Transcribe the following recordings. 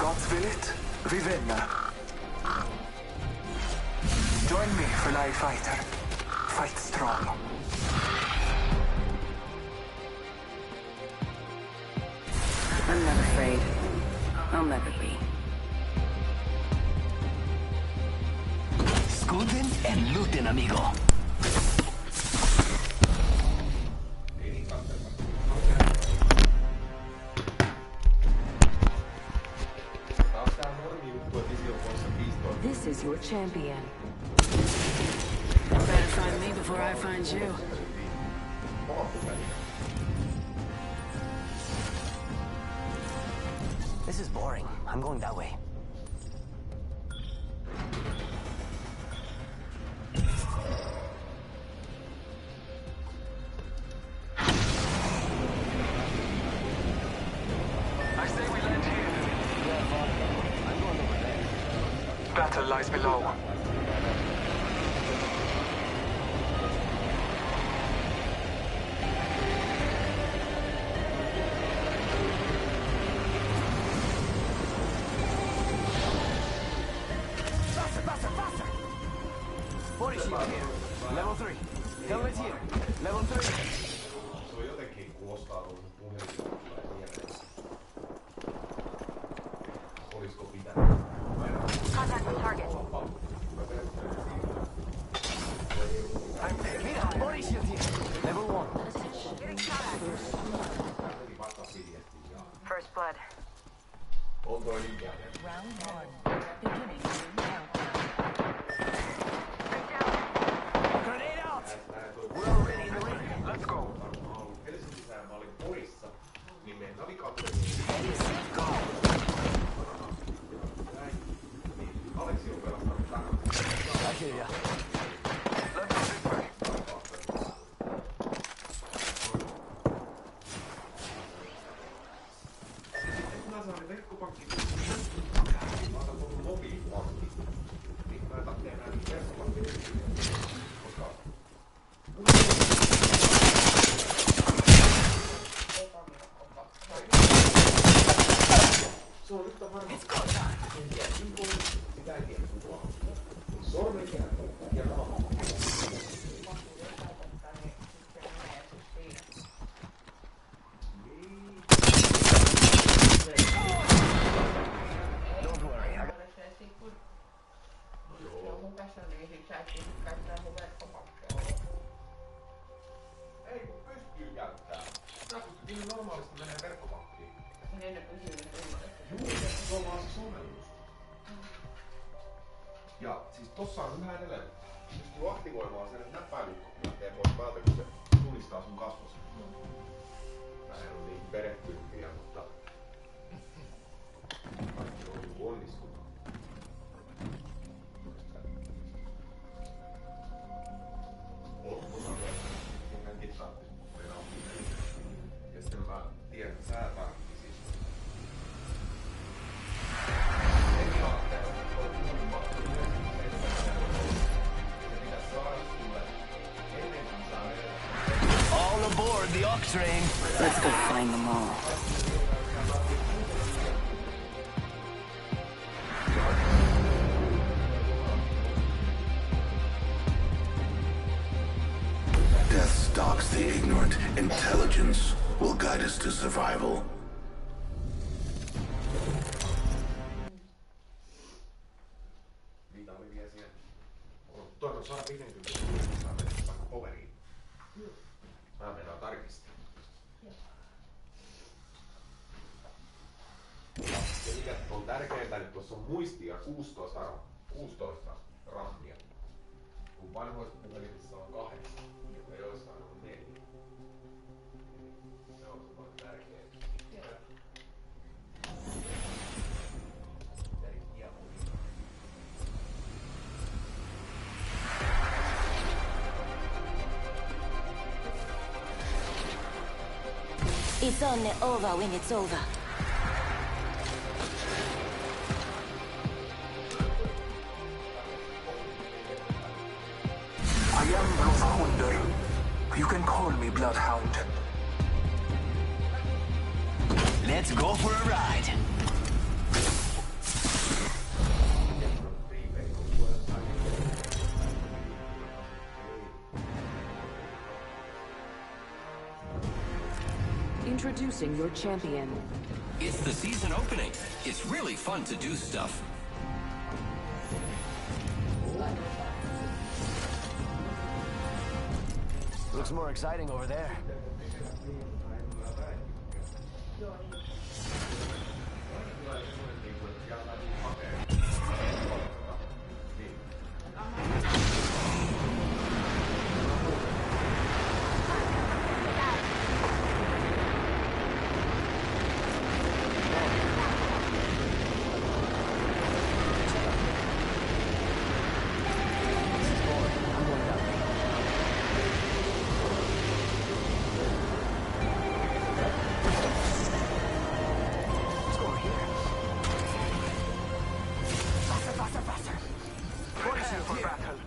Gods will it, vi vinner. Join me for live fighter. Fight strong. I'm not afraid. I'll never be. Scooten and looten, amigo. This is your champion. Better find me before I find you. This is boring. I'm going that way. I say we land here. I'm going over there. Battle lies below. Body shield here. Level 3. Helmet here. Level 3. Se on jotenkin kuulostaa tuolla puhelimella mieleen. Olisiko pitänyt? Contact the target. Mira, body shield here. Level 1. Getting shot at. First blood. On toi ikäinen. Round 1. Beginning countdown. Grenade out! We're already in the ring. Let's go. Helsingissä mä olin Porissa, niin meidän navigaattori... Go! Aleksi on pelastanut takana. I hear ya. Let's go this way. Mä saan ne verkkopankki. Mä otan tuon mobiilipankki. Niin mä en tarvitse enää niitä verkkopankkeja. Koska... Se on yhtä varma. Sitä ei tiedä kukaan. Sormenjälki ja raha. Don't worry. Ei kun pystyy käyttämään. Mä pystyn normaalisti menee verkkopankkiin. Juu, se on vaan se sovellus. Ja siis tossa on yhä edelleen. Pystyy aktivoimaan sen, että näppäilyt lähtee pois päältä, kun se tunnistaa sun kasvos. Mä en oo niin perehtynyt vielä, mutta kaikki on onnistunut. Hänkin saattis mennä opiin. Ja sitten mä tiedän, että sä tarvitsit. Ei ajattele, että on kuulma. Se pitäisi saada sulle ennen kuin saa mennä. All aboard the ox train. Let's go find them all. Death stalks the ignorant. Intelligence will guide us to survival. Niitä oli vielä siellä. Toivon 150 saa mennä vaikka poveriin. Mä mennään tarkistamaan. Ja mikä on tärkeintä, että tuossa on muistia 16 rammia. Kun vanhoissa puhelimissa on 8, ja joissain on 4. Se on se paljon tärkeintä. It's only over when it's over. I am Bloodhounder. You can call me Bloodhound. Let's go for a ride. Introducing your champion. It's the season opening. It's really fun to do stuff. Looks more exciting over there.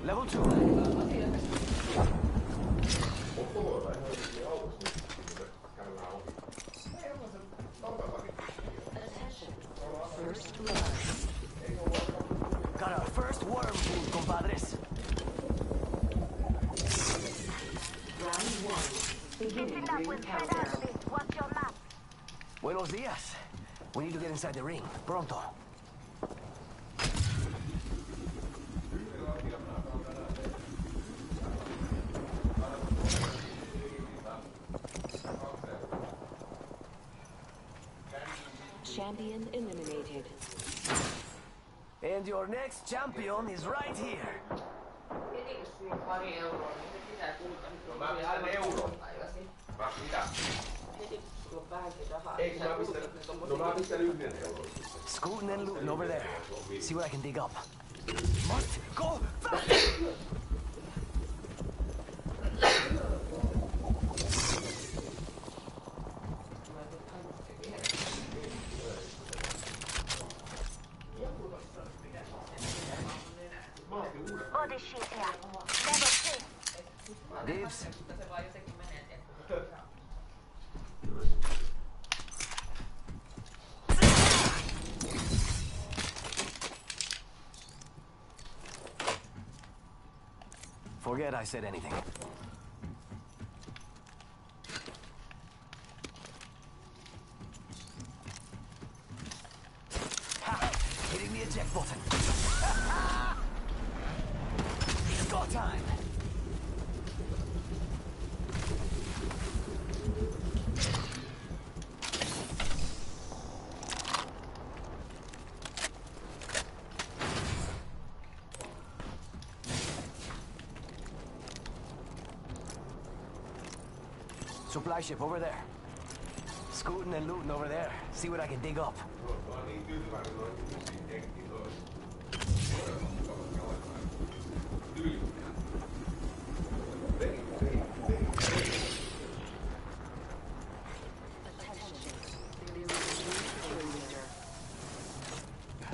Level 2. Got our first worm food, compadres. Round 1. Beginning ring countdown. What's your map? Buenos dias. We need to get inside the ring. Pronto. Champion eliminated. And your next champion is right here. Scooting and looting over there. See what I can dig up. Must go fast! Body sheet here. Level 3. Dibs. Forget I said anything. Ha! Hitting the eject button. Go time! Supply ship over there. Scooting and looting over there. See what I can dig up.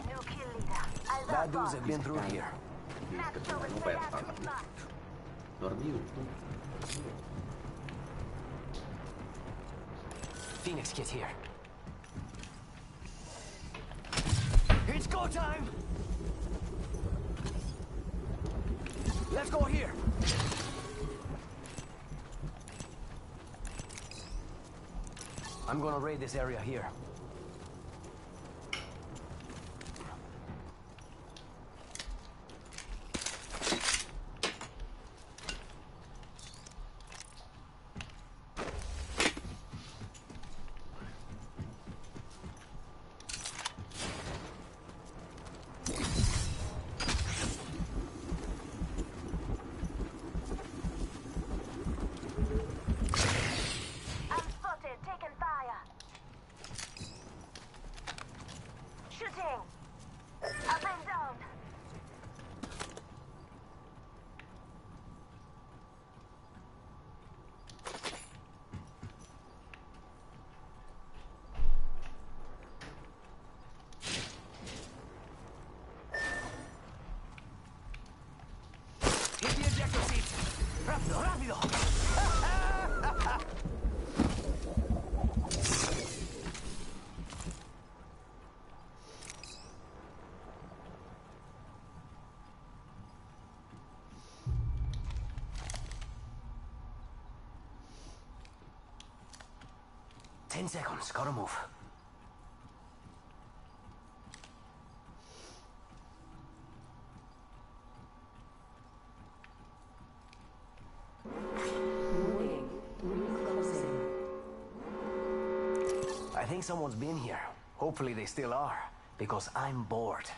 New kill leader. Bad dudes have been through here. Max over velocity mark. Phoenix kit here. It's go time! Let's go here! I'm gonna raid this area here. I'm spotted. Taking fire. Shooting. Up and down. Hit the ejector seat! Rápido, rápido! 10 seconds, gotta move. I think someone's been here. Hopefully they still are, because I'm bored.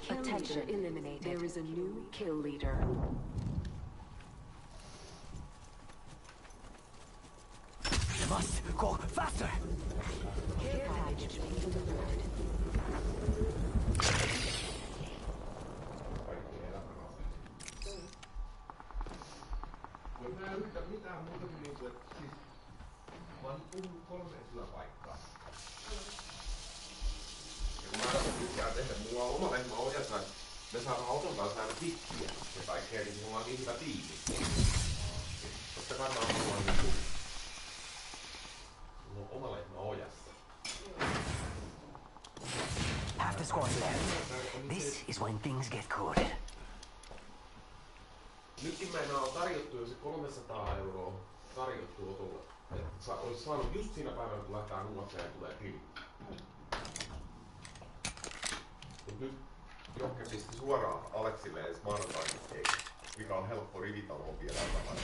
Attention, eliminated. There is a new kill leader. Must go faster! Care package being delivered. Kaikki elämänaseet. Mutta mä en yritä mitään muuta kuin niinku, että siis mä oon puhunut 3 yläpaikkaa. Ja kun mä tykkään tehdä, mulla on oma lehmä ojassa, että me saadaan auton kanssa aina pitkiä ja kaikkea, niin mulla on niin hyvä tiimi. Totta kai mä oon niinku oma lehmä ojassa. Half the squad's left. This is when things get good. Nytkin meillä on tarjottu jo se 300 € tarjottu otolle. Että olisi saanut just siinä päivänä, kun lähdetään nuokseen ja tulee tili. Mut nyt Jokke pisti suoraan Aleksille edes maanantaina, mikä on helppo rivitaloon vielä tavalla.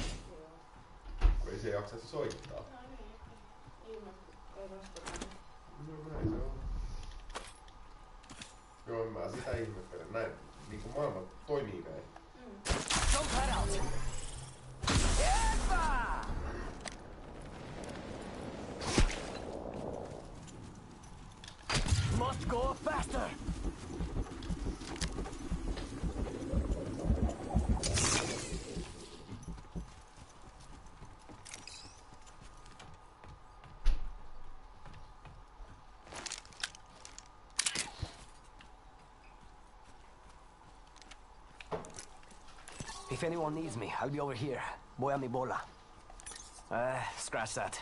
Kun ei se jaksaisi soittaa. No näin se on. Joo, mä sitä ihmettelen. Näin, niinku maailma toimii näin. Don't cut out! Eppa! Must go faster! If anyone needs me, I'll be over here. Voy a mi bola. Scratch that.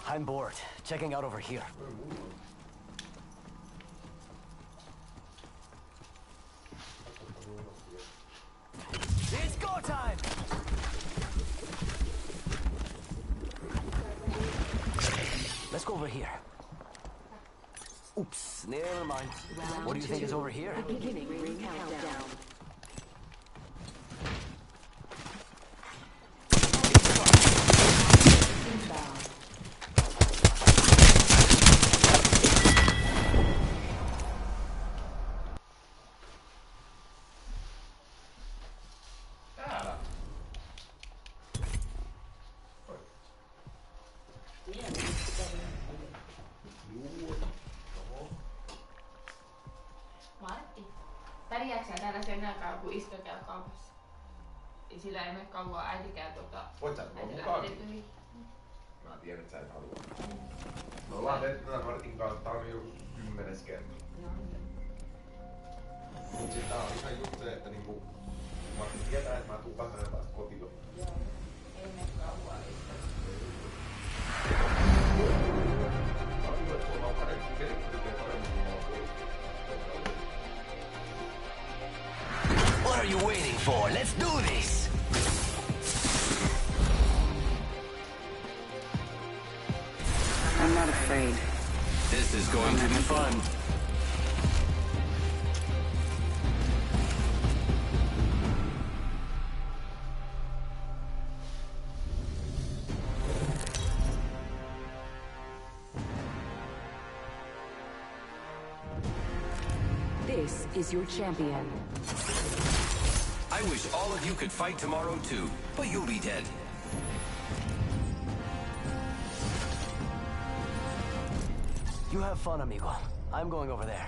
I'm bored. Checking out over here. It's go time! Let's go over here. Oops, never mind. What do you think is over here? Beginning ring countdown. Pärjääksä täällä sen aikaa, kun iskö käy kaupassa? Ja sillä ei mene kauan, äiti käy Voit sä tulla mukaan? Mä tiedän, että sä et halua. Me ollaan tehty tätä Martin kanssa, tää on jo 10. kerta. Mut sit tää on ihan just se, että niinku Martin tietää, että mä tuun vähän taas kotiin. Joo, ei mene kauan iskö. Mä oon hyvä, että sulla on paremmin merkkityksiä paremmin kuin mä oon pois. What are you waiting for? Let's do this! I'm not afraid. This is going to be fun. This is your champion. I wish all of you could fight tomorrow too, but you'll be dead. You have fun, amigo. I'm going over there.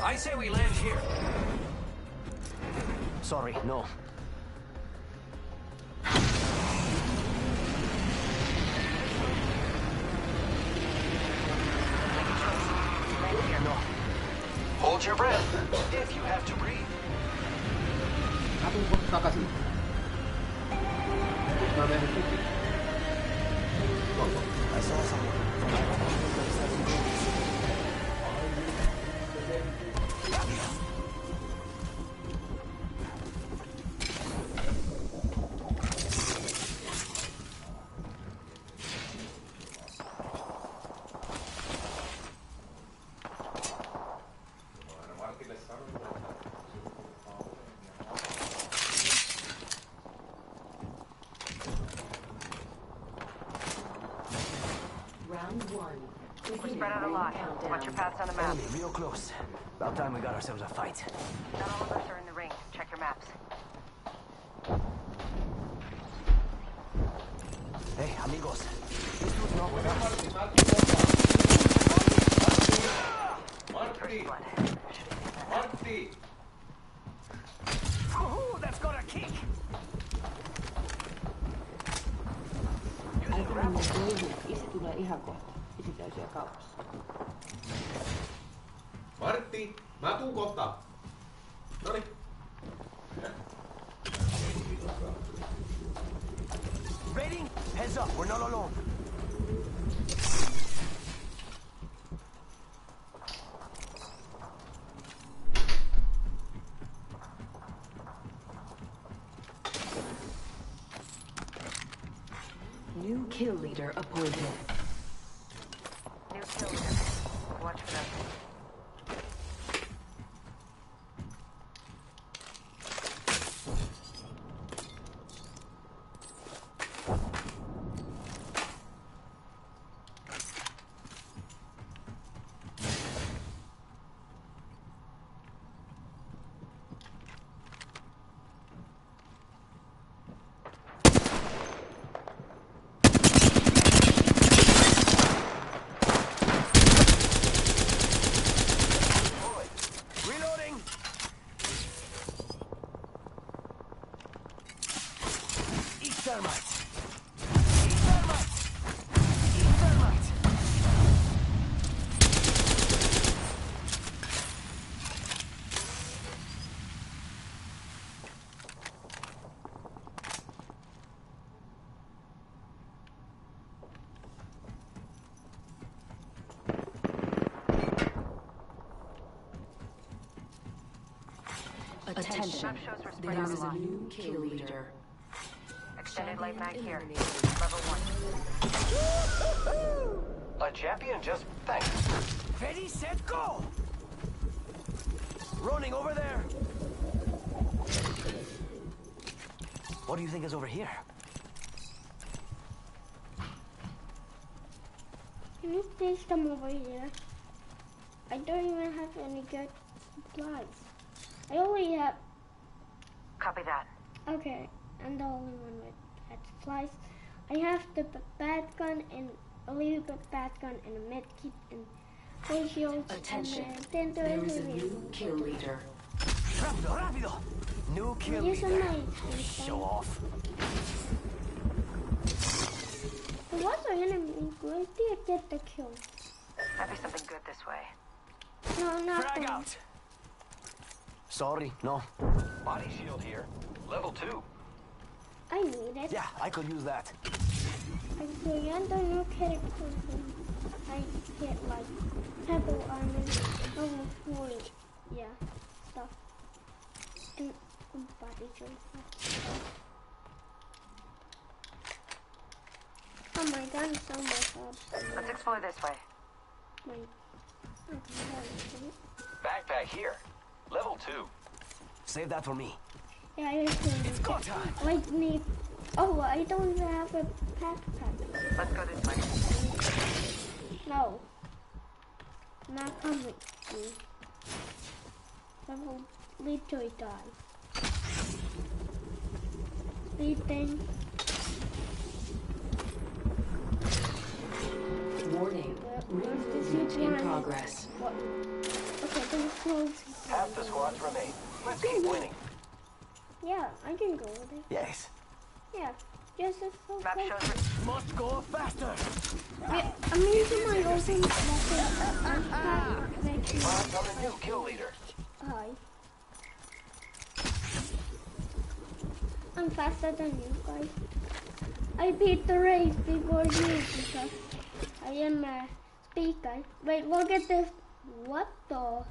I say we land here. Sorry, no. Hold your breath if you have to breathe. tuun kohta takaisin. Jos mä menen tukin. I saw someone. We're spread out a lot. Watch your paths on the map. Enemy real close. About time we got ourselves a fight. Not all of us are in the ring. Check your maps. Hey, amigos. This dude's not with us. Martti! Blood. Martti! Ooh, that's got a kick! Aika mennä töihin. Isi tulee ihan kohta. Isi käy siellä kaupassa. Martti! Mä tuun kohta! Noniin. Raiding? Heads up, we're not alone. New kill leader appointed. New kill leader. Watch for them. Attention, there is a new kill leader. Extended late night here. Level 1. A champion just thanks. Ready, set, go! Running over there. What do you think is over here? Can you please come over here? I don't even have any good supplies. I only have... Copy that. Okay, I'm the only one with bad supplies. I have the bad gun and a little bit bad gun and a med kit and full shields. Attention, and there is a new kill leader. Rápido, rápido! New kill Use a leader. knife. Show off. There was an enemy. Where did you get the kill? Might be something good this way. No, not Frag that. out! Sorry, no. Body shield here. Level 2. I need it. Yeah, I could use that. Actually, I don't know characters. I get like pebble armor, level 40. Yeah, stuff. And body shield stuff. Oh my god, it's almost up. Let's explore this way. Wait. Backpack here. Level 2. Save that for me. Yeah, I can. It's go time! I need. Oh, I don't have a backpack. Let's go this way. No. Not coming. I will literally die. Sleeping. Warning, movement in progress. What? Okay, then close. Half the squads remain. Let's keep winning. Yeah, I can go with it. Yes. Yeah. Yes, it's so Map close. shows Must go faster. Yeah, I'm using my open weapon. Spots on the new kill leader. Hi. I'm faster than you guys. I beat the race before you because I am a speed guy. Wait, look at this. What the?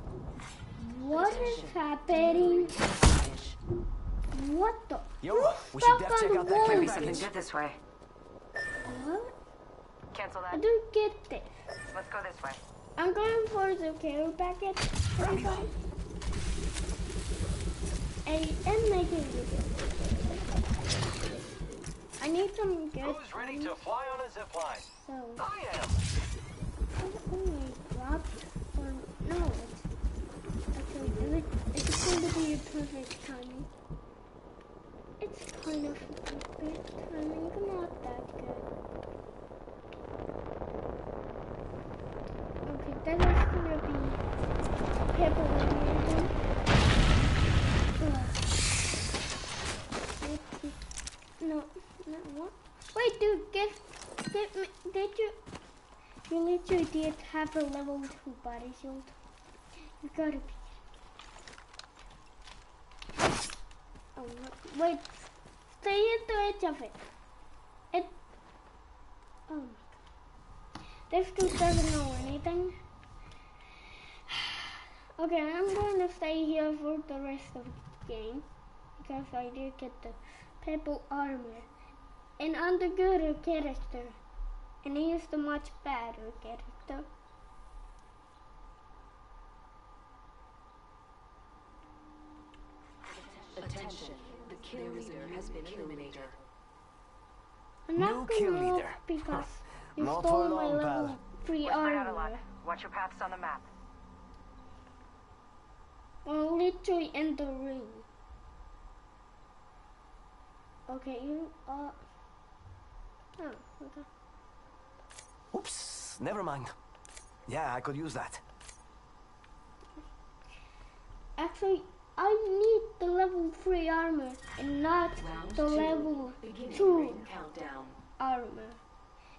What is happening? What the? Yo, we should def check out that Might be care something package. good this way. What? Cancel I that. don't get this. Let's go this way. I'm going for the care package. Everybody. I am making video. I need some good. Who's ready to fly on a zip line? So, I am. oh my god. Or no, it's going to be a perfect timing. It's kind of a bad timing, but not that good. Okay, that is going to be pepper amazing. No, not what? Wait, dude, get me, did you literally did have a level 2 body shield. You gotta be. Oh no, wait, stay at the edge of it. Oh my god. This dude doesn't know anything. Okay, I'm going to stay here for the rest of the game. Because I did get the purple armor. And I'm the gooder character. And he is the much better character. Attention, the kill leader has been eliminated. I'm not New kill going to leader. because you Not stole for my long, level pal. 3 We're spread out a lot. armor. Watch your paths on the map. I'm literally in the ring. Okay, you oh, okay. Oops, never mind. Yeah, I could use that. Actually, I need the level 3 armor and not the level 2 Countdown. armor.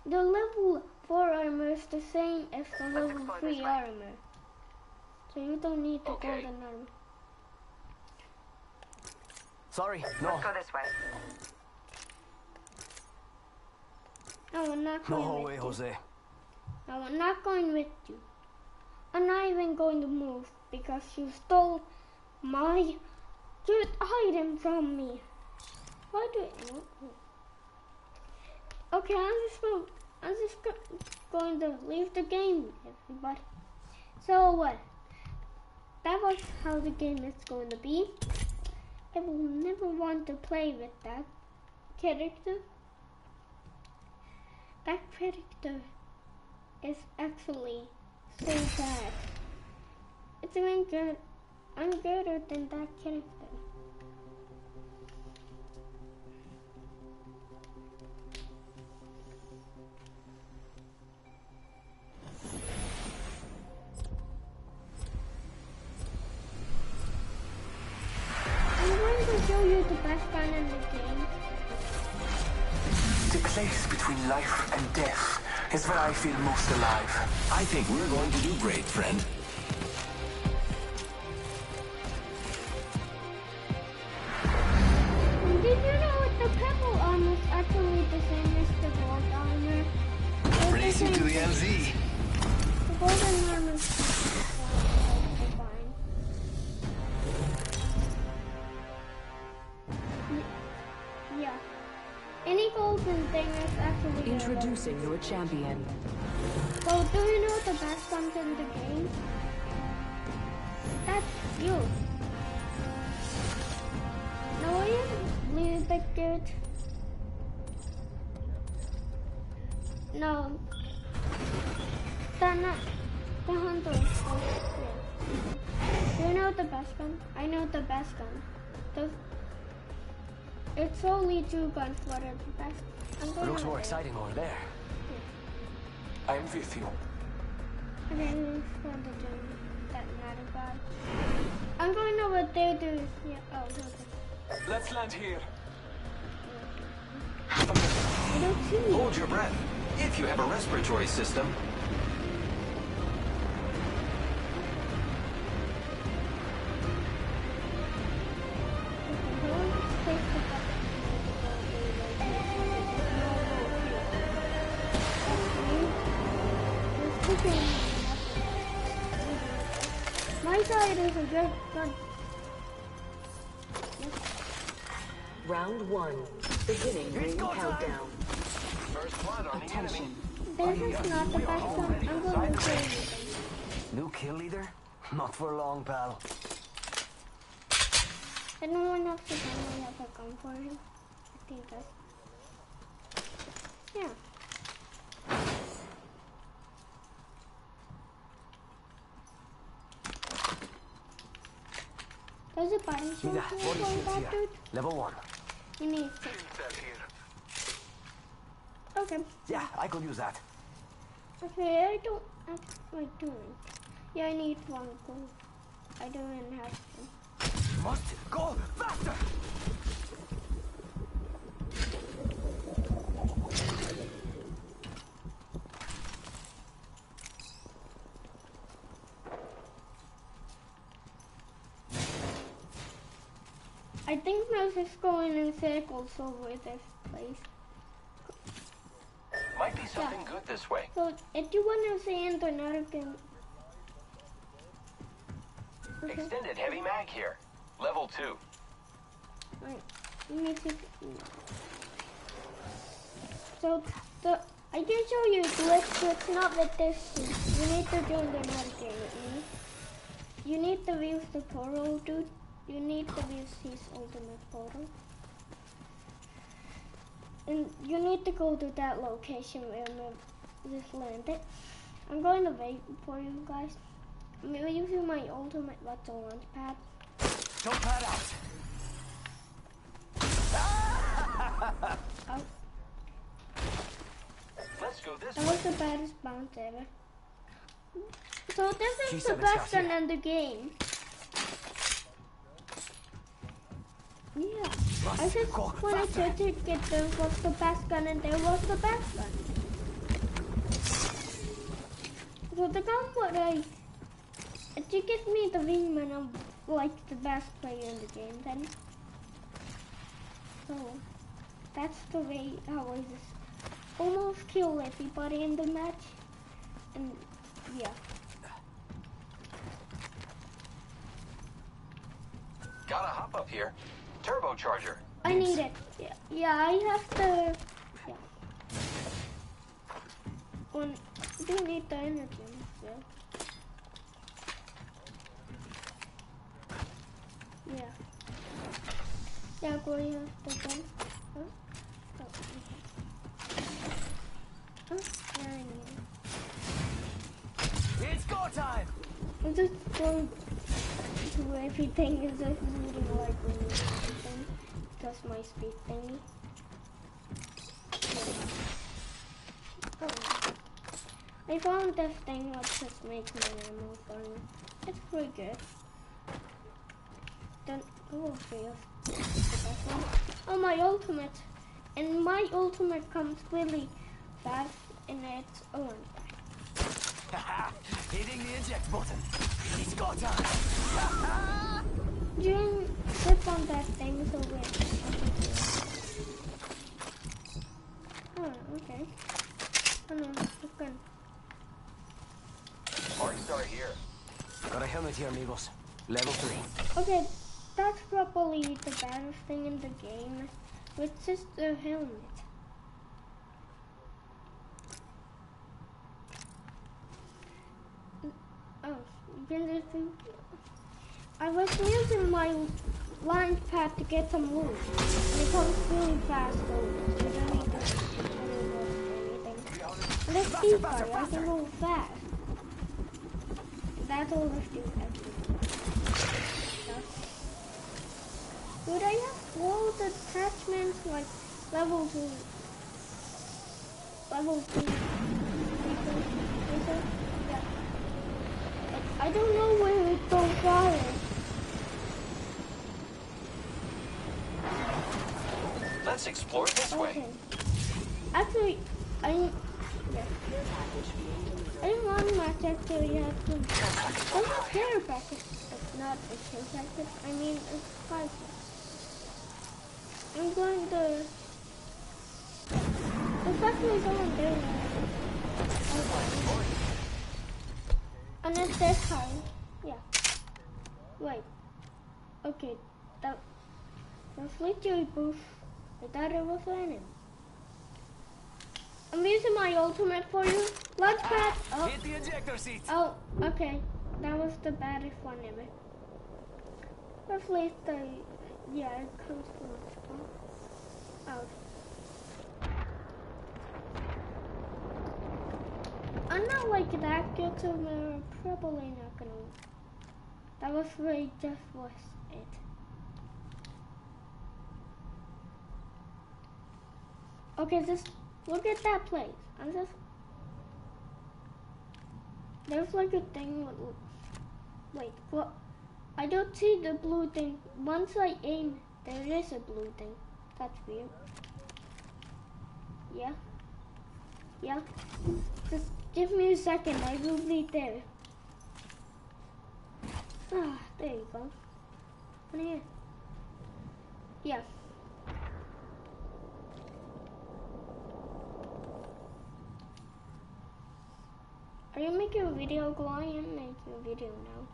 The level 4 armor is the same as the level explore 3 this way. armor. So you don't need the Okay. golden armor. Sorry, no. Let's go this way. No, I'm not going No with way, you. Jose. No, I'm not going with you. I'm not even going to move because you stole my good item from me. Why do you? Okay, I'm just going to leave the game, everybody. So what? That was how the game is going to be. I will never want to play with that character. That character is actually so bad. It's even good. I'm gooder than that character. I'm going to show you the best gun in the game. The place between life and death is where I feel most alive. I think we're going to do great, friend. Did you know the purple armor is actually the same as the gold armor? They're the Racing to same the thing. LZ. The golden armor is fine. Yeah. Any golden thing is actually Introducing your champion. So do you know the best guns in the game? That's you. No, I am a little bit good. No. The hunter is so good. Do you know the best gun? I know the best gun. It's only 2 guns that are the best. I'm It going looks over more there. exciting over there. I am with you. Okay, let's go to do that matter guy. I'm going over there to yeah. Oh, okay. Let's land here. I don't see you. Hold your breath. If you have a respiratory system, Okay, hold space to killing me. My side is a good gun. Round 1. Beginning ring countdown. First blood on the enemy. This is not the best gun. I'm going to kill you. New kill leader? Not for long, pal. Anyone else to finally have a gun for him? I think that's... Yeah. There's a body shot Mira, here body for shields that here. dude. Level 1. You need to. Okay. Yeah, I could use that. Okay, I don't have my doing. Yeah, I need one gold. I don't even have them. Must go faster! I think we're just going in circles over this place. Might be something good this way. So, if you want to say into another game... Okay. Extended heavy mag here. Level 2. Right. Let me see. So, I can show you a glitch, but it's not with this. You need to join the another game with me. You need to use the portal, dude. You need to use his ultimate portal. And you need to go to that location where we just landed. I'm going to wait for you guys. I'm using my ultimate launch pad. Don't pad out! Oh, Let's go this that way. was the baddest bounce ever. So this is G7 the best shot gun here. in the game. Yeah. I just wanted to get there was the best gun and there was the best gun. So the gun what if you give me the wingman, I'm like the best player in the game then. So that's the way how I just almost kill everybody in the match. And yeah. Gotta hop up here. Turbocharger. I need it. Yeah, I have to. Yeah. I do need the energy. Yeah. Yeah, go you have the gun. Huh? Oh. Yeah, I need it. It's go time! I'm just going to everything is just moving like when you do everything. Just my speed thingy. Oh. I found this thing that just makes my ammo gun. It's pretty good. Then the best one. Oh, my ultimate. And my ultimate comes really fast and it's on. Hitting the eject button. It's go time! You didn't flip on that thing, so wait. Oh, okay. Oh no, it's gone. Mark star here. Got a helmet here, amigos. Level 3. Okay, that's probably the baddest thing in the game. It's just a helmet. Oh, I was using my launch pad to get some loot. And it comes really fast, so you don't need to anything. And this speed fire, I can go fast. That's all this do everything. Dude, I have all the attachments like level 2. Level 2. Yeah. I don't know where it goes far. Let's explore this way. Okay. Actually, I didn't want to match actually have to. There's a care packet. It's not a care packet. I mean, it's 5. I'm going to. There's actually someone there. this house. Yeah. Wait. Okay. That was literally bush. I thought it was an enemy. I'm using my ultimate for you. Let's grab. Oh. Hit the ejector seat. Oh, okay. That was the baddest one ever. At least yeah, it comes from the spawn. Out. I'm not like that good, so we're probably not gonna win. That was really just was it. Okay, just look at that place. There's like a thing with, wait, what? I don't see the blue thing. Once I aim, there is a blue thing. That's weird. Yeah. Yeah. Just give me a second. I will be there. Ah, there you go. Come here. Yeah. Are you making a video, Glow? I am making a video now.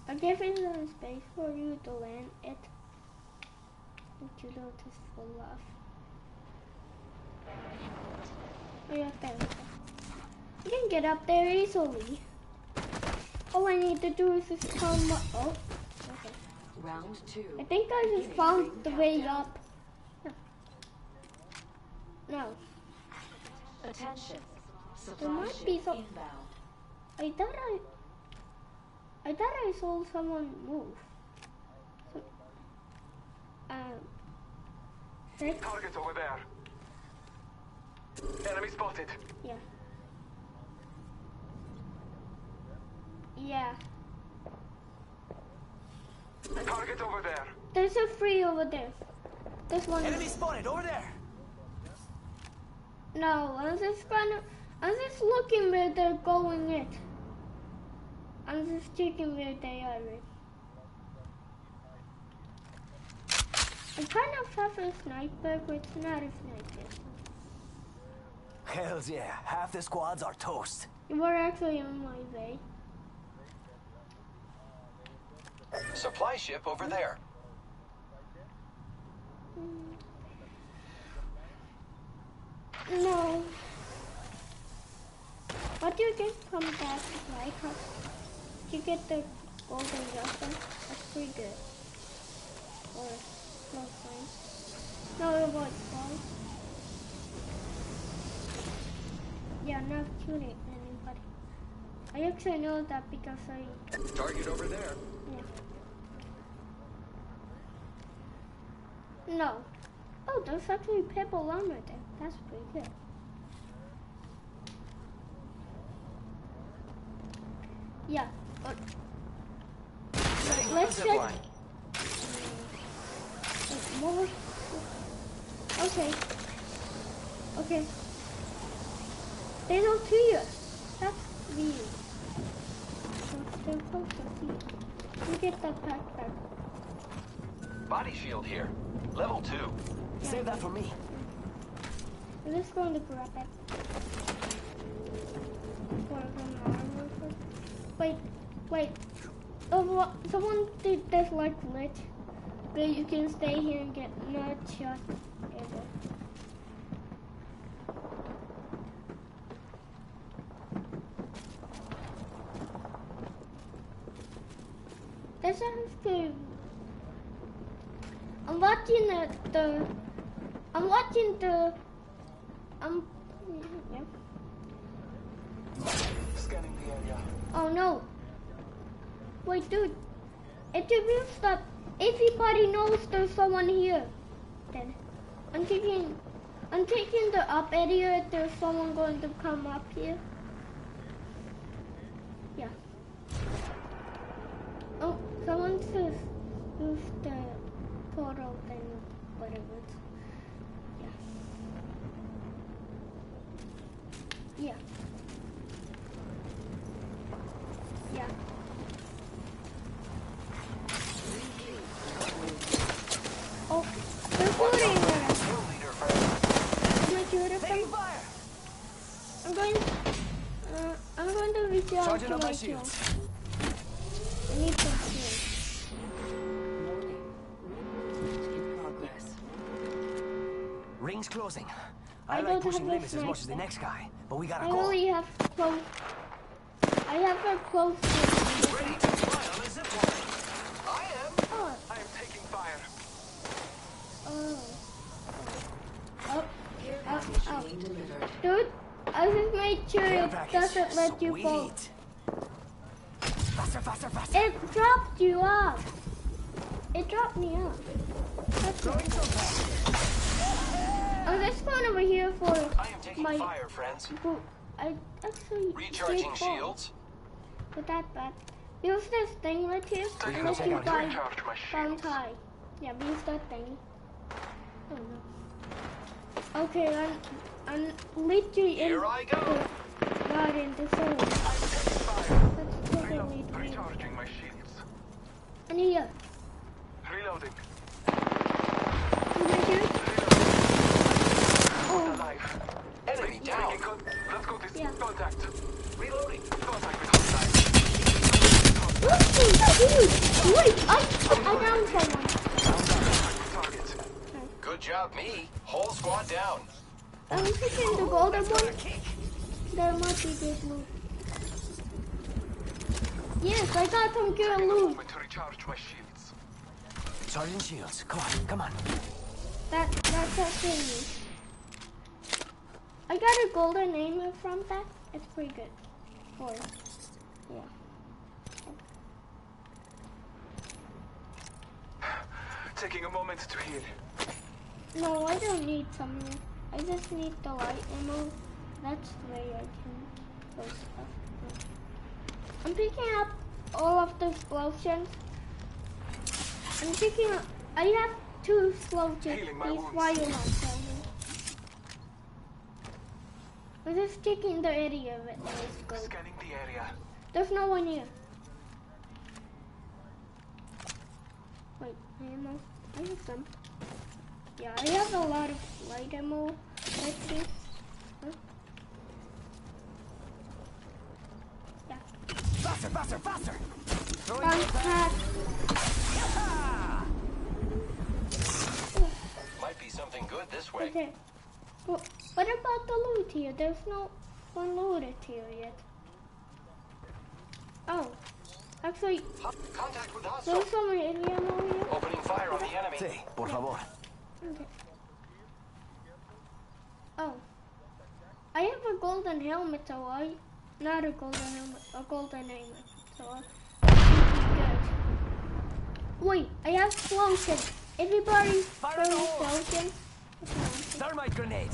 I'm giving some space for you to land it. But you don't just fall off. Oh yeah, there we go. You can get up there easily. All I need to do is just come up. Oh, okay. Round 2. I think I just found the way up. No. Attention. There Supply might ship be some. inbound. I thought I saw someone move. So, six? Target over there. Enemy spotted. Yeah. Yeah. Target over there. There's a free over there. This one. Enemy spotted over there. No, I'm just looking where they're going it. I'm just checking where they are. I kind of have a sniper, but it's not a sniper. Hells yeah, half the squads are toast. You were actually on my way. Supply ship over there. No. What do you get from that supply cup? You get the golden weapon. That's pretty good. Or close line. No, it was close. Yeah, not shooting anybody. I actually know that because I. Target over there. Yeah. No. Oh, there's actually purple armor there. That's pretty good. Yeah. Let's check. More. Okay. Okay. They don't see us. That's weird. They're supposed to see us. You get that backpack. Body shield here. Level 2. Save that for me. I'm just going to grab it. Wait. Oh, someone did this like lit. But you can stay here and get not shot ever. That sounds good. I'm watching yeah. Scanning the area. Oh no. Wait, dude. If you will stop, everybody knows there's someone here. Then I'm taking the up area if there's someone going to come up here. Yeah. Oh, someone says use the portal thing, whatever. Yeah. Yeah. Charging up my my shield. shields. I need some shield. In progress. Ring's closing. I I don't like pushing have a limits as much as the sniper. next guy, but we gotta I go. only have close. I have a close shield. Ready to fly on a zip line. I am. Oh. I am taking fire. Oh. Oh. Care Oh. package Oh. being delivered. Dude, I just made sure Care it package. doesn't let you fall. Sweet. Faster, faster, faster. It dropped you off. It dropped me off. That's Throwing it. some fire. I'm just going over here for I am taking my fire, friends. boot. I actually Recharging did fall. shields. But that bad. Use this thing right here. Taking And a let you second to guys recharge my bounce shields. high. Yeah, use that thing. Oh no. Okay, I'm literally in Here I go. not in the zone. I'm taking fire. That's totally weird. Recharging my shields. And here. Reloading. Over here. Oh, Alive. Enemy down. Let's go this yeah. contact. Reloading. Contact with hostile. Wait, I downed someone. Target. Good job, me. Whole squad down. I'm picking the golden one. There might be good loot. Yes, I got some good loot. Moment to recharge my shields. Charging shields. Come on, come on. That's that thing. I got a golden aimer from that. It's pretty good. Or, yeah. Taking a moment to heal. No, I don't need some. I just need the light ammo. That's the way I can go stuff. I'm picking up all of the explosions. I'm picking up. I have 2 slow chips. Healing my Please, wounds. why you not tell me? We're just checking the area with my scope. Scanning the area. There's no one here. Wait, ammo. I have some. Yeah, I have a lot of light ammo. Let's see. Huh? Yeah. Faster, faster, faster. Throwing Bounce some pad. Might be something good this way. Okay. Well, what about the loot here? There's no one looted here yet. Oh. Actually, Contact with hostile. there's some area ammo here. Opening fire on the enemy. Sí, por favor. Okay. Oh. I have a golden helmet, so not a golden helmet, a golden aimer. So I should be good. Wait, I have explosions. Everybody Fire throw in the hole. explosions. Thermite grenade.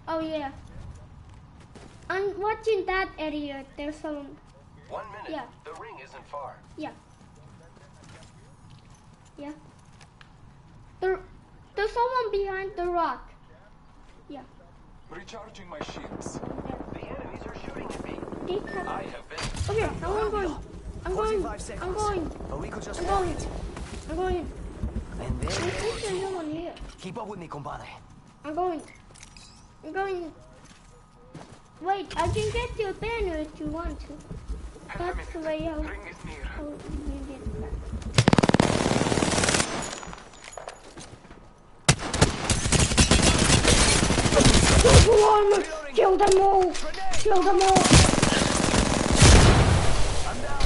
Oh yeah. I'm watching that area. There's some. 1 minute. Yeah. The ring isn't far. Yeah. Yeah. There's someone behind the rock. Yeah. Recharging my shields. There. The enemies are shooting at me. They have- I have been. Okay, I'm going. I'm going. 45 seconds. I'm going. But we could just I'm walk going. it. I'm going. And I think then there's someone here. keep up with me, compadre. I'm going. I'm going. Wait, I can get your banner if you want to. That's the way how Ring is near. you get that. Kill them all! Kill them all! I'm down.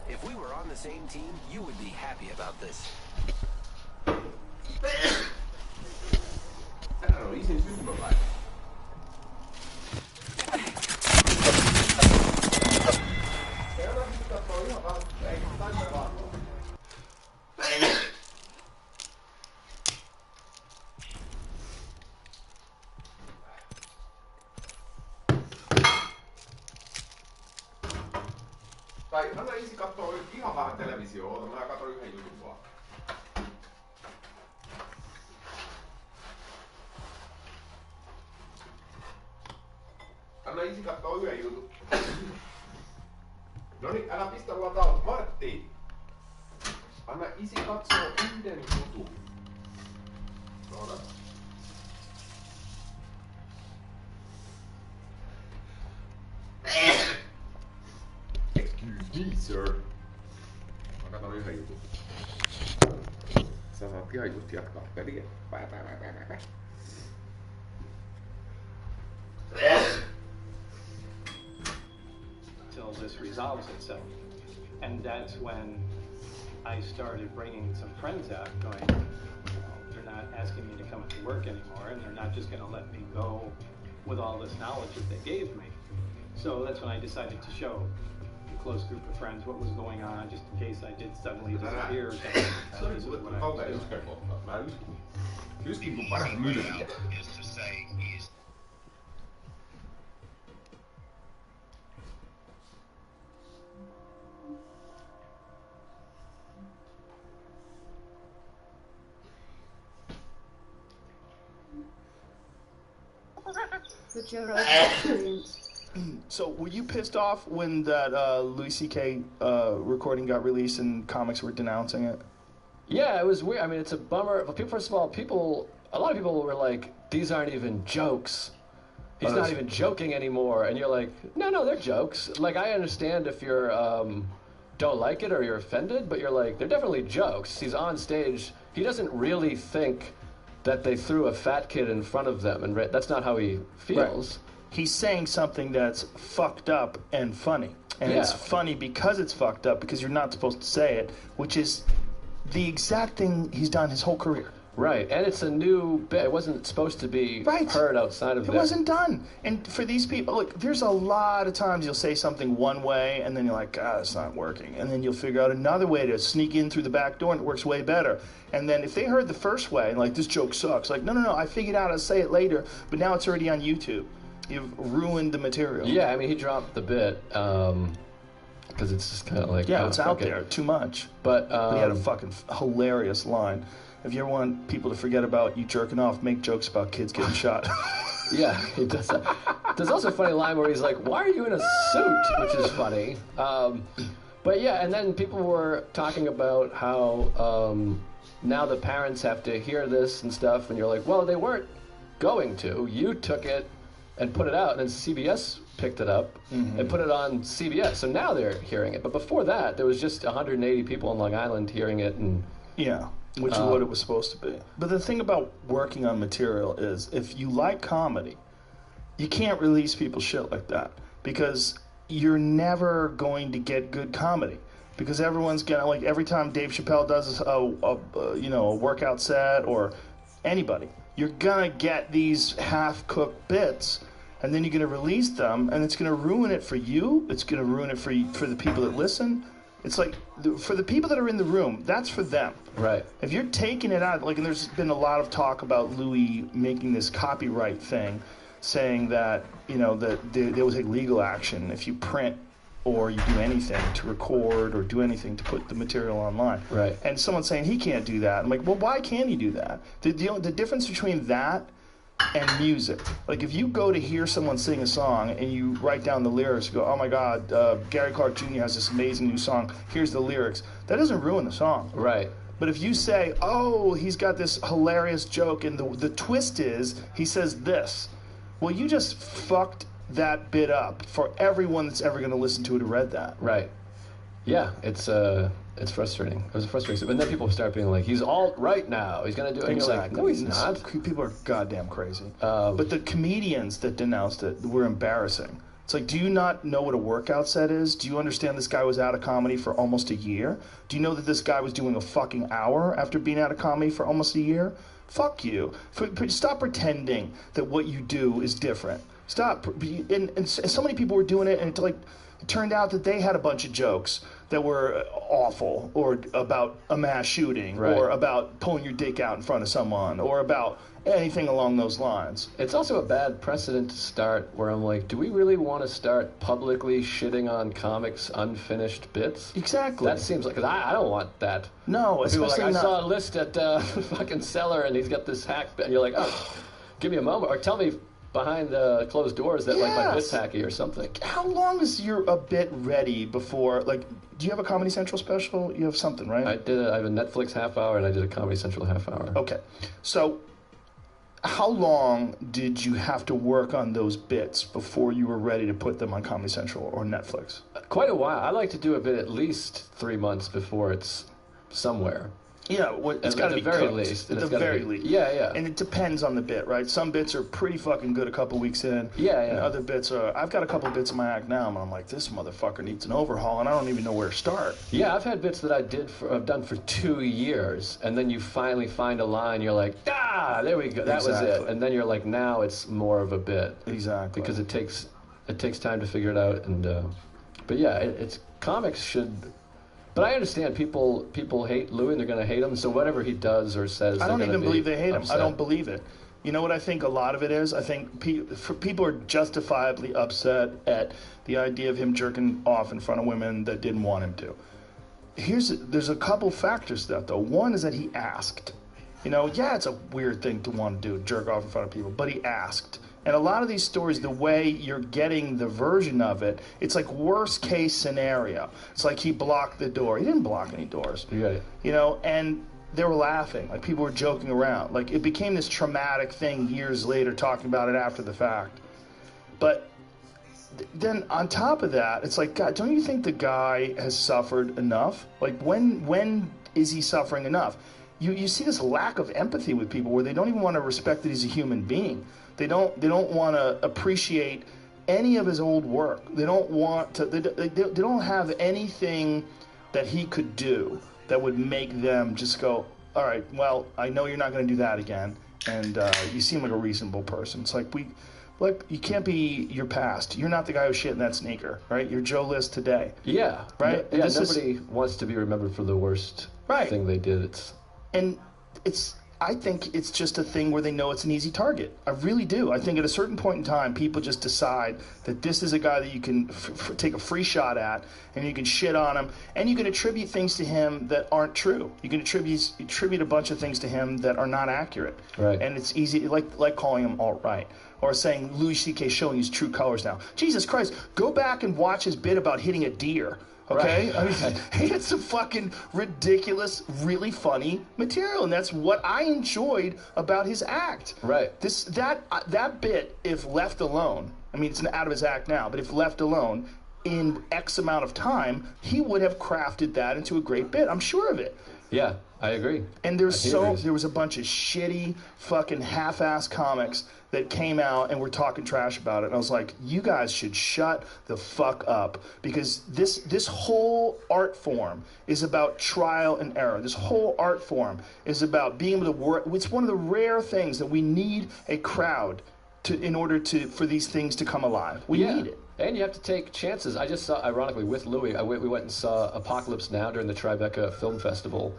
If we were on the same team, you would be happy about this. I don't know, he's in syntymäpäivä. Seuraavaksi katsoo ihan vaan, eikä taisi vaan. Tai anna isi kattoo ihan vähän televisioon, oota mä katon yhden jutun vaan. Anna isi kattoo yhden jutun. Noniin, älä pistä lataus. Martti! Anna isi katsoo yhden jutun. Noin. sir. Mä katson yhden jutun. Sä saat ihan just jatkaa peliä. Till this resolves itself. And that's when I started bringing some friends out going, you know, they're not asking me to come into work anymore, and they're not just going to let me go with all this knowledge that they gave me. So that's when I decided to show a close group of friends what was going on, just in case I did suddenly disappear or something. This is what I was doing. Yskin kun paras myllyä. So, were you pissed off when that Louis C.K. Recording got released and comics were denouncing it? Yeah, it was weird. I mean, it's a bummer. First of all, a lot of people were like, "These aren't even jokes. He's not even joking anymore." And you're like, "No, they're jokes." Like, I understand if you're don't like it or you're offended, but you're like, they're definitely jokes. He's on stage. He doesn't really think that they threw a fat kid in front of them, and that's not how he feels. Right. He's saying something that's fucked up and funny. And it's funny because it's fucked up, because you're not supposed to say it, which is the exact thing he's done his whole career. Right, and it's a new bit. It wasn't supposed to be heard outside of that. It wasn't done. And for these people, look, there's a lot of times you'll say something one way, and then you're like, God, it's not working. And then you'll figure out another way to sneak in through the back door, and it works way better. And then if they heard the first way, like, this joke sucks, like, no, I figured out how to say it later, but now it's already on YouTube. You've ruined the material. Yeah, I mean, he dropped the bit, because it's just kind of like... Yeah, it's out there, too much. But he had a fucking hilarious line. If you ever want people to forget about you jerking off, make jokes about kids getting shot. Yeah, he does that. There's also a funny line where he's like, "Why are you in a suit?" Which is funny. But yeah, and then people were talking about how now the parents have to hear this and stuff, and you're like, well, they weren't going to. You took it and put it out, and then CBS picked it up and put it on CBS, so now they're hearing it. But before that, there was just 180 people in Long Island hearing it, and... Yeah. Which is what it was supposed to be. But the thing about working on material is, if you like comedy, you can't release people's shit like that, because you're never going to get good comedy. Because everyone's gonna, like, every time Dave Chappelle does a workout set, or anybody, you're gonna get these half-cooked bits, and then you're gonna release them, and it's gonna ruin it for you. It's gonna ruin it for the people that listen. It's like, for the people that are in the room, that's for them. Right. If you're taking it out, like, and there's been a lot of talk about Louis making this copyright thing, saying that, you know, that they will take legal action if you print or you do anything to record or do anything to put the material online. Right. And someone's saying he can't do that. I'm like, well, why can't he do that? The difference between that and music. Like, if you go to hear someone sing a song and you write down the lyrics, you go, oh my God, Gary Clark Jr. has this amazing new song, here's the lyrics. That doesn't ruin the song. Right. But if you say, oh, he's got this hilarious joke, and the twist is he says this, well, you just fucked that bit up for everyone that's ever going to listen to it or read that. Right. Yeah, it's frustrating. It was frustrating. And then people start being like, he's alt-right now. He's going to do it. Exactly. Like, no, he's not. People are goddamn crazy. But the comedians that denounced it were embarrassing. It's like, do you not know what a workout set is? Do you understand this guy was out of comedy for almost a year? Do you know that this guy was doing a fucking hour after being out of comedy for almost a year? Fuck you. Stop pretending that what you do is different. Stop. And so many people were doing it, and it turned out that they had a bunch of jokes that were awful, or about a mass shooting, right, or about pulling your dick out in front of someone, or about anything along those lines. It's also a bad precedent to start, where I'm like, do we really want to start publicly shitting on comics' unfinished bits? Exactly. That seems like, because I don't want that. No, especially like, I saw a list at fucking Cellar, and he's got this hack bit, and you're like, oh, give me a moment, or tell me behind closed doors that like my bit's hacky or something. How long is a bit ready before, like, do you have a Comedy Central special? You have something, right? I have a Netflix half hour, and I did a Comedy Central half hour. Okay. So how long did you have to work on those bits before you were ready to put them on Comedy Central or Netflix? Quite a while. I like to do a bit at least 3 months before it's somewhere. Yeah, well, it's got to be at the very cooked. least. At the very least. Yeah, yeah. And it depends on the bit, right? Some bits are pretty fucking good a couple weeks in. Yeah, yeah. And other bits are... I've got a couple bits in my act now, and I'm like, this motherfucker needs an overhaul, and I don't even know where to start. Yeah, I've had bits that I've done for 2 years, and then you finally find a line, you're like, there we go, that was it. And then you're like, now it's more of a bit. Exactly. Because it takes time to figure it out, and... but yeah, it's comics should... But I understand people hate Louis and they're going to hate him, so whatever he does or says, I don't even believe they hate him. upset. I don't believe it. You know what I think a lot of it is? I think people are justifiably upset at the idea of him jerking off in front of women that didn't want him to. There's a couple factors to that, though. One is that he asked. You know, yeah, it's a weird thing to want to do, jerk off in front of people, but he asked. And a lot of these stories, the way you're getting the version of it, it's like worst case scenario. It's like he blocked the door. He didn't block any doors. Yeah. You know, and they were laughing. Like, people were joking around. Like, it became this traumatic thing years later, talking about it after the fact. But then on top of that, it's like, God, don't you think the guy has suffered enough? Like, when is he suffering enough? You see this lack of empathy with people where they don't even want to respect that he's a human being. They don't want to appreciate any of his old work. They don't want to. They don't have anything that he could do that would make them just go, all right, well, I know you're not going to do that again, and you seem like a reasonable person. It's like you can't be your past. You're not the guy who shit in that sneaker, right? You're Joe List today. Yeah. Right. Yeah. Nobody wants to be remembered for the worst thing they did. I think it's just a thing where they know it's an easy target. I really do. I think at a certain point in time, people just decide that this is a guy that you can take a free shot at, and you can shit on him, and you can attribute things to him that aren't true. You can attribute a bunch of things to him that are not accurate. Right. And it's easy, like calling him alt-right, or saying Louis C.K. showing his true colors now. Jesus Christ, go back and watch his bit about hitting a deer. Okay? Right. I mean, he had some fucking ridiculous, really funny material, and that's what I enjoyed about his act. Right. That bit, if left alone, I mean, it's out of his act now, but if left alone, in X amount of time, he would have crafted that into a great bit. I'm sure of it. Yeah, I agree. And there was a bunch of shitty, fucking half-ass comics that came out and were talking trash about it. And I was like, you guys should shut the fuck up, because this whole art form is about trial and error. This whole art form is about being able to work. It's one of the rare things that we need a crowd in order for these things to come alive. We need it. And you have to take chances. I just saw, ironically, with Louis, we went and saw Apocalypse Now during the Tribeca Film Festival.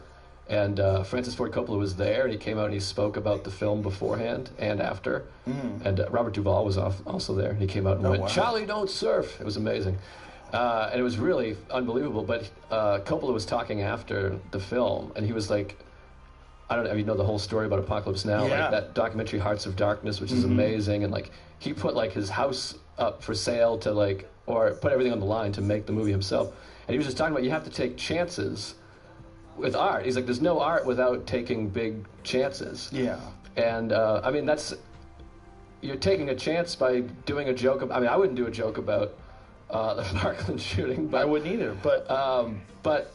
And Francis Ford Coppola was there, and he came out and he spoke about the film beforehand and after. And Robert Duvall was also there, and he came out and went, Charlie, don't surf. It was amazing. And it was really unbelievable. But Coppola was talking after the film, and he was like, I don't know if you know the whole story about Apocalypse Now, like that documentary Hearts of Darkness, which is amazing. And like he put like his house up for sale to like, or put everything on the line to make the movie himself. And he was just talking about you have to take chances with art. He's like, there's no art without taking big chances. Yeah. And I mean, you're taking a chance by doing a joke. I mean, I wouldn't do a joke about the Parkland shooting, but I wouldn't either. But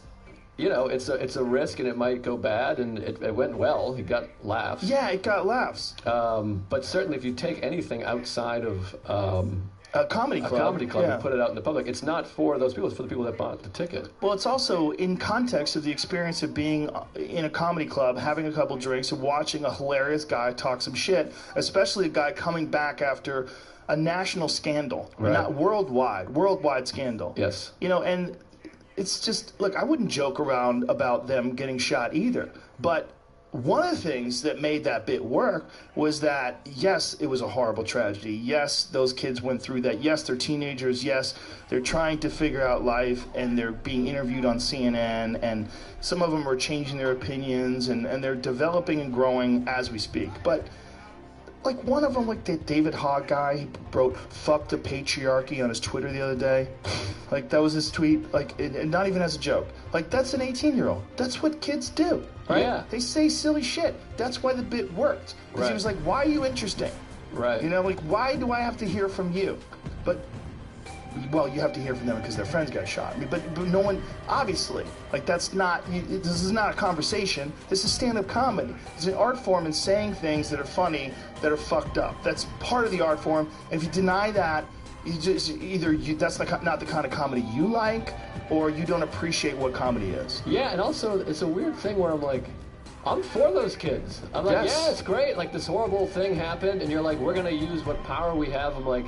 you know, it's a risk, and it might go bad, and it went well. He got laughs. Yeah, it got laughs. But certainly, if you take anything outside of a comedy club, and put it out in the public, it's not for those people. It's for the people that bought the ticket. Well, it's also in context of the experience of being in a comedy club, having a couple drinks, and watching a hilarious guy talk some shit, especially a guy coming back after a national scandal, not worldwide scandal. Yes. You know, and it's just, look, I wouldn't joke around about them getting shot either, but one of the things that made that bit work was that, yes, it was a horrible tragedy. Yes, those kids went through that. Yes, they're teenagers. Yes, they're trying to figure out life, and they're being interviewed on CNN, and some of them are changing their opinions, and they're developing and growing as we speak. But like one of them, like the David Hogg guy, he wrote "fuck the patriarchy" on his Twitter the other day. Like that was his tweet, like, and not even as a joke. Like that's an 18-year-old. That's what kids do, right? Yeah. They say silly shit. That's why the bit worked. Because he was like, "Why are you interesting?" Right. You know, like, why do I have to hear from you? But, well, you have to hear from them because their friends got shot. I mean, but no one, obviously, like, that's not, this is not a conversation. This is stand-up comedy. It's an art form and saying things that are funny, that are fucked up. That's part of the art form. And if you deny that, you just, that's not the kind of comedy you like, or you don't appreciate what comedy is. Yeah, and also, it's a weird thing where I'm like, I'm for those kids. I'm like, Yes. yeah, it's great. Like, this horrible thing happened, and you're like, we're going to use what power we have. I'm like,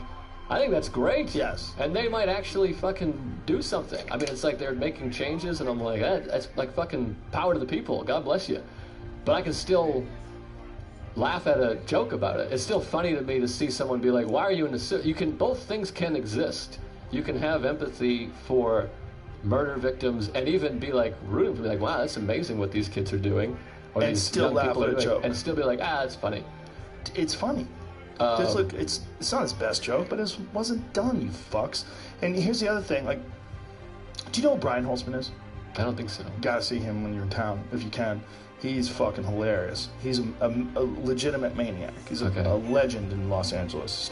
I think that's great. Yes. And they might actually fucking do something. I mean, it's like they're making changes, and I'm like, that's like fucking power to the people. God bless you. But I can still laugh at a joke about it. It's still funny to me to see someone be like, why are you in the suit? You can, both things can exist. You can have empathy for murder victims and even be like rooting for me, like, wow, that's amazing what these kids are doing. Or And these still young laugh people at are a doing, joke. and still be like, that's funny. It's funny. Just look, it's not his best joke, but it wasn't done, you fucks. And here's the other thing, like, do you know what Brian Holtzman is? I don't think so. Gotta see him when you're in town, if you can. He's fucking hilarious. He's a legitimate maniac. He's a legend in Los Angeles.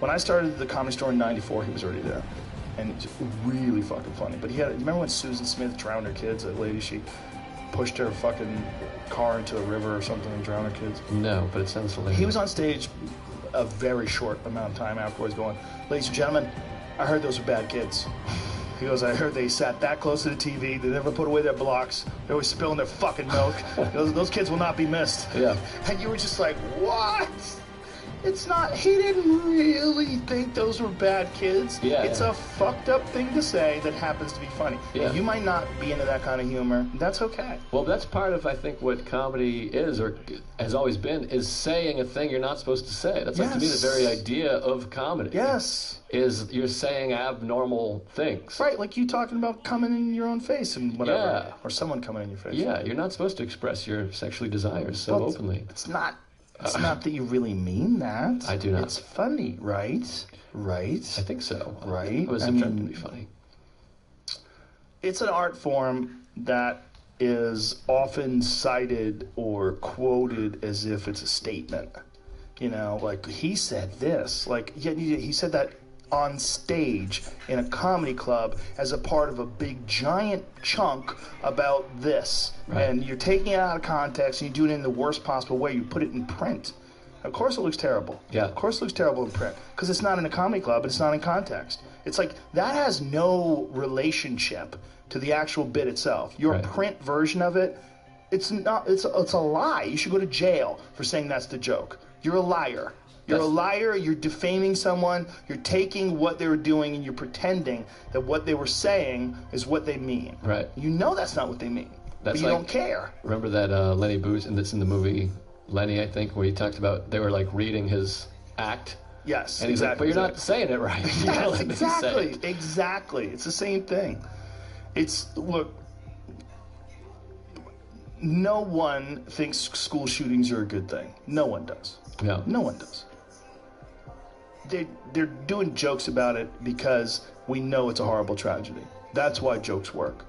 When I started the Comedy Store in '94, he was already there. And it's really fucking funny. But you remember when Susan Smith drowned her kids? That lady, she pushed her fucking car into a river or something and drowned her kids? No, but it sounds hilarious. He was on stage a very short amount of time afterwards going, ladies and gentlemen, I heard those were bad kids. He goes, I heard they sat that close to the TV, they never put away their blocks, they always spilling their fucking milk. Those kids will not be missed. Yeah. And you were just like, what? It's not, he didn't really think those were bad kids. Yeah, it's a fucked up thing to say that happens to be funny. Yeah. And you might not be into that kind of humor. That's okay. Well, that's part of, I think, what comedy is, or has always been, is saying a thing you're not supposed to say. That's like, to me, the very idea of comedy. Yes. Is you're saying abnormal things. Right, like you talking about coming in your own face and whatever. Yeah. Or someone coming in your face. Yeah, you're not supposed to express your sexually desires so Well, openly. It's not that you really mean that. I do not. It's funny, right? Right? I think so. Right? It was attempted to be funny. It's an art form that is often cited or quoted as if it's a statement. You know, like, he said this. Like, yeah, he said that on stage in a comedy club as a part of a big giant chunk about this. Right. And you're taking it out of context and you do it in the worst possible way. You put it in print. Of course it looks terrible. Yeah. Of course it looks terrible in print. Because it's not in a comedy club and it's not in context. It's like, that has no relationship to the actual bit itself. Your print version of it, it's a lie. You should go to jail for saying that's the joke. You're a liar. You're a liar, you're defaming someone, you're taking what they were doing and you're pretending that what they were saying is what they mean. Right. You know that's not what they mean, but you don't care. Remember that Lenny Booth, and that's in the movie Lenny, I think, where he talked about, they were like reading his act. Yes, and he's like, but you're not saying it right. You gotta let me say it. Exactly. It's the same thing. Look, no one thinks school shootings are a good thing. No one does. No. No one does. They're doing jokes about it because we know it's a horrible tragedy. That's why jokes work.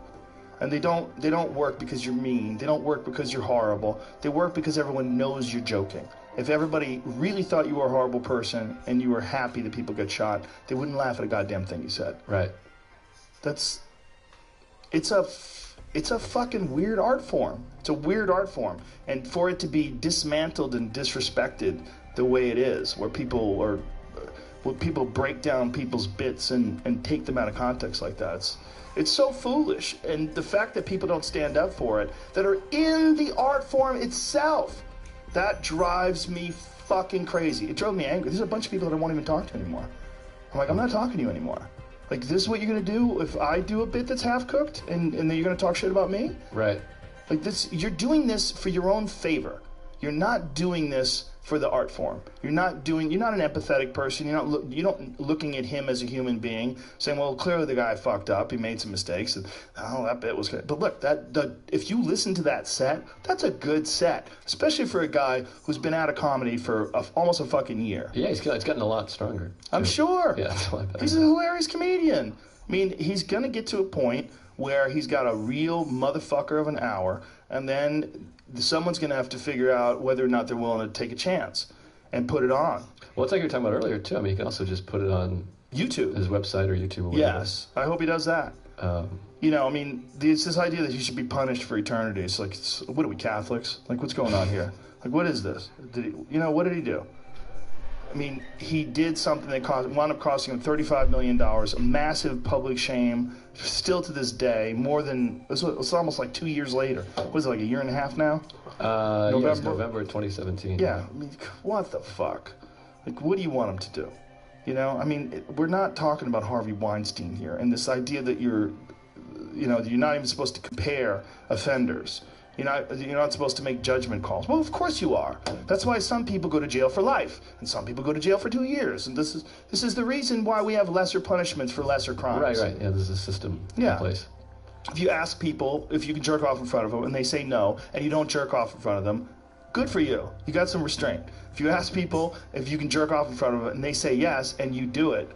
And they don't work because you're mean. They don't work because you're horrible. They work because everyone knows you're joking. If everybody really thought you were a horrible person and you were happy that people get shot, they wouldn't laugh at a goddamn thing you said. Right. It's a fucking weird art form. It's a weird art form. And for it to be dismantled and disrespected the way it is, where people break down people's bits and take them out of context like that, it's so foolish. And the fact that people don't stand up for it, that are in the art form itself, that drives me fucking crazy. It drove me angry. There's a bunch of people that I won't even talk to anymore. I'm like, I'm not talking to you anymore. Like, this is what you're gonna do if I do a bit that's half cooked, and then you're gonna talk shit about me? Right. Like, you're doing this for your own favor. You're not doing this for the art form. You're not an empathetic person. You're not looking at him as a human being, saying, well, clearly the guy fucked up. He made some mistakes. And, oh, that bit was good. But look, if you listen to that set, that's a good set, especially for a guy who's been out of comedy for almost a fucking year. Yeah, it's gotten a lot stronger. I'm sure. Yeah, that's a lot better. He's a hilarious comedian. I mean, he's going to get to a point where he's got a real motherfucker of an hour, and then someone's going to have to figure out whether or not they're willing to take a chance and put it on. Well, it's like you were talking about earlier, too. I mean, you can also just put it on YouTube, his website or YouTube or whatever. Yes, I hope he does that. You know, I mean, it's this idea that he should be punished for eternity. It's like, what are we, Catholics? Like, what's going on here? Like, what is this? What did he do? I mean, he did something that wound up costing him $35 million, a massive public shame, still to this day, it's almost like 2 years later. What is it, like a year and a half now? Yes, November 2017. Yeah, I mean, what the fuck? Like, what do you want him to do? You know, I mean, we're not talking about Harvey Weinstein here, and this idea that you're not even supposed to compare offenders. You're not supposed to make judgment calls. Well, of course you are. That's why some people go to jail for life, and some people go to jail for 2 years. And this is the reason why we have lesser punishments for lesser crimes. Right. Yeah, there's a system in place. If you ask people if you can jerk off in front of them, and they say no, and you don't jerk off in front of them, good for you. You got some restraint. If you ask people if you can jerk off in front of them, and they say yes, and you do it,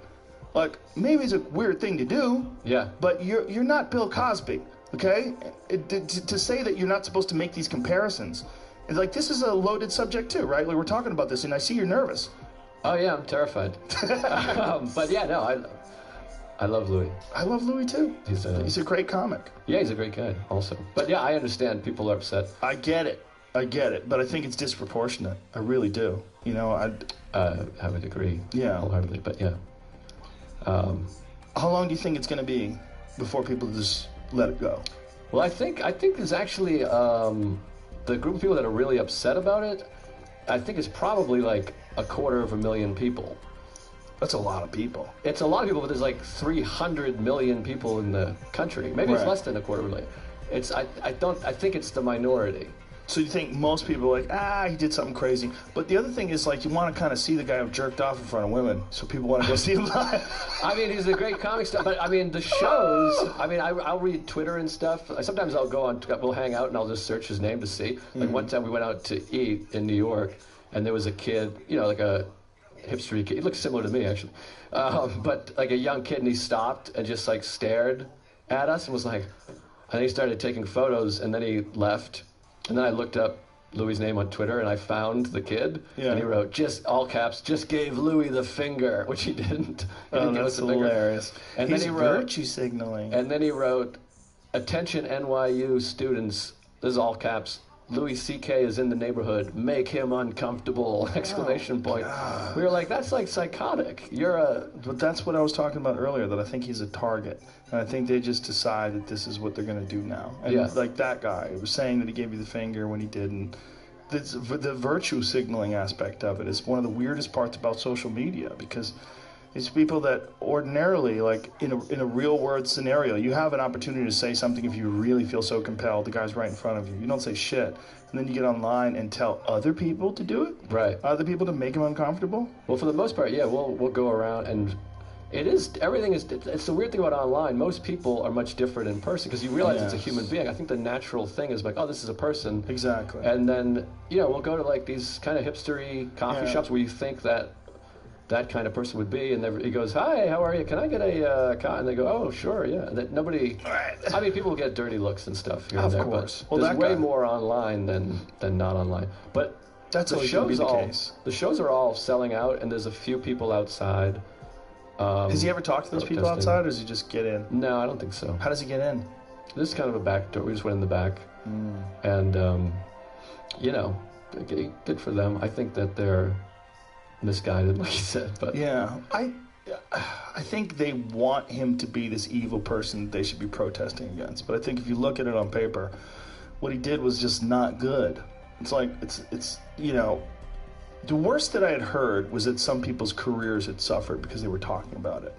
like, maybe it's a weird thing to do. Yeah. But you're not Bill Cosby. Okay? To say that you're not supposed to make these comparisons, like, this is a loaded subject too, right? Like, we're talking about this, and I see you're nervous. Oh, yeah, I'm terrified. But yeah, no, I love Louis. I love Louis too. He's a great comic. Yeah, he's a great guy also. But yeah, I understand people are upset. I get it, but I think it's disproportionate. I really do. You know, I would agree. Yeah. Wholeheartedly, but yeah. How long do you think it's going to be before people just let it go? Well, I think there's actually the group of people that are really upset about it. I think it's probably like 250,000 people. That's a lot of people. It's a lot of people, but there's like 300 million people in the country. Maybe it's less than 250,000. I think it's the minority. So you think most people are like, he did something crazy. But the other thing is, like, you want to kind of see the guy who jerked off in front of women, so people want to go see him live. I mean, he's a great comic star, but I mean, the shows, I mean, I'll read Twitter and stuff. Sometimes I'll go on, we'll hang out and I'll just search his name to see. Like, one time we went out to eat in New York, and there was a kid, like a hipstery kid. He looked similar to me, actually. But like a young kid, and he stopped and just like stared at us and was like, and then he started taking photos, and then he left. And then I looked up Louis' name on Twitter, and I found the kid, and he wrote, just all caps, just gave Louis the finger, which he didn't. He didn't give us the hilarious. Finger. And He's then he wrote, virtue signaling. And then he wrote, attention NYU students, this is all caps, Louis C.K. is in the neighborhood, make him uncomfortable, exclamation point. God. We were like, that's like psychotic. But that's what I was talking about earlier, that I think he's a target. And I think they just decide that this is what they're going to do now. And like that guy was saying that he gave you the finger when he didn't. The virtue signaling aspect of it is one of the weirdest parts about social media, because it's people that ordinarily, like in a real world scenario, you have an opportunity to say something if you really feel so compelled. The guy's right in front of you. You don't say shit. And then you get online and tell other people to do it? Right. Other people to make them uncomfortable? Well, for the most part, yeah, we'll go around, and it's the weird thing about online. Most people are much different in person, because you realize it's a human being. I think the natural thing is like, oh, this is a person. Exactly. And then, we'll go to like these kind of hipstery coffee shops where you think that kind of person would be, and he goes, hi, how are you? Can I get a coffee? And they go, oh, sure, yeah. And nobody, I mean, people get dirty looks and stuff here and there, course. But there's way more online than not online. But that's always going to be the case. The shows are all selling out, and there's a few people outside. Has he ever talked to those people outside, or does he just get in? No, I don't think so. How does he get in? This is kind of a back door. We just went in the back. And, good for them. I think that they're misguided, like you said. But yeah, I think they want him to be this evil person that they should be protesting against. But I think if you look at it on paper, what he did was just not good. It's like, it's the worst that I had heard was that some people's careers had suffered because they were talking about it.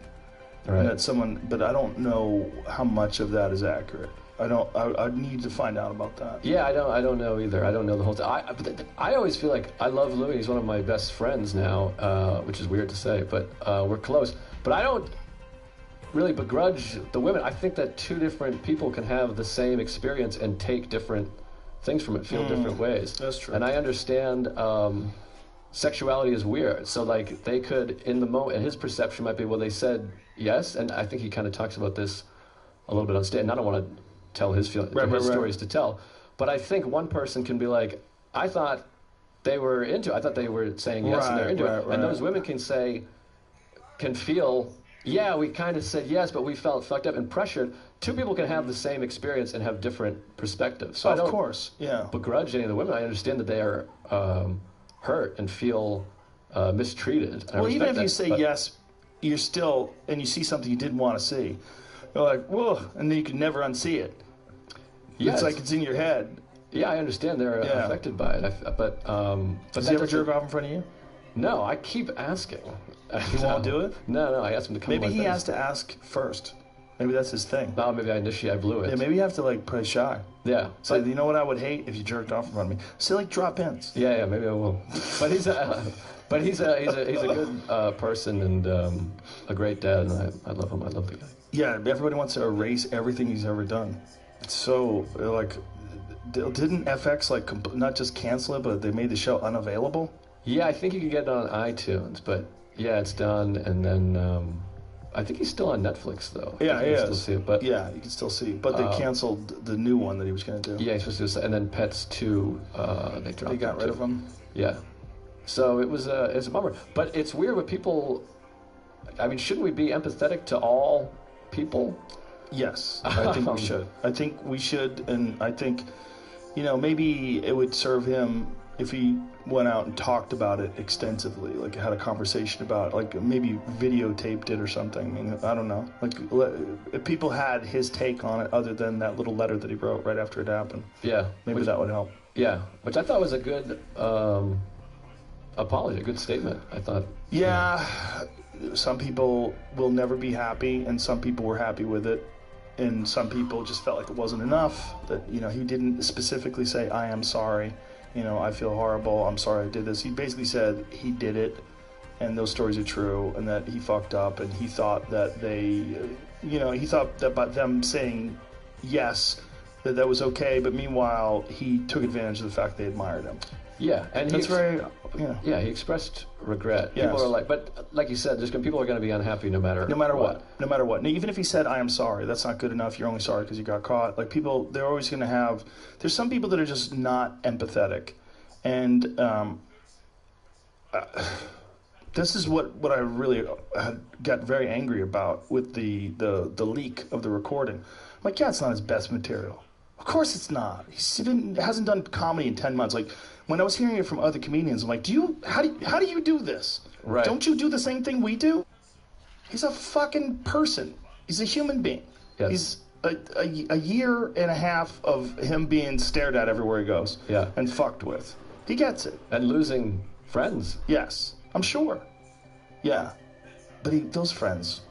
Right. And that but I don't know how much of that is accurate. I need to find out about that. Yeah, I don't know either. I don't know the whole thing. I always feel like I love Louis. He's one of my best friends now, which is weird to say, but we're close. But I don't really begrudge the women. I think that two different people can have the same experience and take different things from it, feel different ways. That's true. And I understand sexuality is weird. So like they could, in the moment, his perception might be, well, they said yes, and I think he kind of talks about this a little bit on stage. And I don't want to tell his feelings, his stories to tell, but I think one person can be like, I thought they were into it. I thought they were saying yes and they're into it. And those women can feel, yeah, we kind of said yes, but we felt fucked up and pressured. Two people can have the same experience and have different perspectives. So I don't begrudge any of the women. I understand that they are hurt and feel mistreated. Well, even if you say yes, you're still, and you see something you didn't want to see, you're like, whoa, and then you can never unsee it. Yeah, it's like it's in your head. Yeah, I understand they're affected by it. But does he ever jerk off in front of you? No, I keep asking. He won't do it? No, I asked him to come. Maybe he has to ask first. Maybe that's his thing. No, maybe I blew it. Yeah, maybe you have to like play shy. Yeah. So you know what I would hate if you jerked off in front of me? Say like drop-ins. Yeah, maybe I will. But he's a good person and a great dad, and I love him. I love the guy. Yeah, everybody wants to erase everything he's ever done. It's so like, didn't FX like not just cancel it, but they made the show unavailable? Yeah, I think you can get it on iTunes, but yeah, it's done, and then I think he's still on Netflix though. Yeah, he is. Still see it, but yeah, you can still see it. But they canceled the new one that he was going to do. Yeah, he's supposed to do, and then Pets 2, they dropped. They got rid of him. Yeah, so it's a bummer, but it's weird with people. I mean, shouldn't we be empathetic to all people? Yes, I think we should. I think we should, and I think, maybe it would serve him if he went out and talked about it extensively, like had a conversation about it, like maybe videotaped it or something. I mean, I don't know. Like if people had his take on it other than that little letter that he wrote right after it happened. Yeah. Maybe that would help. Yeah, which I thought was a good apology, a good statement, I thought. Yeah, some people will never be happy, and some people were happy with it. And some people just felt like it wasn't enough, that, he didn't specifically say, I am sorry, I feel horrible, I'm sorry I did this. He basically said he did it, and those stories are true, and that he fucked up, and he thought that he thought that by them saying yes, that was okay, but meanwhile, he took advantage of the fact they admired him. Yeah, and that's he expressed regret. Yes. People are like, but like you said, people are going to be unhappy no matter what. No matter what. Now, even if he said, I am sorry, that's not good enough. You're only sorry because you got caught. Like people, they're always going to have, there's some people that are just not empathetic. And this is what I really got very angry about with the leak of the recording. I'm like, yeah, it's not his best material. Of course it's not. He hasn't done comedy in 10 months. Like, when I was hearing it from other comedians, I'm like, how do you do this? Right. Don't you do the same thing we do? He's a fucking person. He's a human being. Yes. He's a year and a half of him being stared at everywhere he goes. Yeah. And fucked with. He gets it. And losing friends. Yes, I'm sure. Yeah. But those friends,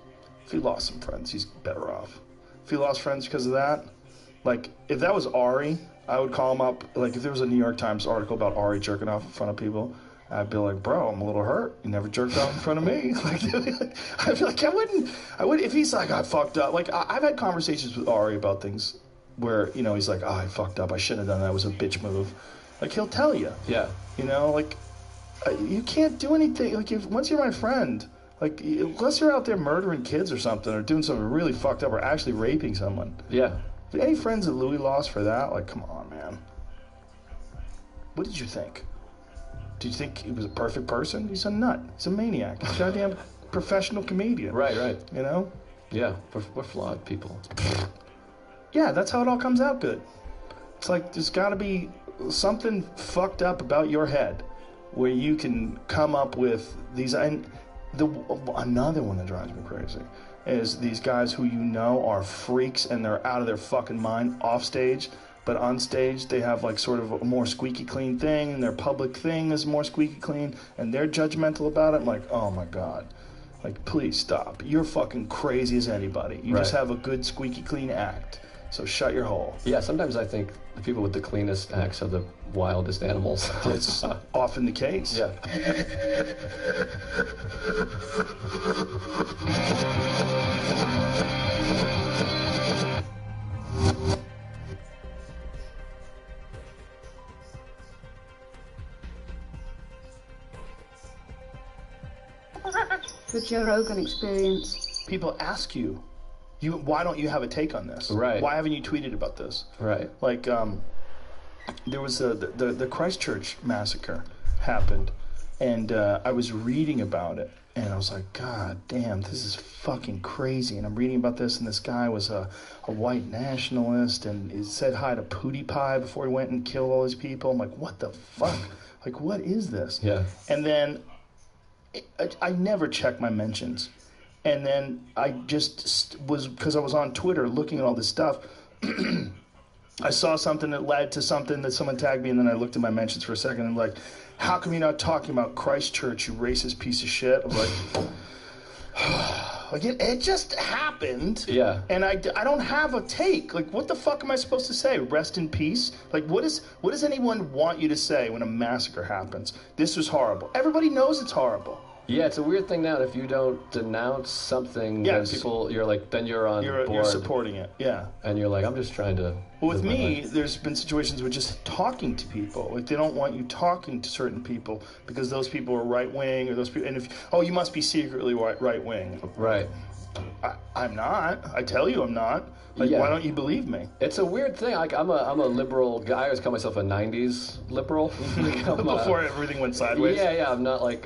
if he lost some friends, he's better off. If he lost friends because of that, like, if that was Ari, I would call him up. Like, if there was a New York Times article about Ari jerking off in front of people, I'd be like, bro, I'm a little hurt. You never jerked off in front of me. Like, I'd be like, I wouldn't. If he's like, I fucked up. Like, I've had conversations with Ari about things where, he's like, I fucked up. I shouldn't have done that. It was a bitch move. Like, he'll tell you. Yeah. Like, you can't do anything. Like, once you're my friend, like, unless you're out there murdering kids or something, or doing something really fucked up, or actually raping someone. Yeah. Any friends that Louis lost for that? Like, come on, man. What did you think? Did you think he was a perfect person? He's a nut. He's a maniac. He's a goddamn professional comedian. Right. Yeah, we're flawed people. Yeah, that's how it all comes out good. It's like there's got to be something fucked up about your head where you can come up with these. And another one that drives me crazy is these guys who are freaks and they're out of their fucking mind off stage, but on stage they have like sort of a more squeaky clean thing, and their public thing is more squeaky clean, and they're judgmental about it. I'm like, oh my God. Like, please stop. You're fucking crazy as anybody. You just have a good squeaky clean act. So shut your hole. Yeah, sometimes I think the people with the cleanest acts are the wildest animals. It's often the case. Yeah. The Joe Rogan Experience. People ask you, why don't you have a take on this? Right. Why haven't you tweeted about this? Right. Like, there was the Christchurch massacre happened, and I was reading about it, and I was like, God damn, this is fucking crazy. And I'm reading about this, and this guy was a white nationalist, and he said hi to PewDiePie before he went and killed all these people. I'm like, what the fuck? Like, what is this? Yeah. And then I never check my mentions. And then I just was, because I was on Twitter looking at all this stuff, I saw something that led to something that someone tagged me, and then I looked at my mentions for a second, and like, how come you're not talking about Christchurch, you racist piece of shit? I was like, it just happened. Yeah. And I don't have a take. Like, what the fuck am I supposed to say? Rest in peace? Like, what does anyone want you to say when a massacre happens? This was horrible. Everybody knows it's horrible. Yeah, it's a weird thing now. If you don't denounce something, Yes. then people, you're like, then you're on board. You're supporting it, yeah. And you're like, I'm just trying to. Well, with live my me, life. there's been situations with just talking to people. Like, they don't want you talking to certain people because those people are right wing, or those people. And you must be secretly right wing. Right. I'm not. I tell you, I'm not. Like, Yeah. why don't you believe me? It's a weird thing. Like, I'm a liberal guy. I always call myself a '90s liberal. Like, Before everything went sideways. Yeah. I'm not like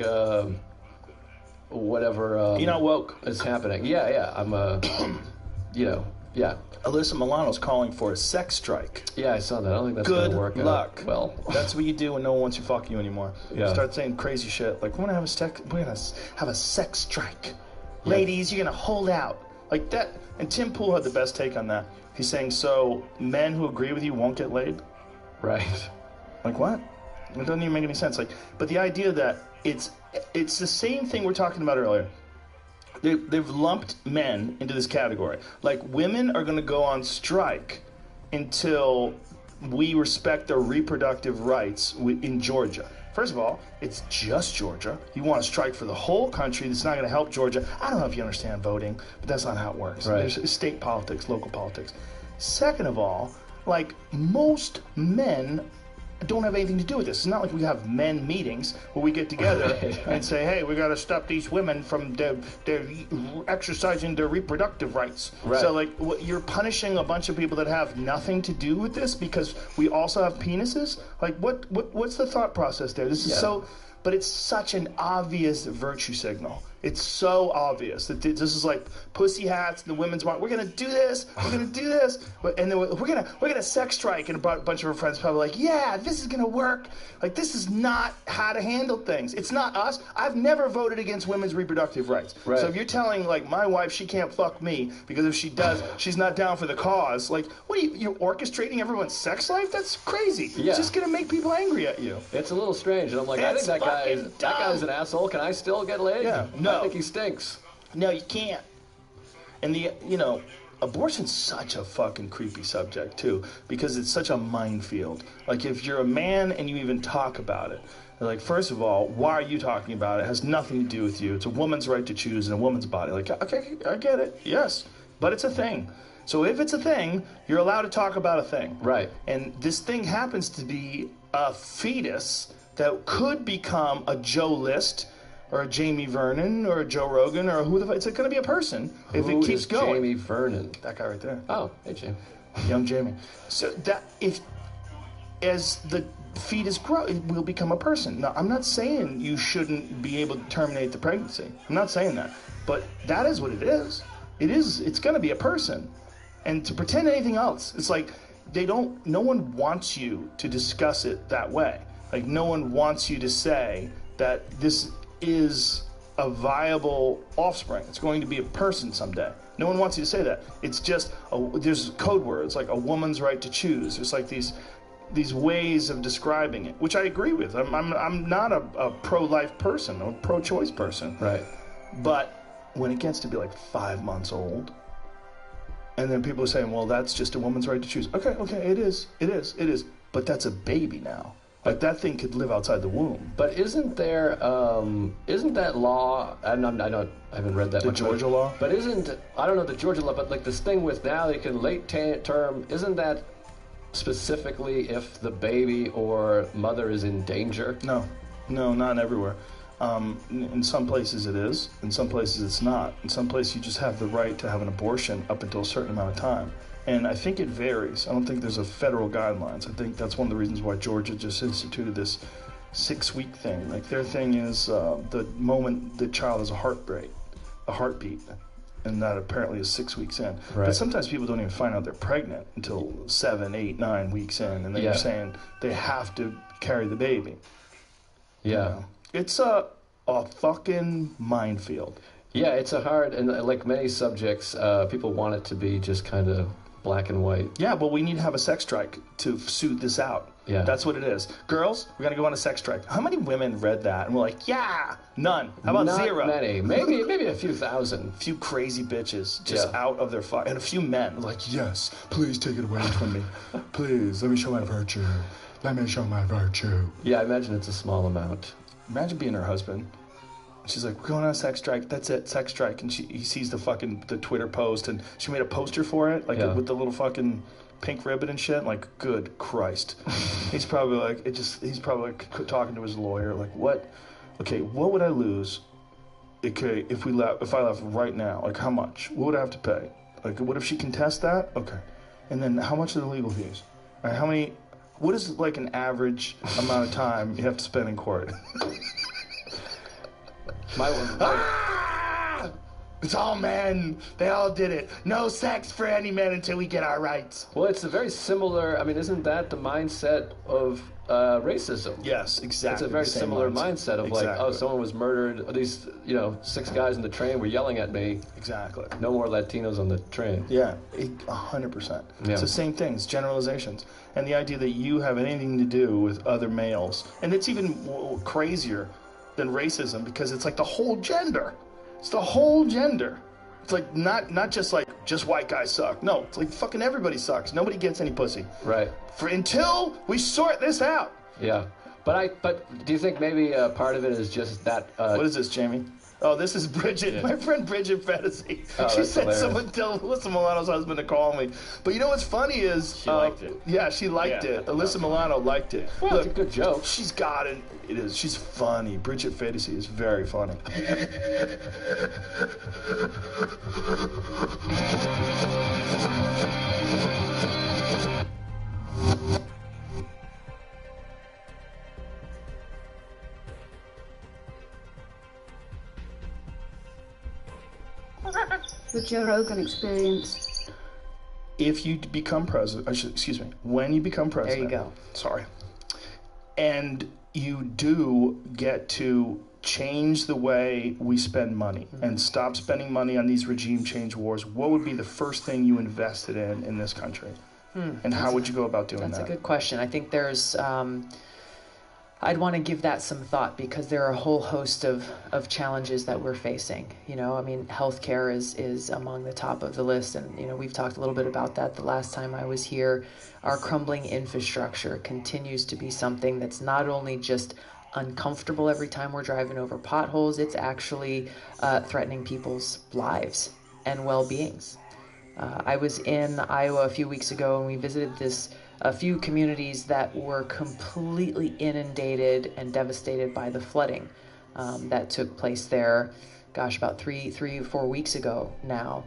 whatever. You're not woke. Is happening. Yeah. I'm yeah. Alyssa Milano's calling for a sex strike. Yeah, I saw that. I don't think that's Good gonna work luck. out well. That's what you do when no one wants to fuck you anymore. Yeah. Start saying crazy shit like, we're gonna have a sex strike. Yeah. Ladies, you're gonna hold out. Like that. And Tim Pool had the best take on that. He's saying, so men who agree with you won't get laid? Right. Like what? It doesn't even make any sense. Like, but the idea that it's the same thing we're talking about earlier. They've lumped men into this category. Like, women are going to go on strike until we respect their reproductive rights in Georgia. First of all, it's just Georgia. You want to strike for the whole country. That's not going to help Georgia. I don't know if you understand voting, but that's not how it works. Right. There's state politics, local politics. Second of all, like, most men don't have anything to do with this. It's not like we have men meetings where we get together and say, hey, we got to stop these women from their exercising their reproductive rights. Right. So, like, you're punishing a bunch of people that have nothing to do with this because we also have penises? Like, what's the thought process there? This is so... But it's such an obvious virtue signal. It's so obvious that this is like pussy hats and the women's march. We're gonna do this. We're gonna do this. And then we're gonna sex strike. And a bunch of our friends probably like, yeah, this is gonna work. Like, this is not how to handle things. It's not us. I've never voted against women's reproductive rights. Right. So if you're telling like my wife she can't fuck me because if she does, she's not down for the cause. Like, what are you're orchestrating everyone's sex life? That's crazy. Yeah. It's just gonna make people angry at you. It's a little strange, and I'm like, I think that guy's an asshole. Can I still get laid? Yeah. No. I think he stinks. No, you can't. And abortion's such a fucking creepy subject too, because it's such a minefield. Like, if you're a man and you even talk about it, like, first of all, why are you talking about it? It has nothing to do with you. It's a woman's right to choose in a woman's body. Like, okay, I get it. Yes, but it's a thing. So if it's a thing, you're allowed to talk about a thing. Right. And this thing happens to be a fetus that could become a Joe List or a Jamie Vernon or a Joe Rogan or who the fuck. It's going to be a person if it keeps going. Jamie Vernon? That guy right there. Oh, hey, Jamie. Young Jamie. So that as the fetus grows, it will become a person. Now, I'm not saying you shouldn't be able to terminate the pregnancy. I'm not saying that. But that is what it is. It's going to be a person. And to pretend anything else, it's like no one wants you to discuss it that way. Like, no one wants you to say that this is a viable offspring. It's going to be a person someday. No one wants you to say that. It's just, there's code words, like a woman's right to choose. There's like these ways of describing it, which I agree with. I'm not a pro-life person, a pro-choice person. Right. But when it gets to be like 5 months old, And then people are saying, well, that's just a woman's right to choose. Okay, it is. But that's a baby now. Like, that thing could live outside the womb. But isn't there, isn't that law, I haven't read that The much. Georgia law? But I don't know the Georgia law, but like this thing with now they can late term, isn't that specifically if the baby or mother is in danger? No, not everywhere. In some places it is, in some places it's not. In some places you just have the right to have an abortion up until a certain amount of time. And I think it varies. I don't think there's a federal guidelines. I think that's one of the reasons why Georgia just instituted this 6-week thing. Like, their thing is the moment the child has a heartbeat, and that apparently is 6 weeks in. Right. But sometimes people don't even find out they're pregnant until 7, 8, 9 weeks in, and then you're saying they have to carry the baby. Yeah. You know? It's a fucking minefield. Yeah, it's a hard, and like many subjects, people want it to be just kind of black and white. Yeah, well, we need to have a sex strike to soothe this out. Yeah. That's what it is. Girls, we gotta go on a sex strike. How many women read that and were like, yeah, none? How about Not 0? many. Maybe a few thousand. A few crazy bitches just out of their and a few men like, yes, please take it away from me. Please, let me show my virtue. Let me show my virtue. Yeah, I imagine it's a small amount. Imagine being her husband. She's like, we're going on a sex strike. That's it, sex strike. And he sees the Twitter post, and she made a poster for it, like with the little fucking pink ribbon and shit. Like, good Christ. He's probably like, talking to his lawyer, like, what would I lose? Okay, if I left right now, like, how much? What would I have to pay? Like, what if she contests that? Okay. And then how much are the legal fees? All right, what is like an average amount of time you have to spend in court? It's all men. They all did it. No sex for any men until we get our rights. Well, it's a very similar, isn't that the mindset of racism? Yes, exactly. It's a very similar mindset of like, oh, someone was murdered. Or these, 6 guys in the train were yelling at me. Exactly. No more Latinos on the train. Yeah, 100%. Yeah. It's the same thing. It's generalizations. And the idea that you have anything to do with other males. And it's even crazier than racism, because it's like the whole gender. It's the whole gender. It's like not just like just white guys suck. No, it's like fucking everybody sucks. Nobody gets any pussy. Right. Until we sort this out. Yeah. But do you think maybe part of it is just that? What is this, Jamie? Oh, this is Bridget, my friend Bridget Fantasy. Oh, she said hilarious. someone tell Alyssa Milano's husband to call me. But you know what's funny is... She liked it. Yeah, she liked it. Alyssa Milano liked it. Well, Look, it's a good joke. She's got it. It is. She's funny. Bridget Fantasy is very funny. The Joe Rogan experience. If you become president, when you become president. There you go. Sorry. And you do get to change the way we spend money and stop spending money on these regime change wars, what would be the first thing you invested in this country? And how would you go about doing that? That's a good question. I think there's... I'd want to give that some thought, because there are a whole host of challenges that we're facing. Healthcare is among the top of the list, and we've talked a little bit about that the last time I was here. Our crumbling infrastructure continues to be something that's not only just uncomfortable every time we're driving over potholes, it's actually threatening people's lives and well-beings. I was in Iowa a few weeks ago, and we visited a few communities that were completely inundated and devastated by the flooding that took place there, about 3 or 4 weeks ago now.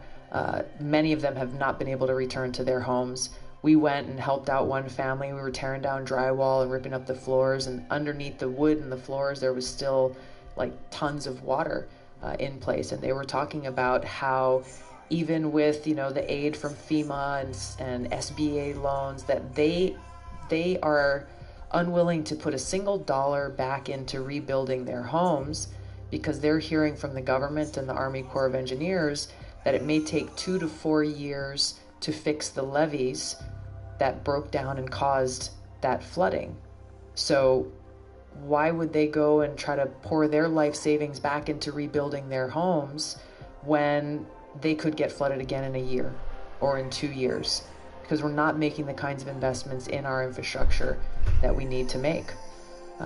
Many of them have not been able to return to their homes. We went and helped out one family. We were tearing down drywall and ripping up the floors, and underneath the wood and the floors there was still like tons of water in place. And they were talking about how even with the aid from FEMA and SBA loans, that they are unwilling to put a single dollar back into rebuilding their homes, because they're hearing from the government and the Army Corps of Engineers that it may take 2 to 4 years to fix the levees that broke down and caused that flooding. So why would they go and try to pour their life savings back into rebuilding their homes when they could get flooded again in a year? or in 2 years, because we're not making the kinds of investments in our infrastructure that we need to make.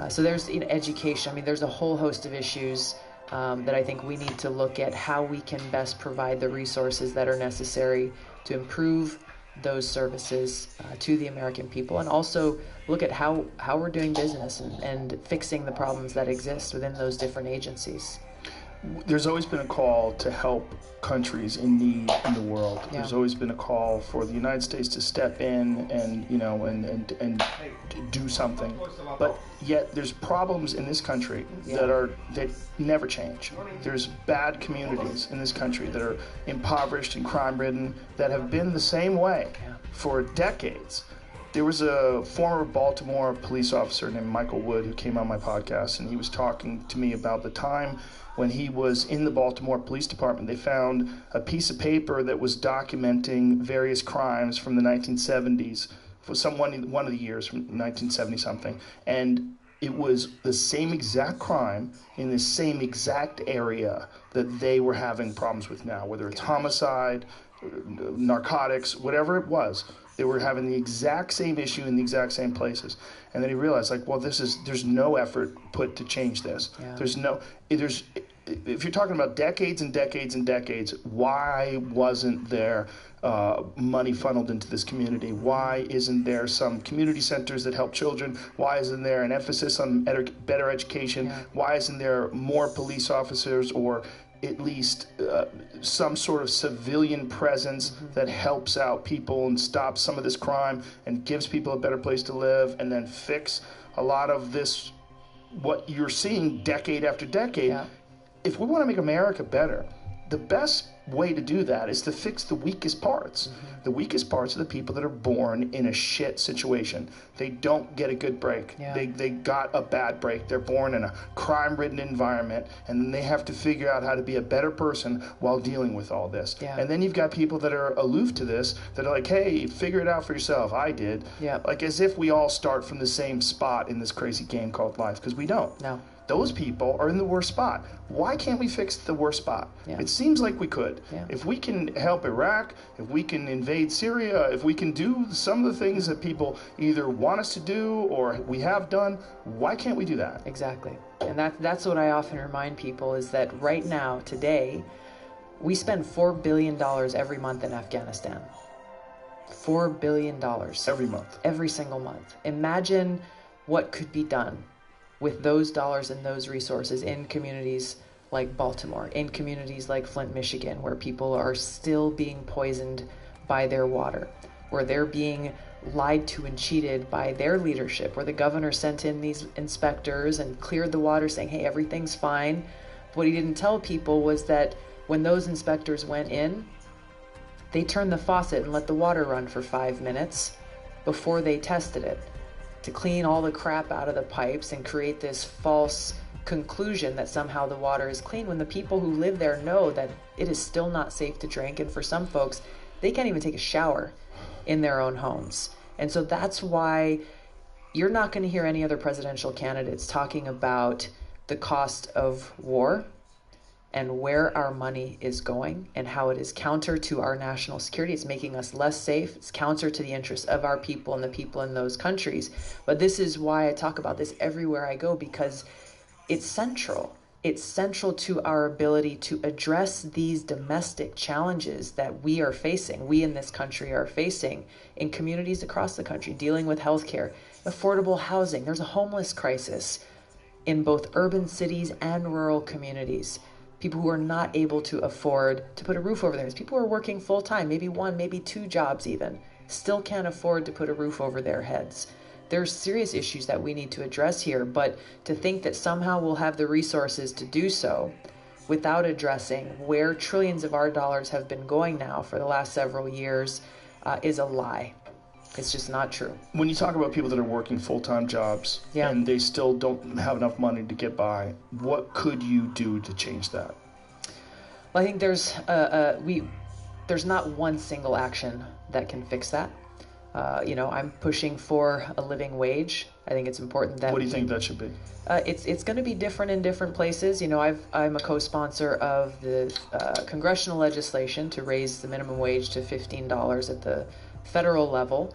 So there's education. I mean, there's a whole host of issues that I think we need to look at how we can best provide the resources that are necessary to improve those services to the American people, and also look at how we're doing business and fixing the problems that exist within those different agencies. There's always been a call to help countries in need in the world. Yeah. There's always been a call for the United States to step in and do something. But yet there's problems in this country that never change. There's bad communities in this country that are impoverished and crime-ridden that have been the same way for decades. There was a former Baltimore police officer named Michael Wood who came on my podcast, and he was talking to me about the time when he was in the Baltimore Police Department. They found a piece of paper that was documenting various crimes from the 1970s, for one of the years from 1970 something, and it was the same exact crime in the same exact area that they were having problems with now, whether it's homicide, narcotics, whatever it was. They were having the exact same issue in the exact same places. And then he realized, there's no effort put to change this. Yeah. If you're talking about decades and decades and decades, why wasn't there money funneled into this community? Why isn't there some community centers that help children? Why isn't there an emphasis on better education? Yeah. Why isn't there more police officers, or at least some sort of civilian presence that helps out people and stops some of this crime and gives people a better place to live, and then fix a lot of this, what you're seeing decade after decade? Yeah. If we want to make America better, the best way to do that is to fix the weakest parts. Mm-hmm. The weakest parts are the people that are born in a shit situation. They don't get a good break. Yeah. They got a bad break. They're born in a crime-ridden environment, and then they have to figure out how to be a better person while dealing with all this. Yeah. And then you've got people that are aloof to this, that are like, hey, figure it out for yourself. I did. Yeah. Like as if we all start from the same spot in this crazy game called life, because we don't. No. Those people are in the worst spot. Why can't we fix the worst spot? Yeah. It seems like we could. Yeah. If we can help Iraq, if we can invade Syria, if we can do some of the things that people either want us to do or we have done, why can't we do that? Exactly. And that's what I often remind people, is that right now, today, we spend $4 billion every month in Afghanistan. $4 billion. Every month. Every single month. Imagine what could be done with those dollars and those resources in communities like Baltimore, in communities like Flint, Michigan, where people are still being poisoned by their water, where they're being lied to and cheated by their leadership, where the governor sent in these inspectors and cleared the water saying, hey, everything's fine. What he didn't tell people was that when those inspectors went in, they turned the faucet and let the water run for 5 minutes before they tested it, to clean all the crap out of the pipes and create this false conclusion that somehow the water is clean, when the people who live there know that it is still not safe to drink. And for some folks, they can't even take a shower in their own homes. And so that's why you're not going to hear any other presidential candidates talking about the cost of war and where our money is going and how it is counter to our national security. It's making us less safe. It's counter to the interests of our people and the people in those countries. But this is why I talk about this everywhere I go, because it's central. It's central to our ability to address these domestic challenges that we are facing, we in this country are facing in communities across the country, dealing with healthcare, affordable housing. There's a homeless crisis in both urban cities and rural communities. People who are not able to afford to put a roof over their heads. People who are working full-time, maybe 1, maybe 2 jobs even, still can't afford to put a roof over their heads. There's serious issues that we need to address here, but to think that somehow we'll have the resources to do so without addressing where trillions of our dollars have been going now for the last several years is a lie. It's just not true. When you talk about people that are working full-time jobs and they still don't have enough money to get by, what could you do to change that? Well, I think there's not one single action that can fix that. I'm pushing for a living wage I think it's important that. What do you think that should be? It's going to be different in different places. You know, I'm a co-sponsor of the congressional legislation to raise the minimum wage to $15 at the federal level.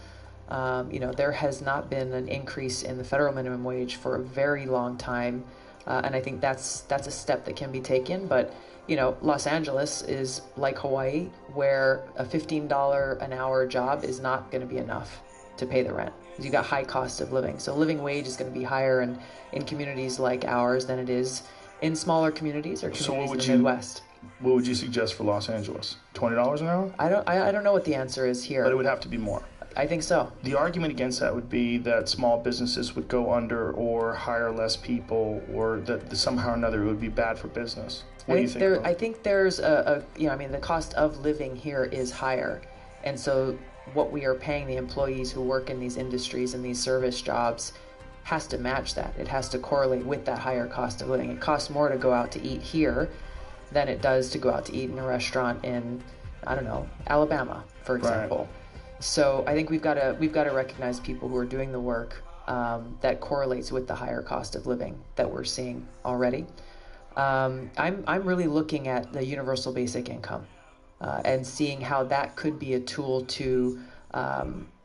You know, there has not been an increase in the federal minimum wage for a very long time, and I think that's a step that can be taken. But you know, Los Angeles is like Hawaii, where a $15 an hour job is not going to be enough to pay the rent. You got high cost of living, so living wage is going to be higher in communities like ours than it is in smaller communities or communities in the Midwest. What would you suggest for Los Angeles? $20 an hour? I don't know what the answer is here. But it would have to be more. I think so. The argument against that would be that small businesses would go under or hire less people, or that somehow or another it would be bad for business. What do you think? I think there's you know, I mean, the cost of living here is higher, and so what we are paying the employees who work in these industries and these service jobs has to match that. It has to correlate with that higher cost of living. It costs more to go out to eat here than it does to go out to eat in a restaurant in, I don't know, Alabama, for example. Right. So I think we've got to recognize people who are doing the work that correlates with the higher cost of living that we're seeing already. I'm really looking at the universal basic income and seeing how that could be a tool to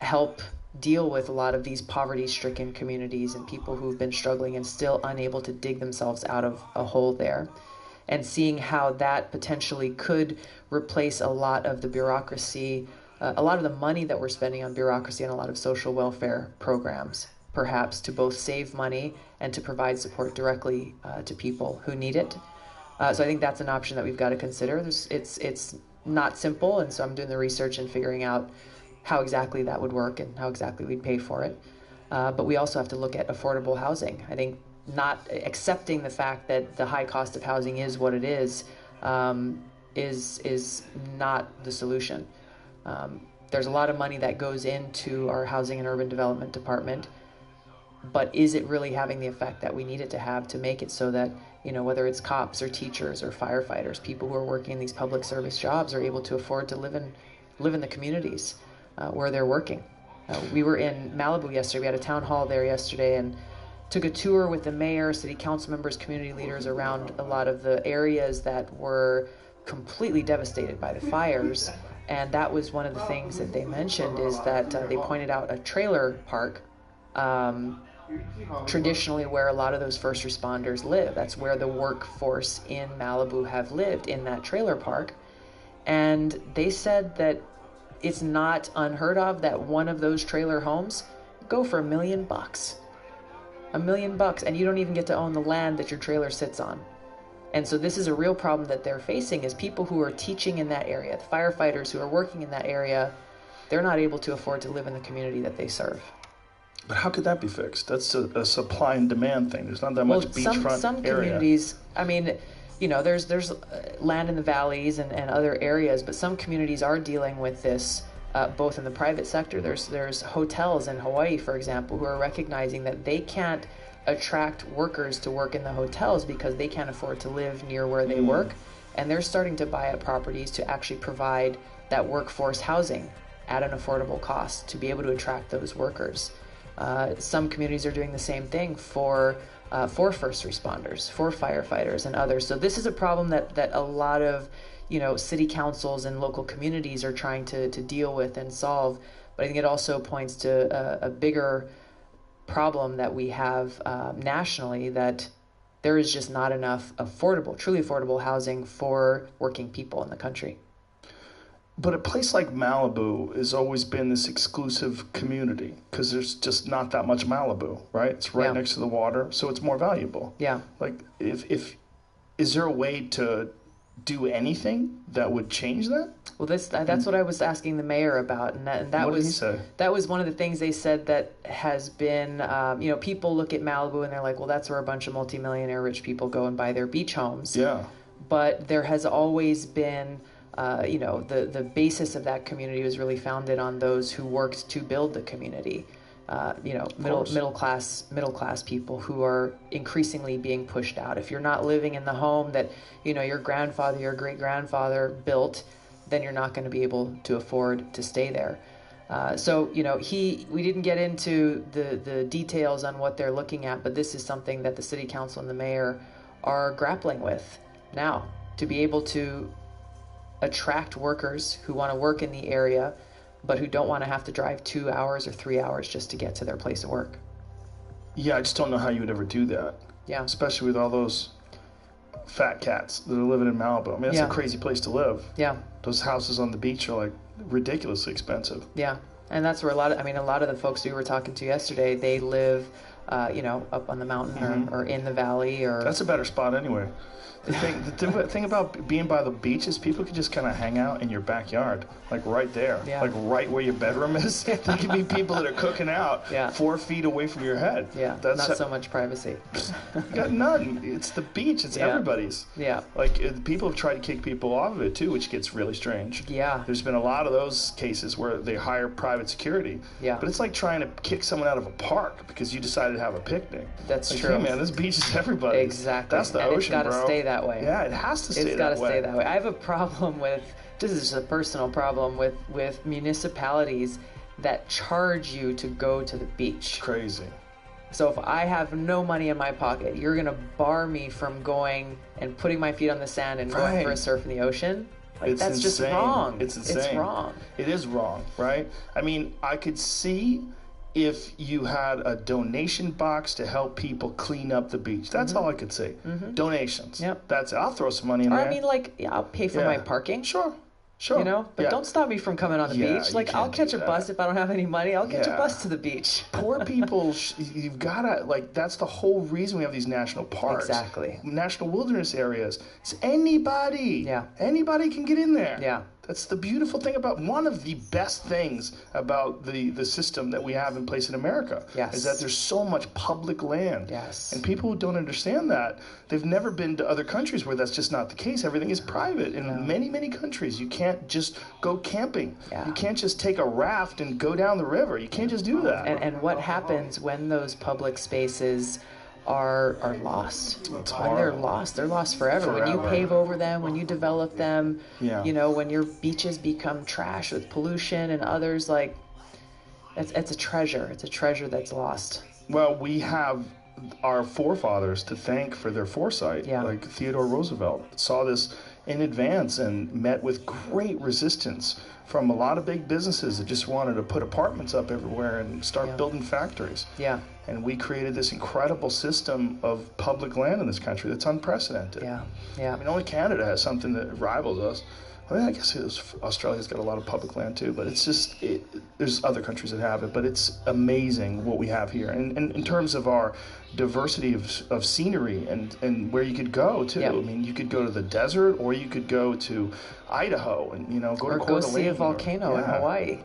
help deal with a lot of these poverty-stricken communities and people who've been struggling and still unable to dig themselves out of a hole there, and seeing how that potentially could replace a lot of the bureaucracy, a lot of the money that we're spending on bureaucracy and a lot of social welfare programs, perhaps to both save money and to provide support directly to people who need it. So I think that's an option that we've got to consider. It's not simple, and so I'm doing the research and figuring out how exactly that would work and how exactly we'd pay for it. But we also have to look at affordable housing. I think not accepting the fact that the high cost of housing is what it is not the solution. There's a lot of money that goes into our Housing and Urban Development Department, but is it really having the effect that we need it to have to make it so that, you know, whether it's cops or teachers or firefighters, people who are working in these public service jobs are able to afford to live in the communities where they're working. We were in Malibu yesterday. We had a town hall there yesterday and took a tour with the mayor, city council members, community leaders around a lot of the areas that were completely devastated by the fires. And that was one of the things that they mentioned, is that they pointed out a trailer park, traditionally where a lot of those first responders live. That's where the workforce in Malibu have lived, in that trailer park. And they said that it's not unheard of that one of those trailer homes go for $1 million. $1 million, and you don't even get to own the land that your trailer sits on. And so this is a real problem that they're facing, is people who are teaching in that area, the firefighters who are working in that area, they're not able to afford to live in the community that they serve. But how could that be fixed? That's a supply and demand thing. There's not that much beachfront some area. Communities, I mean, you know, there's land in the valleys and other areas, but some communities are dealing with this, both in the private sector. There's hotels in Hawaii, for example, who are recognizing that they can't attract workers to work in the hotels because they can't afford to live near where they work, and they're starting to buy up properties to actually provide that workforce housing at an affordable cost to be able to attract those workers. Some communities are doing the same thing for first responders, for firefighters and others. So this is a problem that a lot of, you know, city councils and local communities are trying to deal with and solve. But I think it also points to a bigger problem that we have nationally, that there is just not enough truly affordable housing for working people in the country. But a place like Malibu has always been this exclusive community because there's just not that much Malibu, right? It's right next to the water, so it's more valuable. Yeah. Like, is there a way to do anything that would change that? Well, that's what I was asking the mayor about, and that what was did he say? That was one of the things they said that has been, you know, people look at Malibu and they're like, well, that's where a bunch of multimillionaire rich people go and buy their beach homes. Yeah. But there has always been, you know, the basis of that community was really founded on those who worked to build the community. You know, middle class people who are increasingly being pushed out. If you're not living in the home that, you know, your grandfather, your great grandfather built, then you're not going to be able to afford to stay there. So, you know, we didn't get into the details on what they're looking at, but this is something that the city council and the mayor are grappling with now, to be able to attract workers who want to work in the area, but who don't want to have to drive 2 hours or 3 hours just to get to their place of work. Yeah, I just don't know how you would ever do that. Yeah. Especially with all those fat cats that are living in Malibu. I mean, that's a crazy place to live. Yeah. Those houses on the beach are like ridiculously expensive. Yeah. And that's where a lot of the folks we were talking to yesterday, they live, you know, up on the mountain or in the valley or... That's a better spot anyway. The thing about being by the beach is people can just kind of hang out in your backyard, like right there, like right where your bedroom is. There can be people that are cooking out 4 feet away from your head. Yeah, that's not so much privacy. You got none. It's the beach. It's everybody's. Yeah. Like people have tried to kick people off of it too, which gets really strange. Yeah. There's been a lot of those cases where they hire private security. Yeah. But it's like trying to kick someone out of a park because you decided to have a picnic. That's like, true. Hey man, this beach is everybody's. Exactly. That's the and ocean, it's got to bro. stay that way. Yeah, it has to stay that way. It's got to stay that way. I have a problem with, this is a personal problem with municipalities that charge you to go to the beach. It's crazy. So if I have no money in my pocket, you're going to bar me from going and putting my feet on the sand and going for a surf in the ocean? Like, It's that's insane. just wrong. It's insane. It's wrong. It is wrong, right? I mean, I could see if you had a donation box to help people clean up the beach. That's all I could say. Donations. Yep. That's it. I'll throw some money in Or there. I mean, like, I'll pay for my parking. Sure. Sure. You know, but don't stop me from coming on the beach. you Like, I'll can't catch do a that. bus if I don't have any money. I'll catch a bus to the beach. Poor people, you've got to, like, that's the whole reason we have these national parks. Exactly. National wilderness areas. It's anybody. Yeah. Anybody can get in there. Yeah. That's the beautiful thing about, one of the best things about the system that we have in place in America. Yes. Is that there's so much public land. Yes. And people who don't understand that, they've never been to other countries where that's just not the case. Everything is private. In many, many countries, you can't just go camping. Yeah. You can't just take a raft and go down the river. You can't just do that. And what happens when those public spaces are lost? It's When they're lost forever. When you pave over them, when you develop them, you know, when your beaches become trash with pollution and others, like, it's a treasure. It's a treasure that's lost. Well, we have our forefathers to thank for their foresight. Like Theodore Roosevelt saw this in advance and met with great resistance from a lot of big businesses that just wanted to put apartments up everywhere and start building factories. Yeah. And we created this incredible system of public land in this country that's unprecedented. Yeah. Yeah. I mean, only Canada has something that rivals us. I mean, I guess Australia's got a lot of public land too, but it's just, there's other countries that have it, but it's amazing what we have here. And in terms of our diversity of scenery and where you could go too. I mean, you could go to the desert, or you could go to Idaho and, you know, go to Coeur go d'Alene. see a volcano in Hawaii.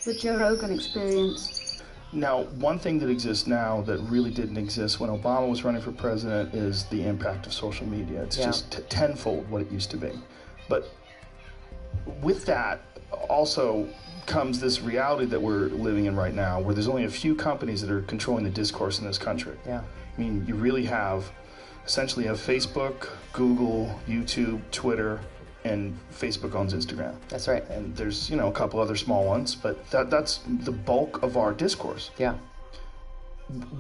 The Joe Rogan Experience. Now, one thing that exists now that really didn't exist when Obama was running for president is the impact of social media. It's just tenfold what it used to be. But with that also comes this reality that we're living in right now, where there's only a few companies that are controlling the discourse in this country. Yeah. I mean, you really have, essentially have Facebook, Google, YouTube, Twitter, and Facebook owns Instagram. That's right. And there's, you know, a couple other small ones, but that's the bulk of our discourse. Yeah.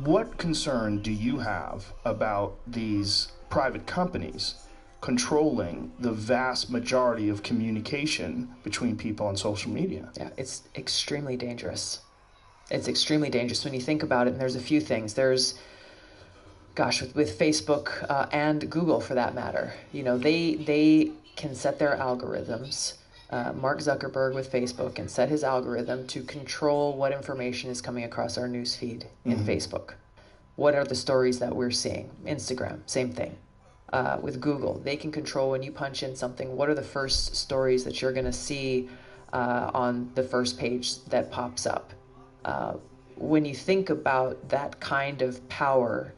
What concern do you have about these private companies controlling the vast majority of communication between people on social media? Yeah, it's extremely dangerous. It's extremely dangerous when you think about it, and there's a few things. There's, gosh, with Facebook and Google for that matter, you know, they can set their algorithms. Mark Zuckerberg with Facebook can set his algorithm to control what information is coming across our news feed in Facebook. What are the stories that we're seeing? Instagram, same thing. With Google, they can control when you punch in something, what are the first stories that you're going to see on the first page that pops up. When you think about that kind of power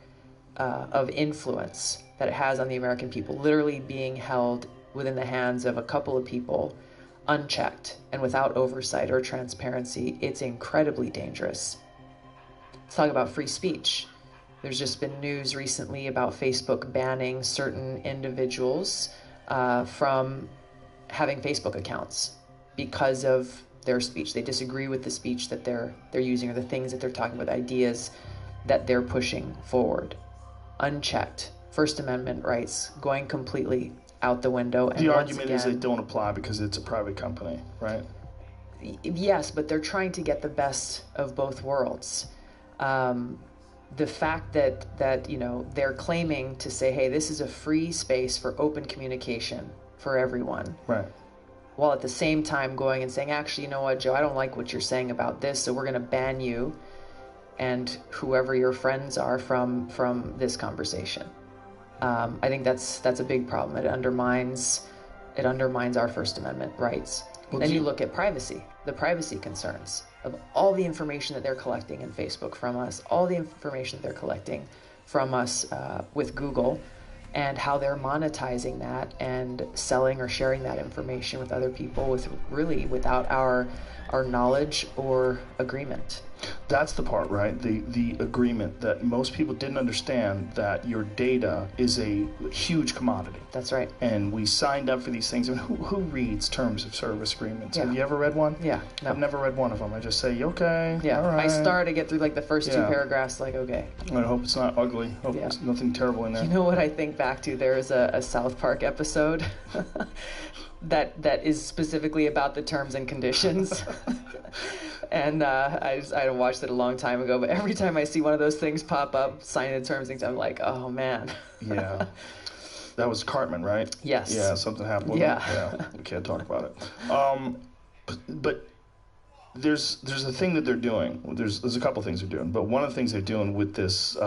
of influence that it has on the American people, literally being held within the hands of a couple of people unchecked and without oversight or transparency, it's incredibly dangerous. Let's talk about free speech. There's just been news recently about Facebook banning certain individuals from having Facebook accounts because of their speech. They disagree with the speech that they're using or the things that they're talking about, ideas that they're pushing forward. Unchecked. First Amendment rights going completely out the window. And the argument is they don't apply because it's a private company, right? Yes, but they're trying to get the best of both worlds. The fact that you know, they're claiming to say, hey, this is a free space for open communication for everyone. Right. While at the same time going and saying, actually, you know what, Joe, I don't like what you're saying about this, so we're going to ban you and whoever your friends are from this conversation. I think that's a big problem. It undermines our First Amendment rights. Well, then you look at privacy, the privacy concerns of all the information that they're collecting in Facebook from us, all the information that they're collecting from us with Google, and how they're monetizing that and selling or sharing that information with other people without our knowledge or agreement. That's the part, right? The agreement that most people didn't understand, that your data is a huge commodity. That's right. And we signed up for these things. I mean, who reads terms of service agreements? Yeah. Have you ever read one? Yeah. No. I've never read one of them. I just say, okay, yeah. all right. I start to get through like the first two paragraphs, like, okay. I hope it's not ugly. Hope there's nothing terrible in there. You know what I think back to? There is a South Park episode that is specifically about the terms and conditions. And I watched it a long time ago, but every time I see one of those things pop up, signing the terms and things, I'm like, oh man. Yeah. That was Cartman, right? Yes. Yeah, something happened with him. Yeah, we can't talk about it. But there's a thing that they're doing. There's a couple things they're doing, but one of the things they're doing with this,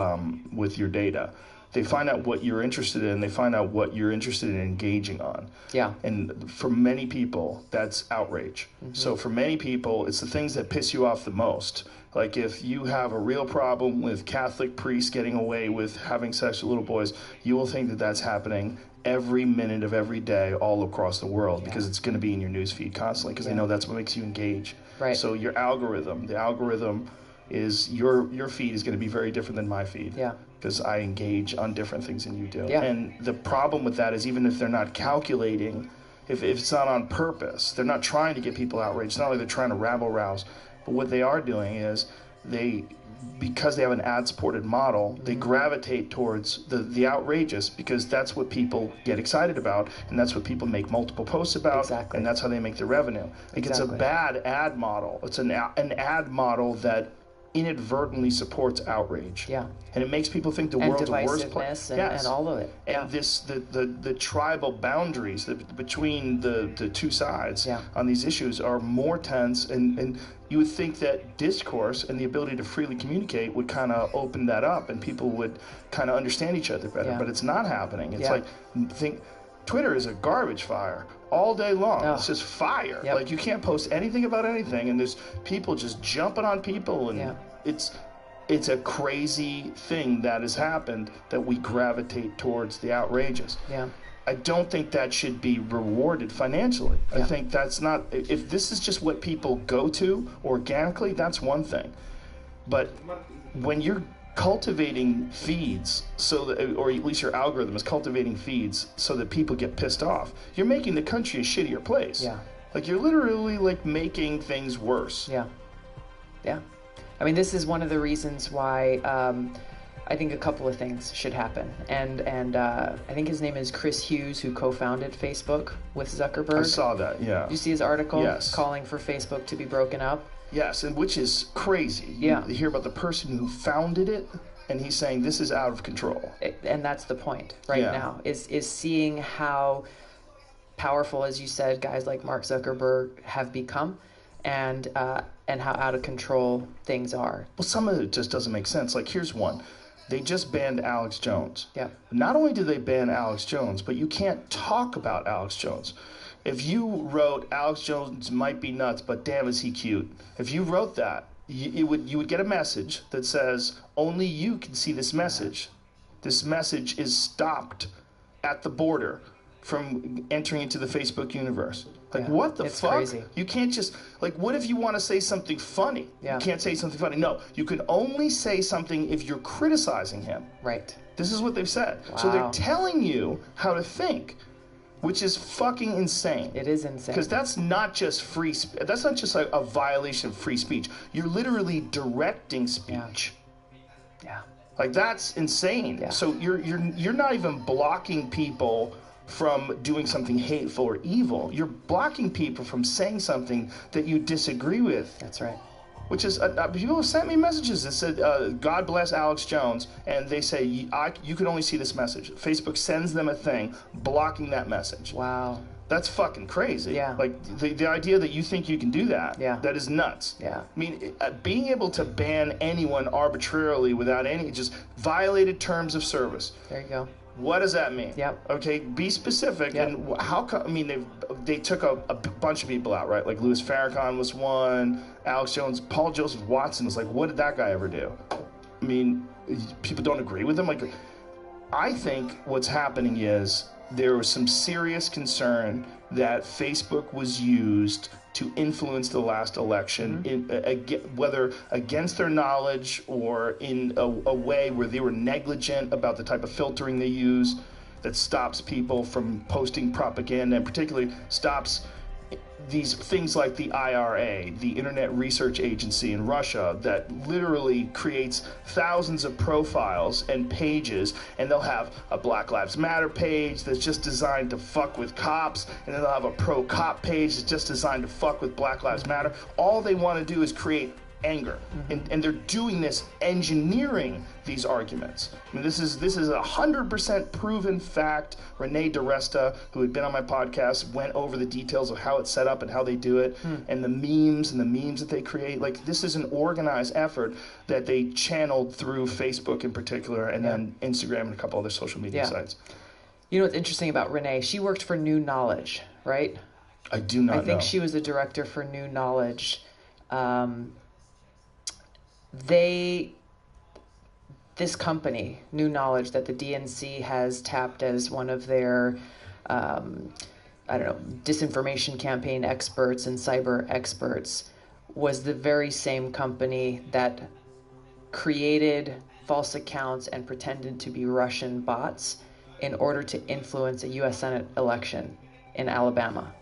with your data, they find out what you're interested in. They find out what you're interested in engaging on. Yeah. And for many people, that's outrage. Mm-hmm. So for many people, it's the things that piss you off the most. Like if you have a real problem with Catholic priests getting away with having sex with little boys, you will think that that's happening every minute of every day all across the world because it's going to be in your news feed constantly because they know that's what makes you engage. Right. So your algorithm, the algorithm is your feed is going to be very different than my feed. Yeah. Because I engage on different things than you do. Yeah. And the problem with that is even if they're not calculating, if it's not on purpose, they're not trying to get people outraged. It's not like they're trying to rabble-rouse. But what they are doing is because they have an ad-supported model, they gravitate towards the outrageous because that's what people get excited about and that's what people make multiple posts about. Exactly. And that's how they make their revenue. Like It's a bad ad model. It's an ad model that inadvertently supports outrage. Yeah. And it makes people think the world's a worse place. And all of it. Yeah. And the tribal boundaries between the two sides on these issues are more tense, and you would think that discourse and the ability to freely communicate would kind of open that up and people would kind of understand each other better. But it's not happening. It's like, Twitter is a garbage fire all day long. It's just fire. Yep. Like you can't post anything about anything, and there's people just jumping on people, and it's a crazy thing that has happened that we gravitate towards the outrageous. Yeah. I don't think that should be rewarded financially. I think that's not. If this is just what people go to organically, that's one thing. But when you're cultivating feeds so that, or at least your algorithm is cultivating feeds so that people get pissed off, you're making the country a shittier place. Yeah. Like you're literally like making things worse. Yeah. Yeah. I mean, this is one of the reasons why I think a couple of things should happen. And I think his name is Chris Hughes, who co-founded Facebook with Zuckerberg. I saw that, yeah. Did you see his article? Yes. Calling for Facebook to be broken up? Yes, and which is crazy. Yeah. You hear about the person who founded it, and he's saying this is out of control. And that's the point right now, is seeing how powerful, as you said, guys like Mark Zuckerberg have become, and how out of control things are. Well, some of it just doesn't make sense. Like, here's one. They just banned Alex Jones. Yeah. Not only did they ban Alex Jones, but you can't talk about Alex Jones. If you wrote Alex Jones might be nuts, but damn is he cute. If you wrote that, you would get a message that says only you can see this message. This message is stopped at the border. from entering into the Facebook universe. Like, Yeah, what the it's fuck? crazy. You can't just, like, what if you want to say something funny? Yeah. You can't say something funny. No, you can only say something if you're criticizing him. Right. This is what they've said. So they're Wow. telling you how to think, which is fucking insane. It is insane. Because that's not just that's not just a violation of free speech. You're literally directing speech. Yeah. Like, that's insane. Yeah. So you're not even blocking people from doing something hateful or evil. You're blocking people from saying something that you disagree with. That's right. Which is, people have sent me messages that said, God bless Alex Jones, and they say, you can only see this message. Facebook sends them a thing blocking that message. Wow. That's fucking crazy. Yeah. Like, the idea that you think you can do that, Yeah. that is nuts. Yeah. I mean, being able to ban anyone arbitrarily without any, just violated terms of service. There you go. What does that mean? Yep. Okay, be specific. Yep. And how come? I mean, they took a bunch of people out, right? Like Louis Farrakhan was one, Alex Jones, Paul Joseph Watson was like, what did that guy ever do? I mean, people don't agree with him. Like, I think what's happening is there was some serious concern that Facebook was used to influence the last election, whether against their knowledge or in a way where they were negligent about the type of filtering they use that stops people from posting propaganda, and particularly stops these things like the IRA, the Internet Research Agency in Russia, that literally creates thousands of profiles and pages, and they'll have a Black Lives Matter page that's just designed to fuck with cops, and then they'll have a pro-cop page that's just designed to fuck with Black Lives Matter. All they want to do is create anger, and they're doing this, engineering these arguments. I mean, this is 100% proven fact. Renee DiResta, who had been on my podcast, went over the details of how it's set up and how they do it, and the memes that they create. Like, this is an organized effort that they channeled through Facebook in particular, and then Instagram and a couple other social media sites. You know what's interesting about Renee? She worked for New Knowledge, right? I do not know. I think she was the director for New Knowledge. This company, New Knowledge, that the DNC has tapped as one of their, disinformation campaign experts and cyber experts, was the very same company that created false accounts and pretended to be Russian bots in order to influence a U.S. Senate election in Alabama.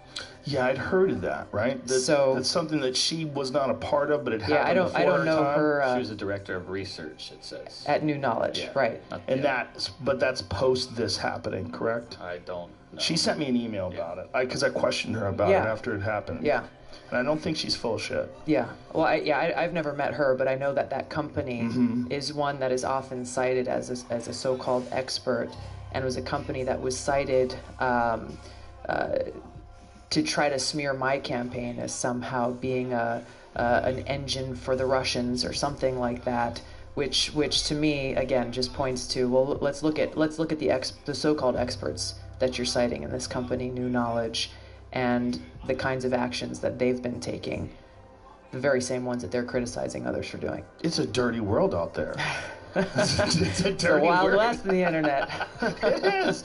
Yeah, I'd heard of that, right? That's something that she was not a part of, but it happened before her time. I don't know her. She was the director of research, it says. At New Knowledge, right. And that's post this happening, correct? I don't know. She sent me an email about it, because I questioned her about it after it happened. Yeah. And I don't think she's full of shit. Yeah. Well, I've never met her, but I know that company is one that is often cited as a so-called expert, and was a company that was cited to try to smear my campaign as somehow being an engine for the Russians or something like that, which to me again just points to, well, let's look at the so-called experts that you're citing in this company, New Knowledge, and the kinds of actions that they've been taking, the very same ones that they're criticizing others for doing. It's a dirty world out there. It's a dirty the Wild world. West in the internet. It is.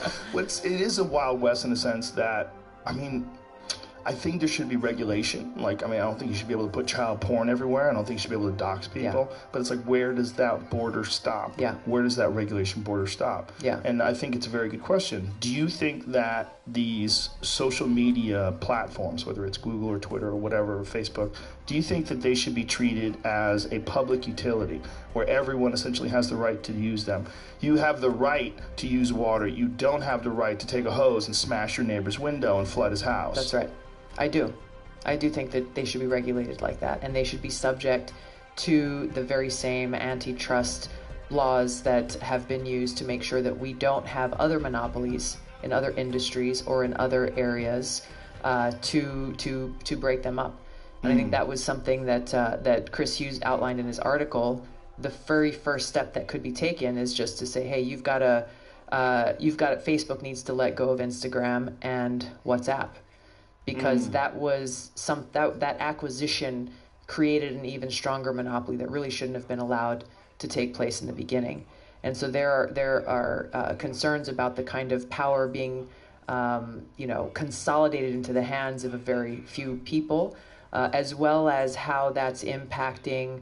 It is a Wild West in the sense that, I think there should be regulation. I don't think you should be able to put child porn everywhere. I don't think you should be able to dox people. Yeah. But it's like, where does that border stop? Yeah. Where does that regulation border stop? Yeah. And I think it's a very good question. Do you think that these social media platforms, whether it's Google or Twitter or whatever, or Facebook, do you think that they should be treated as a public utility where everyone essentially has the right to use them? You have the right to use water. You don't have the right to take a hose and smash your neighbor's window and flood his house. That's right. I do think that they should be regulated like that, and they should be subject to the very same antitrust laws that have been used to make sure that we don't have other monopolies in other industries or in other areas to break them up. And I think that was something that Chris Hughes outlined in his article. The very first step that could be taken is just to say, hey, Facebook needs to let go of Instagram and WhatsApp. Because that was that acquisition created an even stronger monopoly that really shouldn't have been allowed to take place in the beginning. And so there are concerns about the kind of power being consolidated into the hands of a very few people, as well as how that's impacting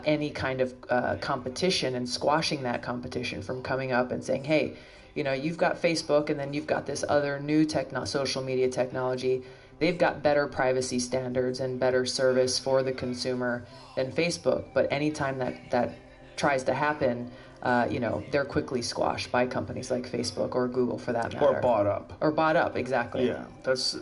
any kind of competition and squashing that competition from coming up and saying, hey, you've got Facebook and then you've got this other new social media technology. They've got better privacy standards and better service for the consumer than Facebook. But anytime that tries to happen, they're quickly squashed by companies like Facebook or Google, for that matter. Or bought up. Or bought up, exactly. Yeah, that's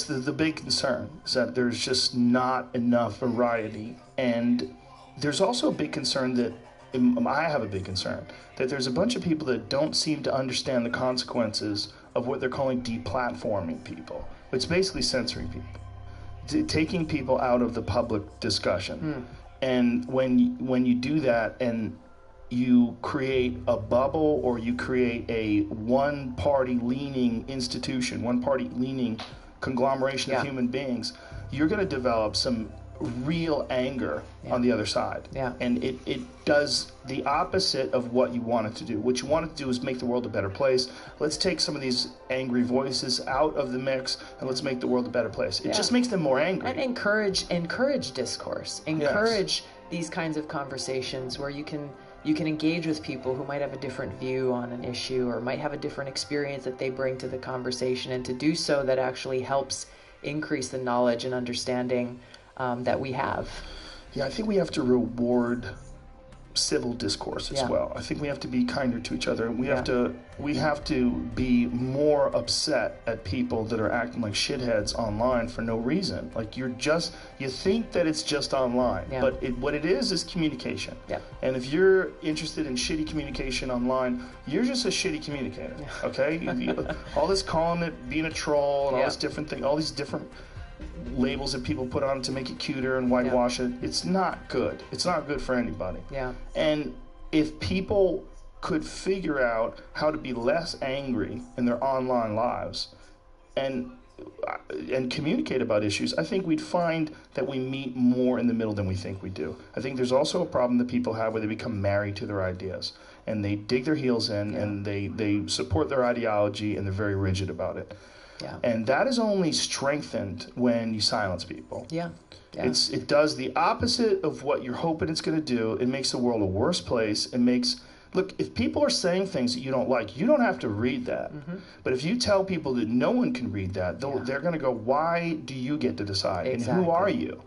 the big concern, is that there's just not enough variety. And there's also a big concern that, I have a big concern, that there's a bunch of people that don't seem to understand the consequences of what they're calling deplatforming people. It's basically censoring people, taking people out of the public discussion. And when you do that and you create a bubble, or you create a one-party leaning institution, one-party leaning conglomeration of human beings, you're going to develop some real anger on the other side. And it does the opposite of what you want it to do. What you want it to do is make the world a better place. Let's take some of these angry voices out of the mix and let's make the world a better place. It just makes them more angry. And encourage discourse. Encourage these kinds of conversations where you can engage with people who might have a different view on an issue or might have a different experience that they bring to the conversation, and to do so that actually helps increase the knowledge and understanding that we have. Yeah, I think we have to reward civil discourse as well. I think we have to be kinder to each other. We have to be more upset at people that are acting like shitheads online for no reason. Like you think that it's just online, but what it is communication. And if you're interested in shitty communication online, you're just a shitty communicator. Okay? All this calling it being a troll and all this different thing, all these different labels that people put on to make it cuter and whitewash it. It's not good. It's not good for anybody. And if people could figure out how to be less angry in their online lives and communicate about issues, I think we'd find that we meet more in the middle than we think we do. I think there's also a problem that people have where they become married to their ideas and they dig their heels in and they support their ideology and they're very rigid about it. And that is only strengthened when you silence people. It does the opposite of what you're hoping it's going to do. It makes the world a worse place. Look, if people are saying things that you don't like, you don't have to read that. But if you tell people that no one can read that, they're going to go, why do you get to decide? And who are you?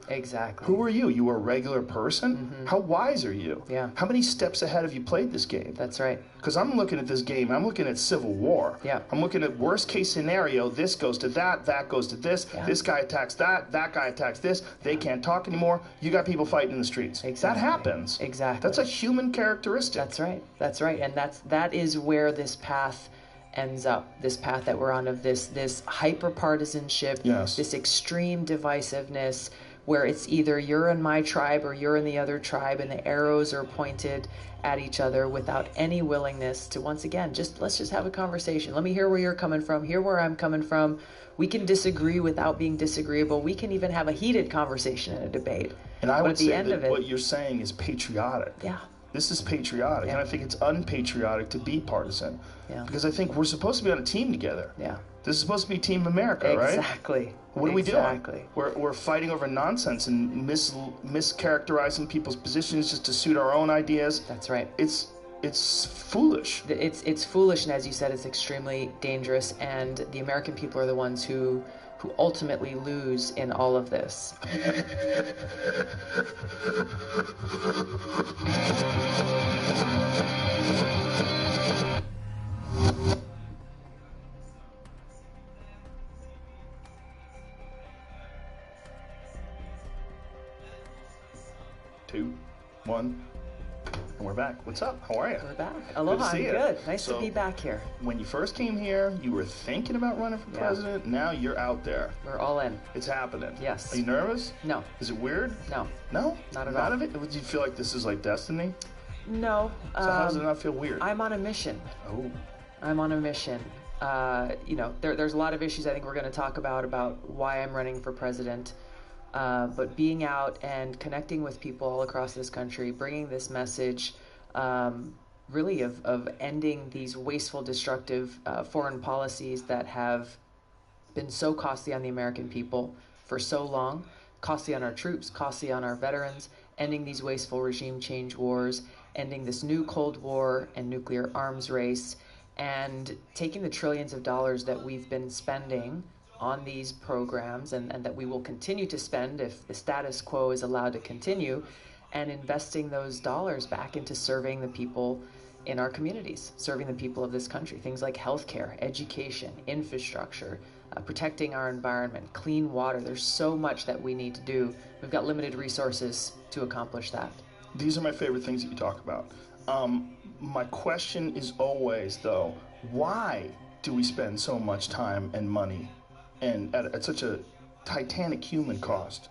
Who are you? You are a regular person? How wise are you? How many steps ahead have you played this game? That's right. Because I'm looking at this game, I'm looking at Civil War. I'm looking at worst case scenario, this goes to that goes to this, this guy attacks that guy attacks this, they can't talk anymore, you got people fighting in the streets. That happens. That's a human characteristic. That's right, and that is where this path ends up. This path that we're on of this hyper partisanship, this extreme divisiveness, where it's either you're in my tribe or you're in the other tribe, and the arrows are pointed at each other without any willingness to, once again, let's just have a conversation. Let me hear where you're coming from, hear where I'm coming from. We can disagree without being disagreeable. We can even have a heated conversation in a debate. And I would say that what you're saying is patriotic. This is patriotic, and I think it's unpatriotic to be partisan. Because I think we're supposed to be on a team together. This is supposed to be Team America, right? Exactly. What are we doing? We're fighting over nonsense and mischaracterizing people's positions just to suit our own ideas. That's right. It's foolish. It's foolish, and as you said, it's extremely dangerous, and the American people are the ones who ultimately lose in all of this. Two, one, and we're back. What's up? How are you? We're back. Aloha. I'm good. Nice to be back here. When you first came here, you were thinking about running for president. Now you're out there. We're all in. It's happening. Yes. Are you nervous? No. Is it weird? No. No? Not at all. Out of it? Would you feel like this is like destiny? No. So how does it not feel weird? I'm on a mission. Oh. I'm on a mission. There's a lot of issues I think we're going to talk about why I'm running for president. But being out and connecting with people all across this country, bringing this message, really of ending these wasteful, destructive foreign policies that have been so costly on the American people for so long, costly on our troops, costly on our veterans, ending these wasteful regime change wars, ending this new Cold War and nuclear arms race, and taking the trillions of dollars that we've been spending on these programs and that we will continue to spend if the status quo is allowed to continue, and investing those dollars back into serving the people in our communities, serving the people of this country. Things like healthcare, education, infrastructure, protecting our environment, clean water. There's so much that we need to do. We've got limited resources to accomplish that. These are my favorite things that you talk about. My question is always, though, why do we spend so much time and money and at such a titanic human cost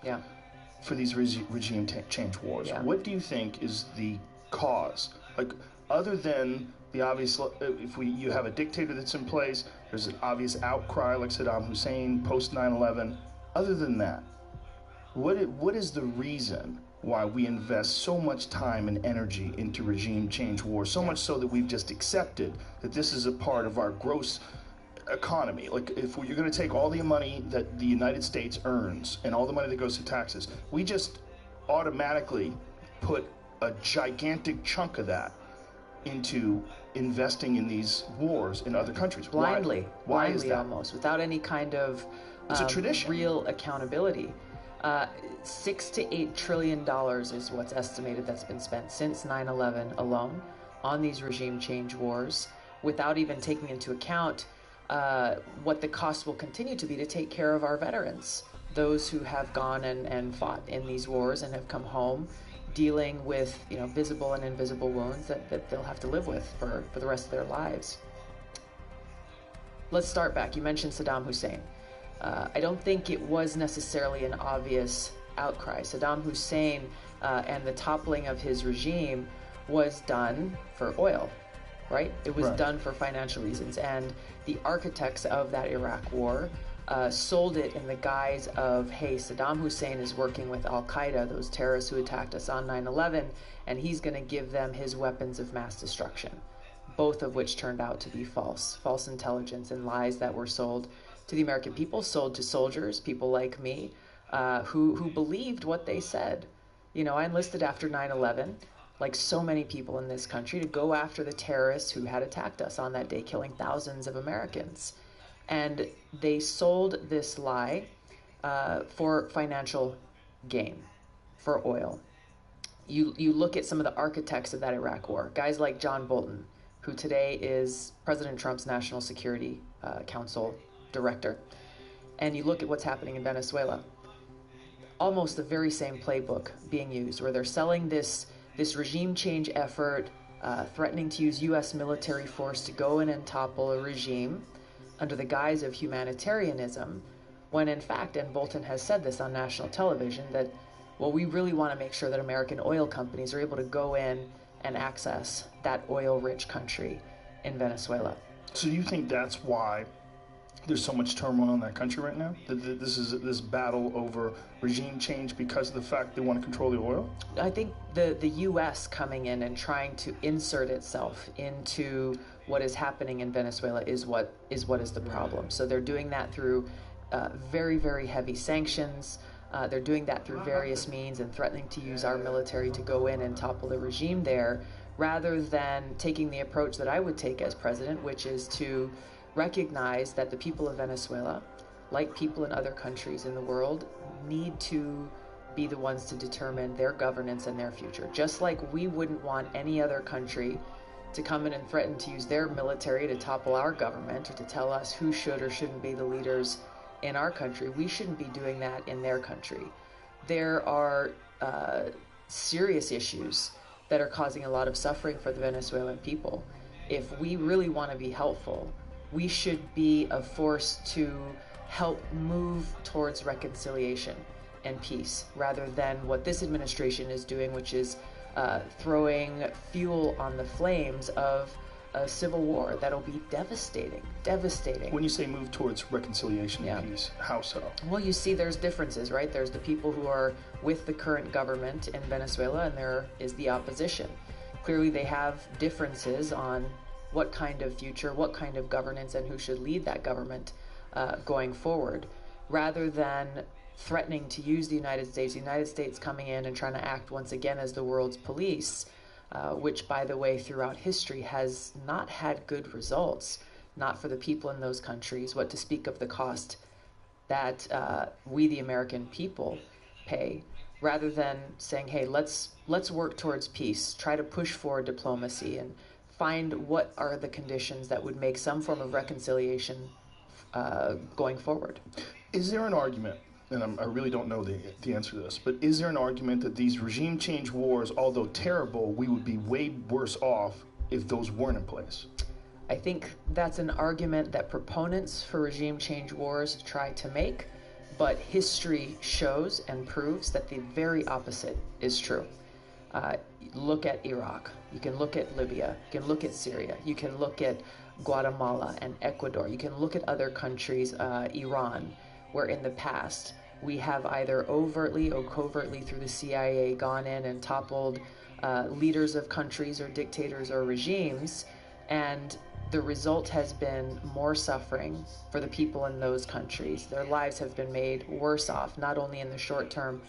for these regime change wars? What do you think is the cause? Like, other than the obvious, if you have a dictator that's in place, there's an obvious outcry like Saddam Hussein post 9/11. Other than that, what is the reason why we invest so much time and energy into regime change wars, so much so that we've just accepted that this is a part of our gross economy? Like, if you're going to take all the money that the United States earns and all the money that goes to taxes, we just automatically put a gigantic chunk of that into investing in these wars in other countries. Blindly. Why is that? Almost, without any kind of it's a tradition. Real accountability. $6 to $8 trillion is what's estimated that's been spent since 9/11 alone on these regime change wars, without even taking into account what the cost will continue to be to take care of our veterans, those who have gone and fought in these wars and have come home dealing with visible and invisible wounds that they'll have to live with for the rest of their lives. Let's start back. You mentioned Saddam Hussein. I don't think it was necessarily an obvious outcry. Saddam Hussein and the toppling of his regime was done for oil, right? It was done for financial reasons. And the architects of that Iraq war sold it in the guise of, hey, Saddam Hussein is working with Al-Qaeda, those terrorists who attacked us on 9/11, and he's going to give them his weapons of mass destruction, both of which turned out to be false intelligence and lies that were sold to the American people, sold to soldiers, people like me, who believed what they said. I enlisted after 9/11, like so many people in this country, to go after the terrorists who had attacked us on that day, killing thousands of Americans. And they sold this lie for financial gain, for oil. You look at some of the architects of that Iraq war, guys like John Bolton, who today is President Trump's National Security Council director, and you look at what's happening in Venezuela. Almost the very same playbook being used, where they're selling this regime change effort, threatening to use U.S. military force to go in and topple a regime under the guise of humanitarianism, when in fact, and Bolton has said this on national television, that, well, we really want to make sure that American oil companies are able to go in and access that oil-rich country in Venezuela. So do you think that's why there's so much turmoil in that country right now? This is this battle over regime change because of the fact they want to control the oil? I think the U.S. coming in and trying to insert itself into what is happening in Venezuela is what is the problem. So they're doing that through very, very heavy sanctions. They're doing that through various means and threatening to use our military to go in and topple the regime there, rather than taking the approach that I would take as president, which is to recognize that the people of Venezuela, like people in other countries in the world, need to be the ones to determine their governance and their future. Just like we wouldn't want any other country to come in and threaten to use their military to topple our government or to tell us who should or shouldn't be the leaders in our country, we shouldn't be doing that in their country. There are serious issues that are causing a lot of suffering for the Venezuelan people. If we really want to be helpful, we should be a force to help move towards reconciliation and peace, rather than what this administration is doing, which is throwing fuel on the flames of a civil war that'll be devastating. When you say move towards reconciliation and peace, how so? Well, you see there's differences, right? There's the people who are with the current government in Venezuela, and there is the opposition. Clearly they have differences on what kind of future, what kind of governance, and who should lead that government going forward, rather than threatening to use the United States coming in and trying to act once again as the world's police, which, by the way, throughout history has not had good results, not for the people in those countries, what to speak of the cost that we, the American people, pay, rather than saying, hey, let's work towards peace, try to push for diplomacy, and find what are the conditions that would make some form of reconciliation going forward. Is there an argument, and I really don't know the answer to this, but is there an argument that these regime change wars, although terrible, we would be way worse off if those weren't in place? I think that's an argument that proponents for regime change wars try to make, but history shows and proves that the very opposite is true. Look at Iraq, you can look at Libya, you can look at Syria, you can look at Guatemala and Ecuador, you can look at other countries, Iran, where in the past we have either overtly or covertly through the CIA gone in and toppled leaders of countries or dictators or regimes, and the result has been more suffering for the people in those countries. Their lives have been made worse off, not only in the short term,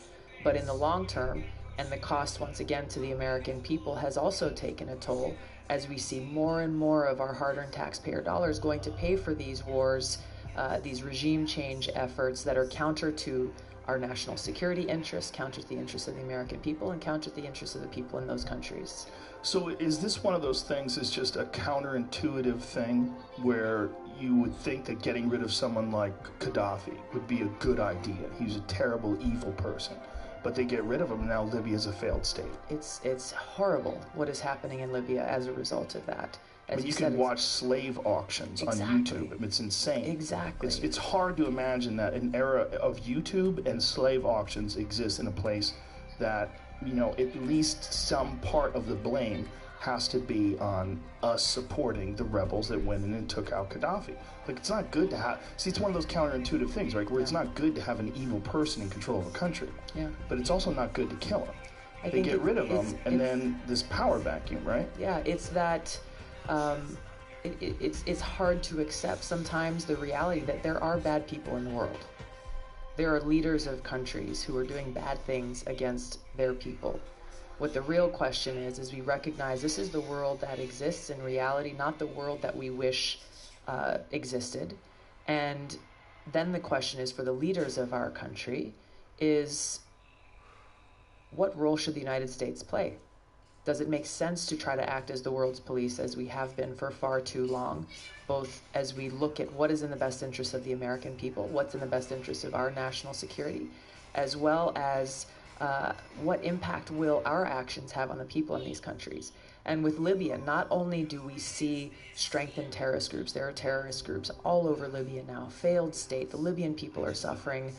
but in the long term. And the cost, once again, to the American people has also taken a toll, as we see more and more of our hard-earned taxpayer dollars going to pay for these wars, these regime change efforts that are counter to our national security interests, counter to the interests of the American people, and counter to the interests of the people in those countries. So is this one of those things that's just a counterintuitive thing where you would think that getting rid of someone like Gaddafi would be a good idea? He's a terrible, evil person. But they get rid of him, and now Libya is a failed state. It's horrible what is happening in Libya as a result of that. But you can watch slave auctions on YouTube. It's insane. Exactly. It's hard to imagine that an era of YouTube and slave auctions exists in a place that, you know, at least some part of the blame has to be on us supporting the rebels that went in and took out Gaddafi. Like, it's not good to have... See, it's one of those counterintuitive things, right? Where it's not good to have an evil person in control of a country. Yeah. But it's also not good to kill him. They get rid of him, and then this power vacuum, right? Yeah, it's that... it's hard to accept sometimes the reality that there are bad people in the world. There are leaders of countries who are doing bad things against their people. What the real question is we recognize this is the world that exists in reality, not the world that we wish existed. And then the question is for the leaders of our country is, what role should the United States play? Does it make sense to try to act as the world's police as we have been for far too long, both as we look at what is in the best interest of the American people, what's in the best interest of our national security, as well as what impact will our actions have on the people in these countries? And with Libya, not only do we see strengthened terrorist groups, there are terrorist groups all over Libya now, failed state. The Libyan people are suffering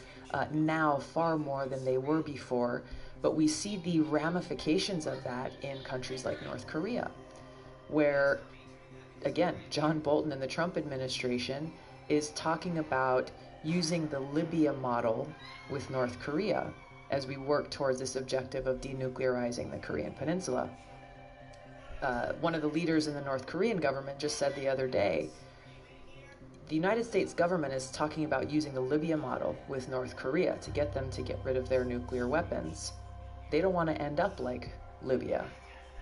now far more than they were before, but we see the ramifications of that in countries like North Korea, where, again, John Bolton and the Trump administration is talking about using the Libya model with North Korea as we work towards this objective of denuclearizing the Korean Peninsula. One of the leaders in the North Korean government just said the other day, the United States government is talking about using the Libya model with North Korea to get them to get rid of their nuclear weapons. They don't want to end up like Libya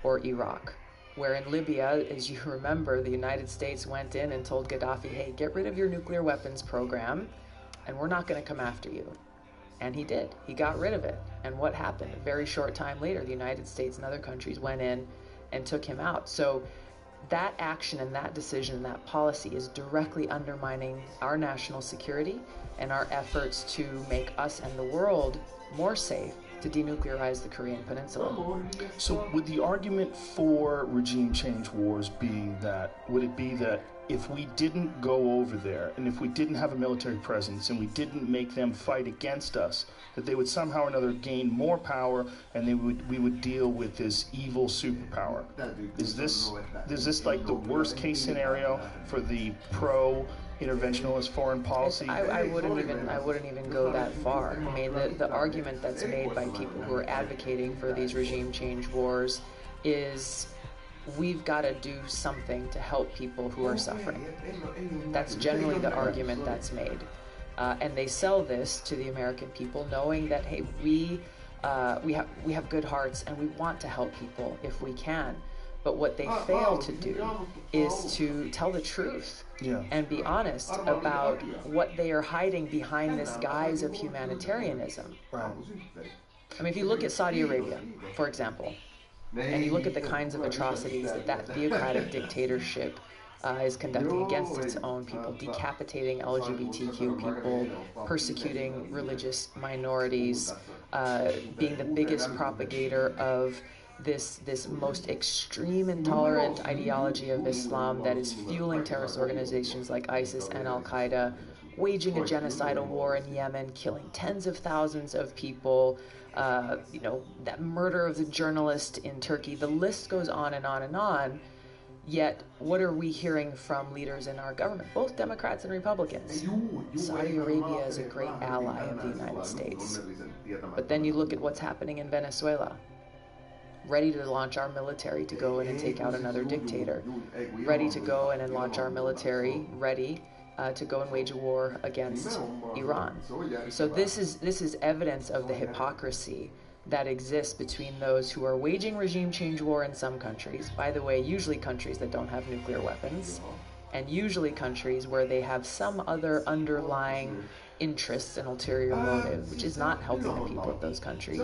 or Iraq, where in Libya, as you remember, the United States went in and told Gaddafi, hey, get rid of your nuclear weapons program, and we're not going to come after you. And he did. He got rid of it. And what happened? A very short time later, the United States and other countries went in and took him out. So that action and that decision and that policy is directly undermining our national security and our efforts to make us and the world more safe to denuclearize the Korean Peninsula. So would the argument for regime change wars being that, would it be that if we didn't go over there and if we didn't have a military presence and we didn't make them fight against us, that they would somehow or another gain more power and we would deal with this evil superpower? Is this like the worst case scenario for the pro-interventionist foreign policy? I wouldn't even go that far. I mean, the argument that's made by people who are advocating for these regime change wars is we've got to do something to help people who are suffering. That's generally the argument that's made. And they sell this to the American people knowing that, hey, we have good hearts and we want to help people if we can. But what they fail to do is to tell the truth and be honest about what they are hiding behind this guise of humanitarianism. I mean, if you look at Saudi Arabia, for example, and you look at the kinds of atrocities that theocratic dictatorship is conducting against its own people, decapitating LGBTQ people, persecuting religious minorities, being the biggest propagator of this most extreme intolerant ideology of Islam that is fueling terrorist organizations like ISIS and Al-Qaeda, waging a genocidal war in Yemen, killing tens of thousands of people, that murder of the journalist in Turkey. The list goes on and on and on. Yet, what are we hearing from leaders in our government, both Democrats and Republicans? Saudi Arabia is a great ally of the United States. But then you look at what's happening in Venezuela. Ready to launch our military to go in and take out another dictator. Ready to go in and launch our military, ready to go and wage a war against Iran. So this is evidence of the hypocrisy that exists between those who are waging regime change war in some countries, by the way, usually countries that don't have nuclear weapons, and usually countries where they have some other underlying interests and ulterior motive, which is not helping the people of those countries.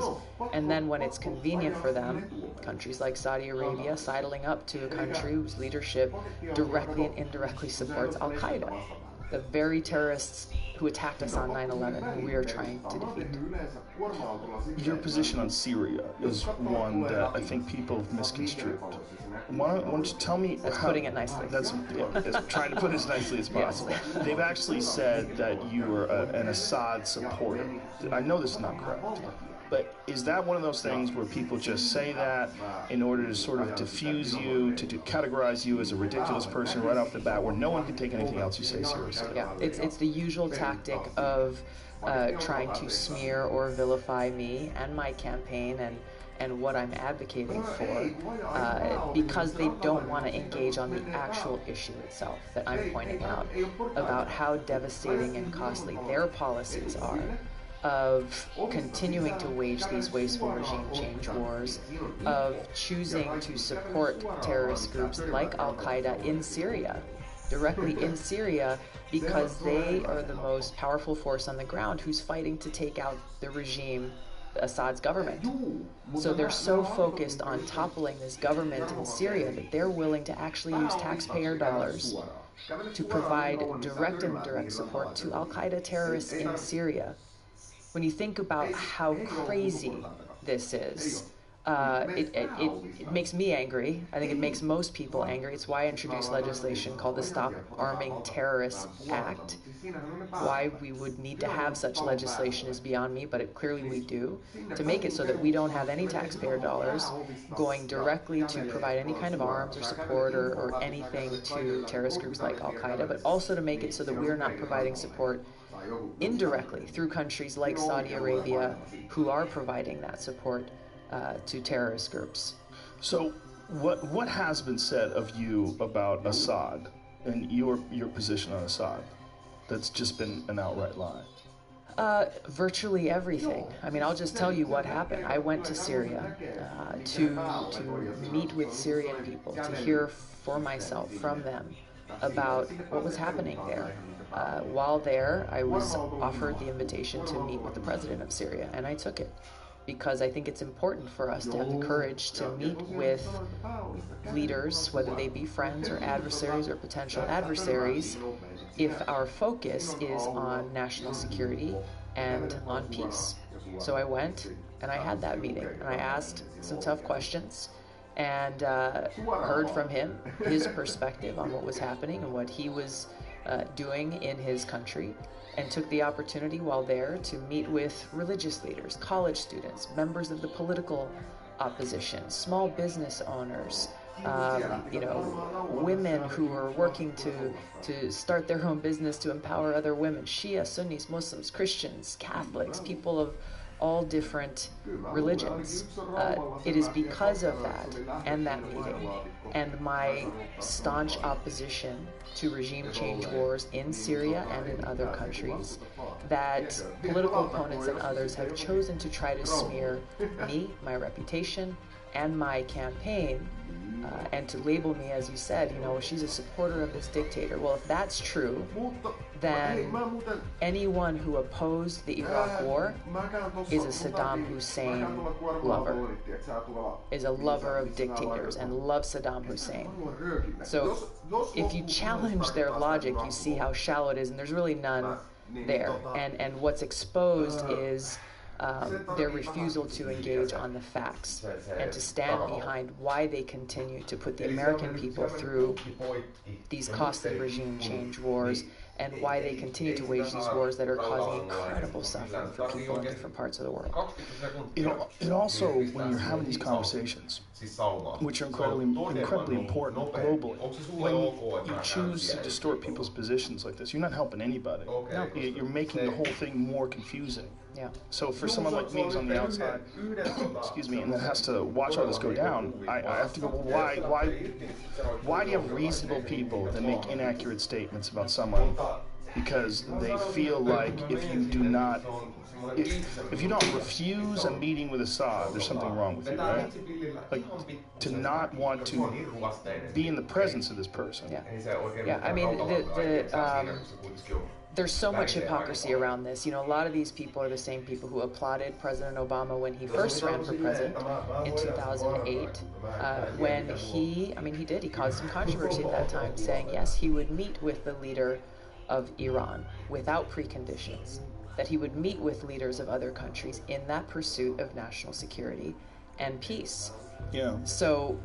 And then when it's convenient for them, countries like Saudi Arabia sidling up to a country whose leadership directly and indirectly supports Al-Qaeda, the very terrorists who attacked us on 9/11, who we are trying to defeat. Your position on Syria is one that I think people have misconstrued. Why don't you tell me? That's putting it nicely. That's trying to put it as nicely as possible. Yes. They've actually said that you are an Assad supporter. I know this is not correct, but is that one of those things where people just say that in order to sort of diffuse you, to categorize you as a ridiculous person right off the bat, where no one can take anything else you say seriously? Yeah, it's the usual tactic of trying to smear or vilify me and my campaign and what I'm advocating for, because they don't want to engage on the actual issue itself that I'm pointing out about how devastating and costly their policies are of continuing to wage these wasteful regime change wars, of choosing to support terrorist groups like Al-Qaeda in Syria, directly in Syria, because they are the most powerful force on the ground who's fighting to take out the regime, Assad's government. So they're so focused on toppling this government in Syria that they're willing to actually use taxpayer dollars to provide direct and indirect support to Al-Qaeda terrorists in Syria. When you think about how crazy this is, it makes me angry. I think it makes most people angry. It's why I introduced legislation called the Stop Arming Terrorists Act. Why we would need to have such legislation is beyond me, but clearly we do, to make it so that we don't have any taxpayer dollars going directly to provide any kind of arms or support or anything to terrorist groups like Al-Qaeda, but also to make it so that we're not providing support indirectly through countries like Saudi Arabia, who are providing that support to terrorist groups. So what has been said of you about Assad and your position on Assad that's just been an outright lie? Virtually everything. I mean, I'll just tell you what happened. I went to Syria to meet with Syrian people, to hear for myself from them about what was happening there. While there, I was offered the invitation to meet with the president of Syria, and I took it, because I think it's important for us to have the courage to meet with leaders, whether they be friends or adversaries or potential adversaries, if our focus is on national security and on peace. So I went and I had that meeting, and I asked some tough questions and heard from him his perspective on what was happening and what he was doing in his country, and took the opportunity while there to meet with religious leaders, college students, members of the political opposition, small business owners, women who are working to start their own business to empower other women, Shia, Sunnis, Muslims, Christians, Catholics, people all different religions. It is because of that and that meeting and my staunch opposition to regime change wars in Syria and in other countries that political opponents and others have chosen to try to smear me, my reputation, and my campaign, and to label me, as you said, you know, she's a supporter of this dictator. Well, if that's true, then anyone who opposed the Iraq War is a Saddam Hussein lover, is a lover of dictators and loves Saddam Hussein. So if you challenge their logic, you see how shallow it is, and there's really none there. And what's exposed is their refusal to engage on the facts and to stand behind why they continue to put the American people through these costly regime change wars and why they continue to wage these wars that are causing incredible suffering for people in different parts of the world. It also, when you're having these conversations, which are incredibly important globally, when you choose to distort people's positions like this, you're not helping anybody. No. You're making the whole thing more confusing. Yeah. So for someone like me who's on the outside, excuse me, and that has to watch all this go down, I have to go, well, why do you have reasonable people that make inaccurate statements about someone because they feel like if you do not refuse a meeting with Assad, there's something wrong with you, right? Like, to not want to be in the presence of this person. Yeah. Yeah, I mean, there's so much hypocrisy around this. You know, a lot of these people are the same people who applauded President Obama when he first ran for president in 2008, when he caused some controversy at that time, saying, yes, he would meet with the leader of Iran without preconditions, that he would meet with leaders of other countries in that pursuit of national security and peace. Yeah. So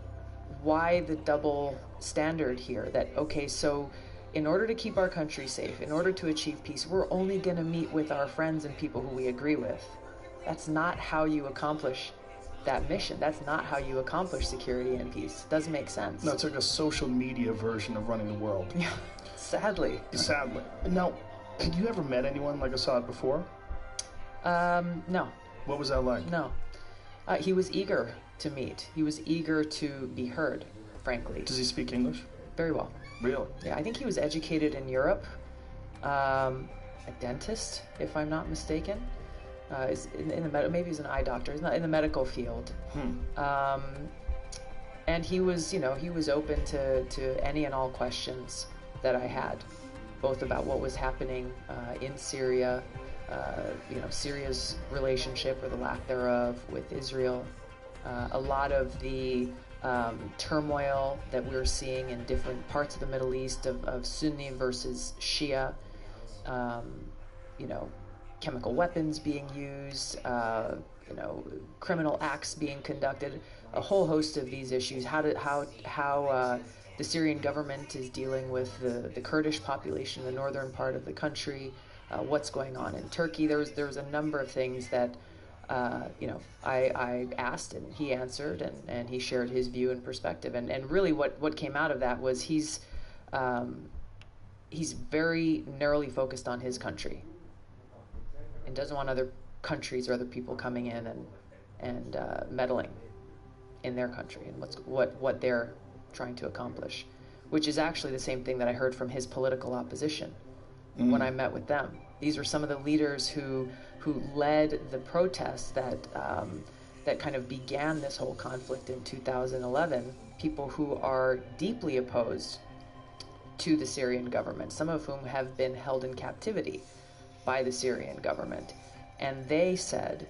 why the double standard here that, okay, so in order to keep our country safe, in order to achieve peace, we're only going to meet with our friends and people who we agree with. That's not how you accomplish that mission. That's not how you accomplish security and peace. It doesn't make sense. No, it's like a social media version of running the world. Yeah, sadly. Sadly. Now, had you ever met anyone like Assad before? No. What was that like? No. He was eager to meet. He was eager to be heard, frankly. Does he speak English? Very well. Really? Yeah, I think he was educated in Europe. A dentist, if I'm not mistaken. Maybe he's an eye doctor. He's not in the medical field. And he was, he was open to any and all questions that I had, both about what was happening in Syria, Syria's relationship or the lack thereof with Israel, a lot of the turmoil that we're seeing in different parts of the Middle East of Sunni versus Shia, chemical weapons being used, criminal acts being conducted, a whole host of these issues. How the Syrian government is dealing with the Kurdish population in the northern part of the country, what's going on in Turkey. There was a number of things that I asked and he answered and he shared his view and perspective. And really what came out of that was he's very narrowly focused on his country and doesn't want other countries or other people coming in and meddling in their country and what they're trying to accomplish, which is actually the same thing that I heard from his political opposition when I met with them. These were some of the leaders who led the protests that kind of began this whole conflict in 2011, people who are deeply opposed to the Syrian government, some of whom have been held in captivity by the Syrian government. And they said,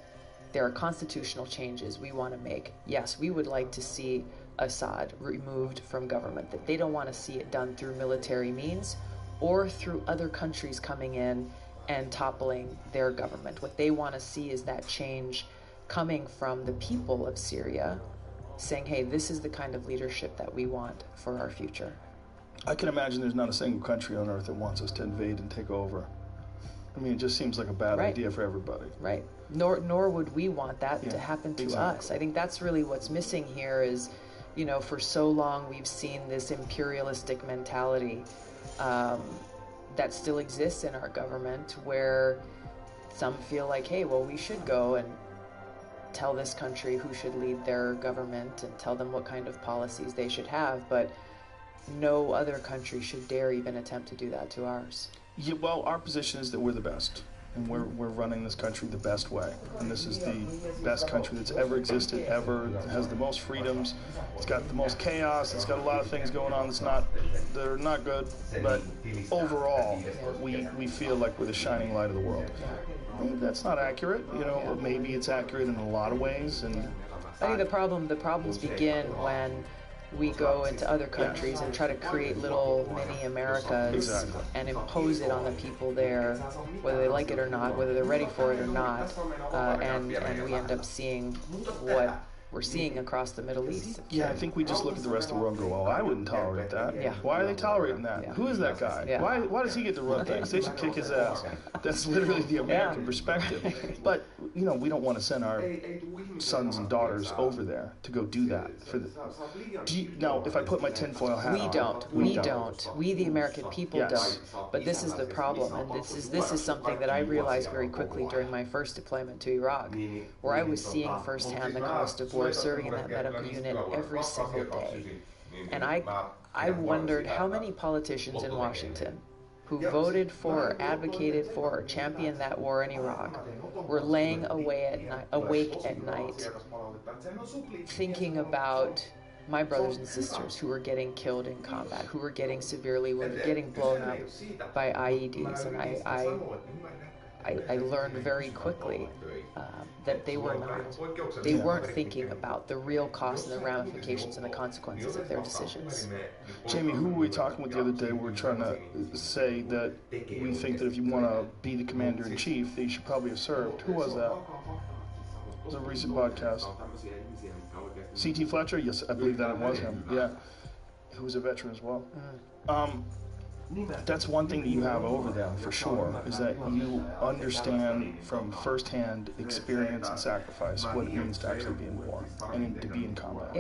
there are constitutional changes we want to make. Yes, we would like to see Assad removed from government, that they don't want to see it done through military means or through other countries coming in and toppling their government. What they want to see is that change coming from the people of Syria, saying, hey, this is the kind of leadership that we want for our future. I can imagine there's not a single country on earth that wants us to invade and take over. I mean, it just seems like a bad idea for everybody. Right. Nor would we want that to happen to us. I think that's really what's missing here is, for so long we've seen this imperialistic mentality that still exists in our government, where some feel like, hey, well, we should go and tell this country who should lead their government and tell them what kind of policies they should have, but no other country should dare even attempt to do that to ours. Yeah, well, our position is that we're the best, and we're running this country the best way. And this is the best country that's ever existed, ever. It has the most freedoms. It's got the most chaos. It's got a lot of things going on they're not good. But overall, we feel like we're the shining light of the world. Maybe that's not accurate, or maybe it's accurate in a lot of ways. And I think the problems begin when we go into other countries and try to create little mini Americas and impose it on the people there, whether they like it or not, whether they're ready for it or not, and we end up seeing what we're seeing across the Middle East. Yeah, I think we just look at the rest of the world and go, oh, I wouldn't tolerate that. Yeah. Why are they tolerating that? Yeah. Who is that guy? Yeah. Why does he get to run things? They should kick his ass. That's literally the American perspective. But, we don't want to send our sons and daughters over there to go do that. Now, if I put my tinfoil hat on... We don't. We, the American people, don't. But this is the problem. And this is something that I realized very quickly during my first deployment to Iraq, where I was seeing firsthand the cost of war, serving in that medical unit every single day. And I wondered how many politicians in Washington who voted for, advocated for, or championed that war in Iraq were laying awake at night thinking about my brothers and sisters who were getting killed in combat, who were getting severely wounded, getting blown up by IEDs. And I learned very quickly that they weren't thinking about the real costs and the ramifications and the consequences of their decisions. Jamie, who were we talking with the other day? We were trying to say that we think that if you want to be the commander-in-chief, that you should probably have served. Who was that? It was a recent podcast. C.T. Fletcher? Yes, I believe that it was him. Yeah. Who was a veteran as well. That's one thing that you have over them, for sure, is that you understand from firsthand experience and sacrifice what it means to actually be in war and to be in combat.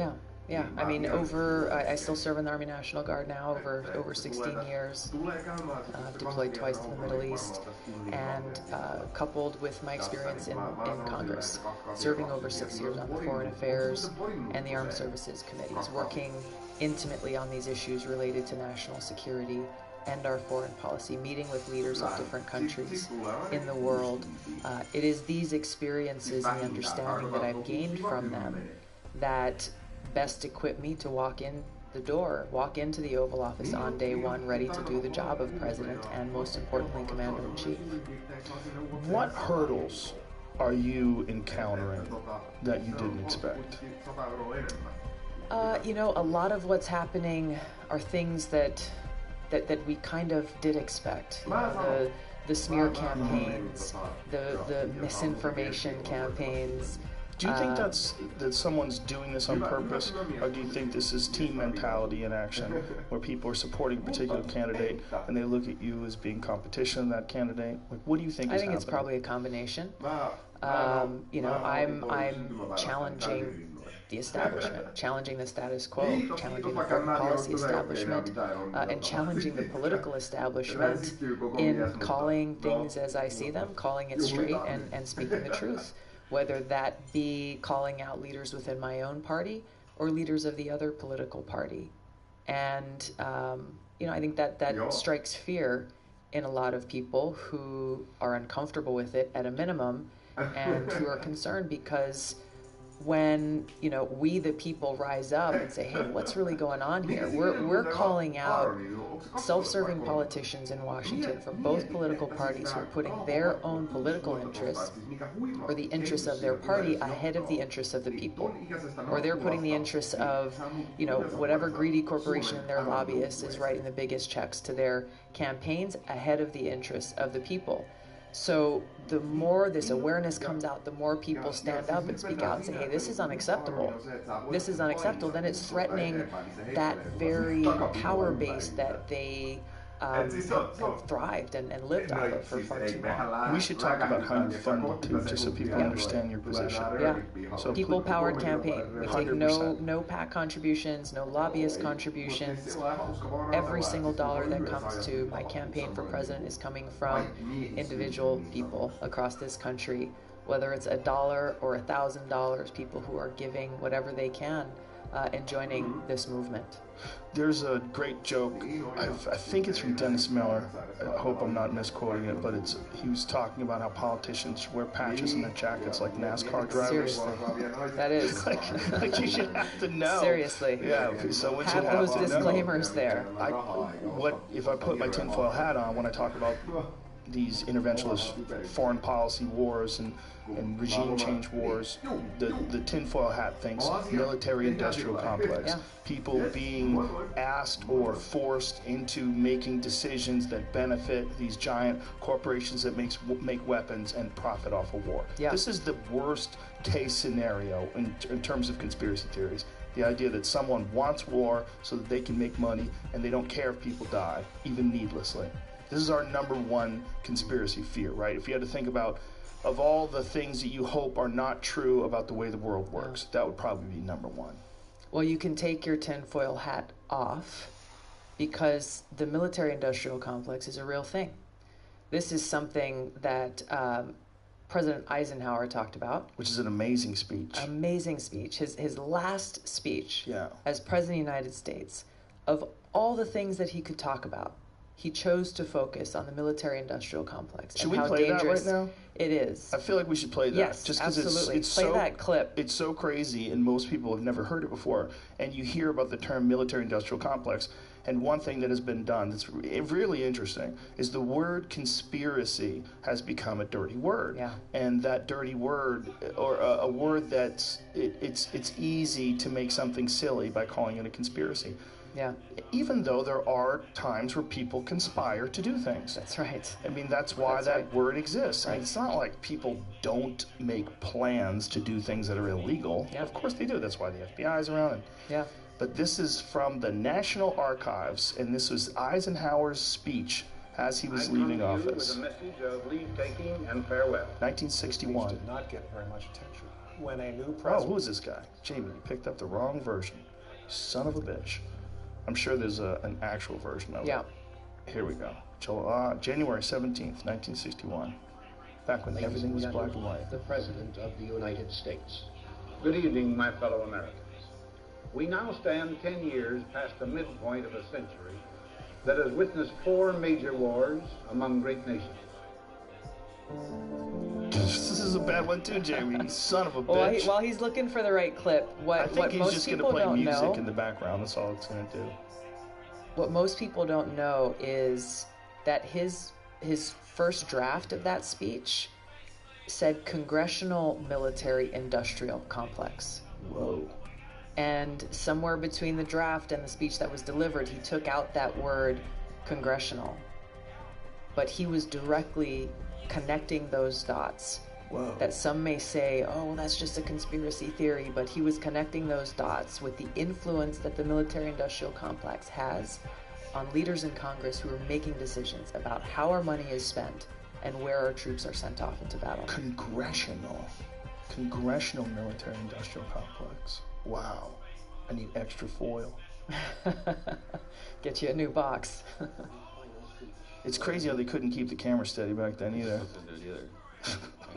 Yeah. I mean, I still serve in the Army National Guard now, over 16 years. I've deployed twice to the Middle East, and coupled with my experience in Congress, serving over 6 years on the Foreign Affairs and the Armed Services Committees, working intimately on these issues related to national security and our foreign policy, meeting with leaders of different countries in the world. It is these experiences and the understanding that I've gained from them that best equip me to walk into the Oval Office on day one, ready to do the job of President and, most importantly, Commander-in-Chief. What hurdles are you encountering that you didn't expect? A lot of what's happening are things that we kind of did expect. The smear campaigns, the misinformation campaigns. Do you think that someone's doing this on purpose, or do you think this is team mentality in action, where people are supporting a particular candidate and they look at you as being competition of that candidate? Like, what do you think is happening? I think it's probably a combination. I'm challenging the establishment, challenging the status quo, challenging the foreign policy establishment, and challenging the political establishment in calling things as I see them, calling it straight, and speaking the truth, whether that be calling out leaders within my own party or leaders of the other political party. And, I think that strikes fear in a lot of people who are uncomfortable with it at a minimum, and who are concerned because when we the people rise up and say, hey, what's really going on here? We're calling out self-serving politicians in Washington from both political parties who are putting their own political interests or the interests of their party ahead of the interests of the people, or they're putting the interests of whatever greedy corporation and their lobbyists is writing the biggest checks to their campaigns ahead of the interests of the people. So the more this awareness comes out, the more people stand up and speak out and say, hey, this is unacceptable. This is unacceptable. Then it's threatening that very power base that they And have thrived and lived off of for far too long. We should talk about how you fund it too, just so people understand your position. Yeah. So People-powered campaign. We take no PAC contributions, no lobbyist contributions. Every single dollar that comes to my campaign for president is coming from individual people across this country, whether it's $1 or $1,000, people who are giving whatever they can and joining this movement. There's a great joke, I think it's from Dennis Miller, I hope I'm not misquoting it, but he was talking about how politicians wear patches in their jackets like NASCAR drivers. Seriously. That is. like you should have to know. Seriously. Yeah, so what you have those disclaimers there. If I put my tinfoil hat on when I talk about these interventionist foreign policy wars and regime change wars, the tinfoil hat thinks military-industrial complex. Yeah. People being asked or forced into making decisions that benefit these giant corporations that make weapons and profit off of war. Yeah. This is the worst case scenario in terms of conspiracy theories. The idea that someone wants war so that they can make money and they don't care if people die, even needlessly. This is our number one conspiracy fear, right? If you had to think about, of all the things that you hope are not true about the way the world works, that would probably be number one. Well, you can take your tinfoil hat off because the military-industrial complex is a real thing. This is something that President Eisenhower talked about. Which is an amazing speech. Amazing speech. His last speech as President of the United States, of all the things that he could talk about, he chose to focus on the military-industrial complex. Should we play that right now? It is. I feel like we should play that. Yes, just because absolutely. It's play so, that clip. It's so crazy, and most people have never heard it before. And you hear about the term military-industrial complex, and one thing that has been done that's really interesting is the word conspiracy has become a dirty word. Yeah. And that dirty word, or a word that's it's easy to make something silly by calling it a conspiracy. Yeah. Even though there are times where people conspire to do things. That's right. I mean, that's why that word exists. I mean, it's not like people don't make plans to do things that are illegal. Yeah. Of course they do. That's why the FBI is around. Yeah. But this is from the National Archives, and this was Eisenhower's speech as he was leaving office. With a message of leave-taking and farewell. 1961. Did not get very much attention. When a new Oh, president... who is this guy? Jamie, you picked up the wrong version. Son of a bitch. I'm sure there's an actual version of it. Here we go. January 17th, 1961. Back when everything was black and white. The President of the United States. Good evening, my fellow Americans. We now stand 10 years past the midpoint of a century that has witnessed 4 major wars among great nations. This is a bad one too, Jamie. Son of a bitch. While he's looking for the right clip, I think what he's most just going to people play don't music know, in the background. That's all it's going to do. what most people don't know is that his first draft of that speech said Congressional Military Industrial Complex. Whoa. And somewhere between the draft and the speech that was delivered, he took out that word congressional. But he was directly connecting those dots. Whoa. That some may say, oh, well, that's just a conspiracy theory, but he was connecting those dots with the influence that the military-industrial complex has on leaders in Congress who are making decisions about how our money is spent and where our troops are sent off into battle. Congressional military-industrial complex. Wow. I need extra foil. Get you a new box. It's crazy how they couldn't keep the camera steady back then either.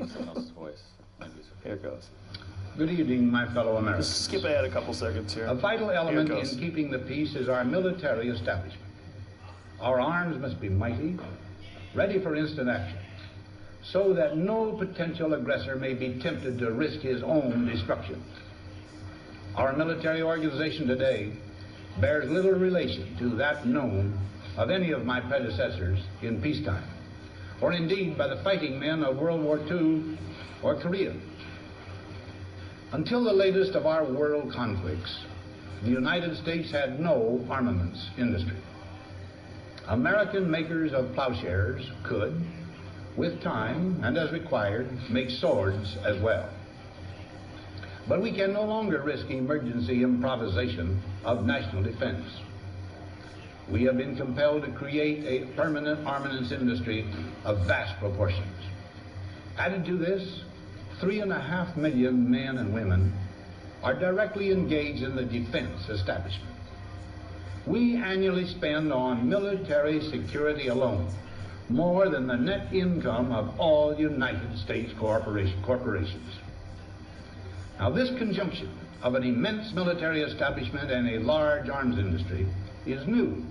Someone else's voice. Here it goes. Good evening, my fellow Americans. Just skip ahead a couple seconds here. A vital element in keeping the peace is our military establishment. Our arms must be mighty, ready for instant action, so that no potential aggressor may be tempted to risk his own destruction. Our military organization today bears little relation to that known of any of my predecessors in peacetime, or indeed by the fighting men of World War II or Korea. Until the latest of our world conflicts, the United States had no armaments industry. American makers of plowshares could, with time and as required, make swords as well. But we can no longer risk emergency improvisation of national defense. we have been compelled to create a permanent armaments industry of vast proportions. Added to this, 3.5 million men and women are directly engaged in the defense establishment. We annually spend on military security alone more than the net income of all United States corporations. Now, this conjunction of an immense military establishment and a large arms industry is new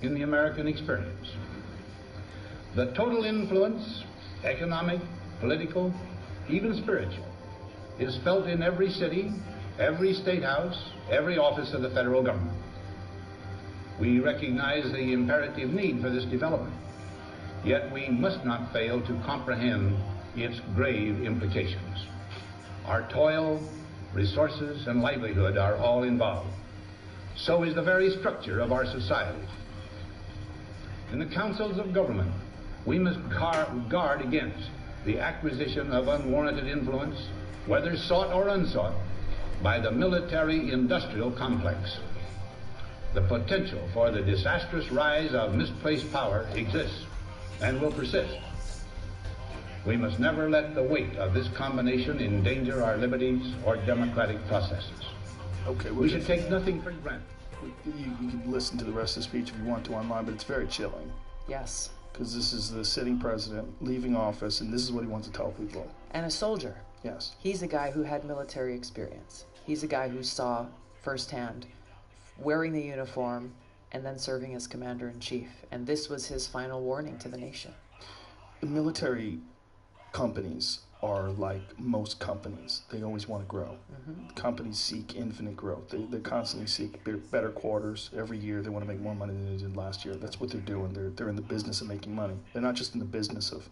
in the American experience. The total influence, economic, political, even spiritual, is felt in every city, every state house, every office of the federal government. We recognize the imperative need for this development, yet we must not fail to comprehend its grave implications. Our toil, resources, and livelihood are all involved. So is the very structure of our society. In the councils of government, we must guard against the acquisition of unwarranted influence, whether sought or unsought, by the military-industrial complex. The potential for the disastrous rise of misplaced power exists and will persist. We must never let the weight of this combination endanger our liberties or democratic processes. Okay, we should take nothing for granted. You can listen to the rest of the speech if you want to online, but it's very chilling. Yes. Because this is the sitting president leaving office, and this is what he wants to tell people. And a soldier. Yes. He's a guy who had military experience. He's a guy who saw firsthand wearing the uniform and then serving as commander-in-chief. And this was his final warning to the nation. The military companies are like most companies. They always want to grow. Companies seek infinite growth. They constantly seek better quarters. Every year they want to make more money than they did last year. That's what they're doing. They're in the business of making money. They're not just in the business of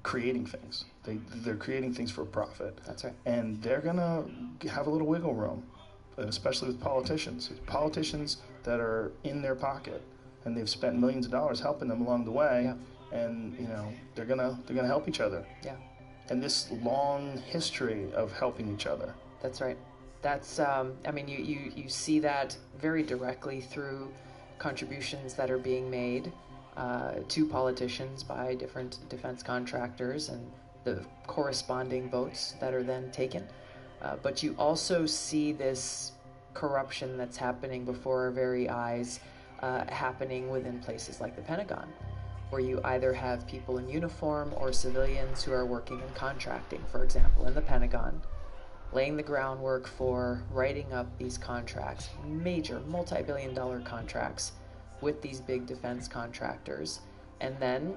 creating things. They're creating things for profit. That's right. And they're going to have a little wiggle room, and especially with politicians. Politicians that are in their pocket, and they've spent millions of dollars helping them along the way. Yeah. And they're gonna help each other. Yeah. And this long history of helping each other. That's right. That's I mean, you see that very directly through contributions that are being made to politicians by different defense contractors and the corresponding votes that are then taken. But you also see this corruption that's happening before our very eyes, happening within places like the Pentagon, where you either have people in uniform or civilians who are working in contracting, for example, in the Pentagon, laying the groundwork for writing up these contracts, major multi-billion-dollar contracts with these big defense contractors, and then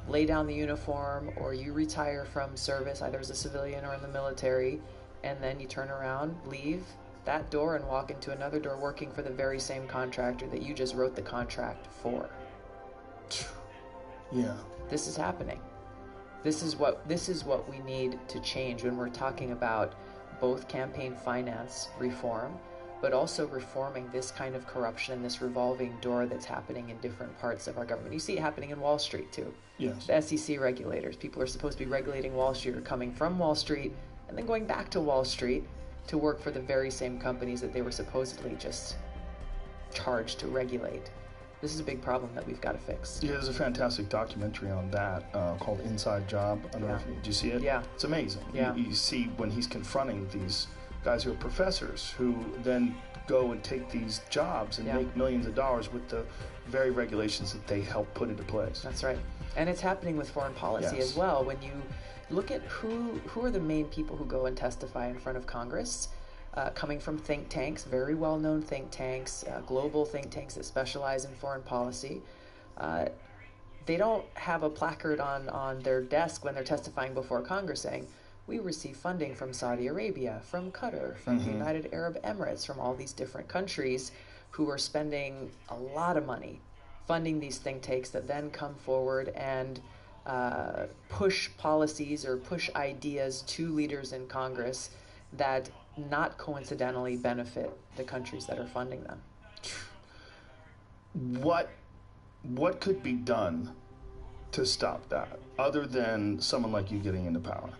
lay down the uniform, or you retire from service, either as a civilian or in the military, and then you turn around, leave that door, and walk into another door working for the very same contractor that you just wrote the contract for. Yeah. This is happening. This is what we need to change when we're talking about both campaign finance reform, but also reforming this kind of corruption, this revolving door that's happening in different parts of our government. You see it happening in Wall Street too. Yes. The SEC regulators, people are supposed to be regulating Wall Street, are coming from Wall Street and then going back to Wall Street to work for the very same companies that they were supposedly just charged to regulate. This is a big problem that we've got to fix. Yeah, there's a fantastic documentary on that called Inside Job. I don't know if did you see it? Yeah. It's amazing. Yeah. You see when he's confronting these guys who are professors who then go and take these jobs and make millions of dollars with the very regulations that they help put into place. That's right. And it's happening with foreign policy as well. When you look at who are the main people who go and testify in front of Congress, coming from think tanks, very well-known think tanks, global think tanks that specialize in foreign policy. They don't have a placard on their desk when they're testifying before Congress saying, we receive funding from Saudi Arabia, from Qatar, from the United Arab Emirates, from all these different countries who are spending a lot of money funding these think tanks that then come forward and push policies or push ideas to leaders in Congress that not coincidentally benefit the countries that are funding them. What could be done to stop that, other than someone like you getting into power?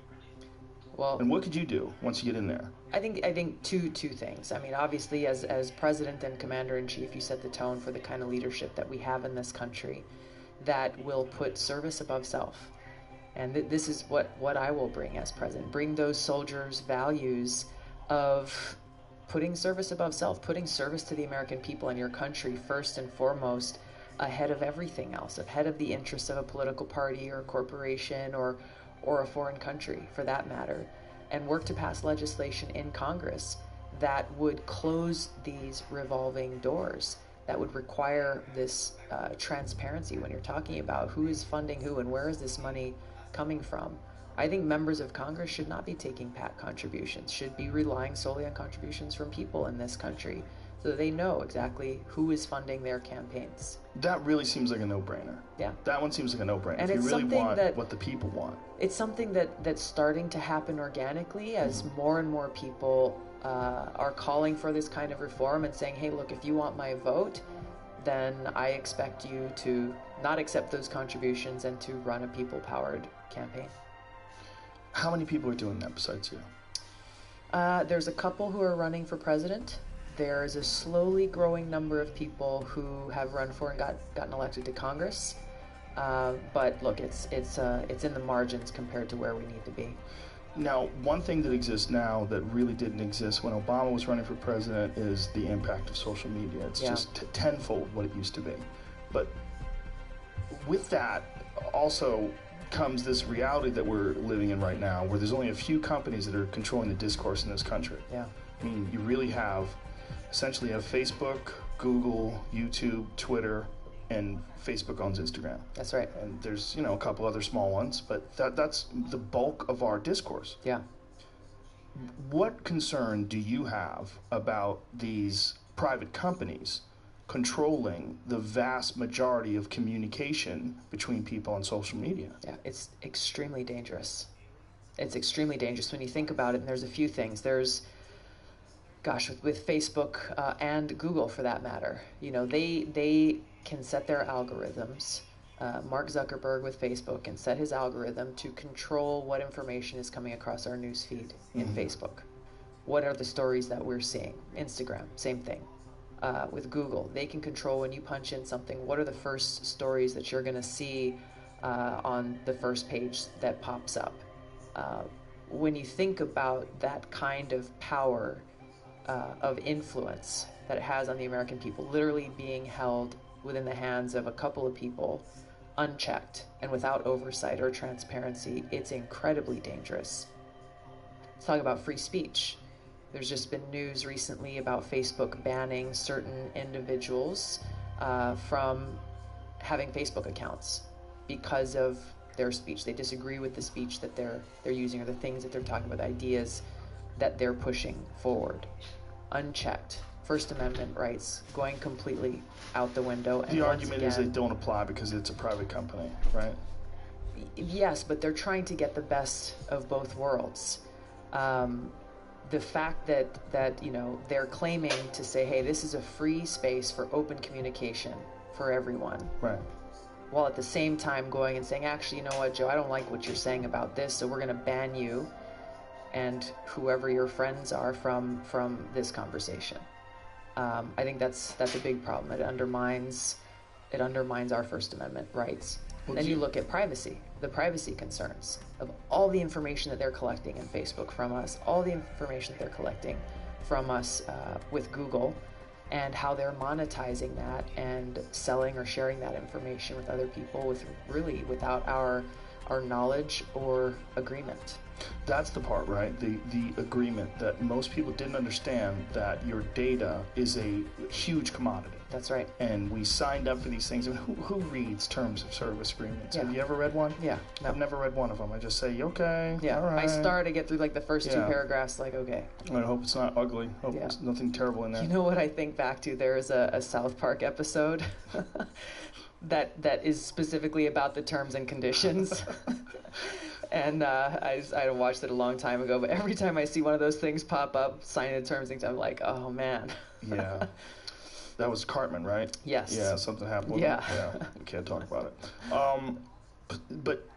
Well, and what could you do once you get in there? I think two things. I mean, obviously, as president and commander-in-chief, you set the tone for the kind of leadership that we have in this country that will put service above self. And this is what I will bring as president. Bring those soldiers' values of putting service above self, putting service to the American people and your country first and foremost, ahead of everything else, ahead of the interests of a political party or a corporation or a foreign country, for that matter, and work to pass legislation in Congress that would close these revolving doors, that would require this transparency when you're talking about who is funding who and where is this money coming from. I think members of Congress should not be taking PAC contributions, should be relying solely on contributions from people in this country so that they know exactly who is funding their campaigns. That really seems like a no-brainer. Yeah. That one seems like a no-brainer. And if it's you really something want what the people want. It's something that's starting to happen organically as more and more people are calling for this kind of reform and saying, hey, look, if you want my vote, then I expect you to not accept those contributions and to run a people-powered campaign. How many people are doing that besides you? There's a couple who are running for president. There's a slowly growing number of people who have run for and gotten elected to Congress. But look, it's in the margins compared to where we need to be. Now, one thing that exists now that really didn't exist when Obama was running for president is the impact of social media. It's just tenfold what it used to be. But with that also comes this reality that we're living in right now, where there's only a few companies that are controlling the discourse in this country. Yeah. I mean, you really have, essentially have Facebook, Google, YouTube, Twitter, and Facebook owns Instagram. That's right. And there's, a couple other small ones, but that's the bulk of our discourse. Yeah. What concern do you have about these private companies controlling the vast majority of communication between people on social media? Yeah, it's extremely dangerous. It's extremely dangerous when you think about it, and there's a few things. There's, with Facebook and Google for that matter, they can set their algorithms. Mark Zuckerberg with Facebook can set his algorithm to control what information is coming across our news feed in Facebook. What are the stories that we're seeing? Instagram, same thing. With Google, they can control when you punch in something, what are the first stories that you're going to see on the first page that pops up. When you think about that kind of power of influence that it has on the American people, literally being held within the hands of a couple of people, unchecked and without oversight or transparency, it's incredibly dangerous. Let's talk about free speech. There's just been news recently about Facebook banning certain individuals from having Facebook accounts because of their speech. They disagree with the speech that they're using or the things that they're talking about, the ideas that they're pushing forward. Unchecked. First Amendment rights going completely out the window. And the argument is they don't apply because it's a private company, right? Yes, but they're trying to get the best of both worlds. The fact that they're claiming to say, hey, this is a free space for open communication for everyone. Right. While at the same time going and saying, actually, you know what, Joe, I don't like what you're saying about this, so we're going to ban you and whoever your friends are from this conversation. I think that's a big problem. It undermines our First Amendment rights. Well, then you look at privacy, the privacy concerns of all the information that they're collecting in Facebook from us, all the information that they're collecting from us with Google, and how they're monetizing that and selling or sharing that information with other people without our knowledge or agreement. That's the part, right? The agreement that most people didn't understand, that your data is a huge commodity. That's right. And we signed up for these things. And who reads terms of service agreements? Yeah. Have you ever read one? Yeah. No. I've never read one of them. I just say, okay, yeah. all right. I start to get through the first two paragraphs, okay. I hope it's not ugly. Hope it's nothing terrible in there. You know what I think back to? There is a South Park episode that is specifically about the terms and conditions. And I watched it a long time ago, but every time I see one of those things pop up, signing the terms and things, I'm like, oh man. Yeah. That was Cartman, right? Yes. Yeah, something happened with him. Yeah, we can't talk about it. But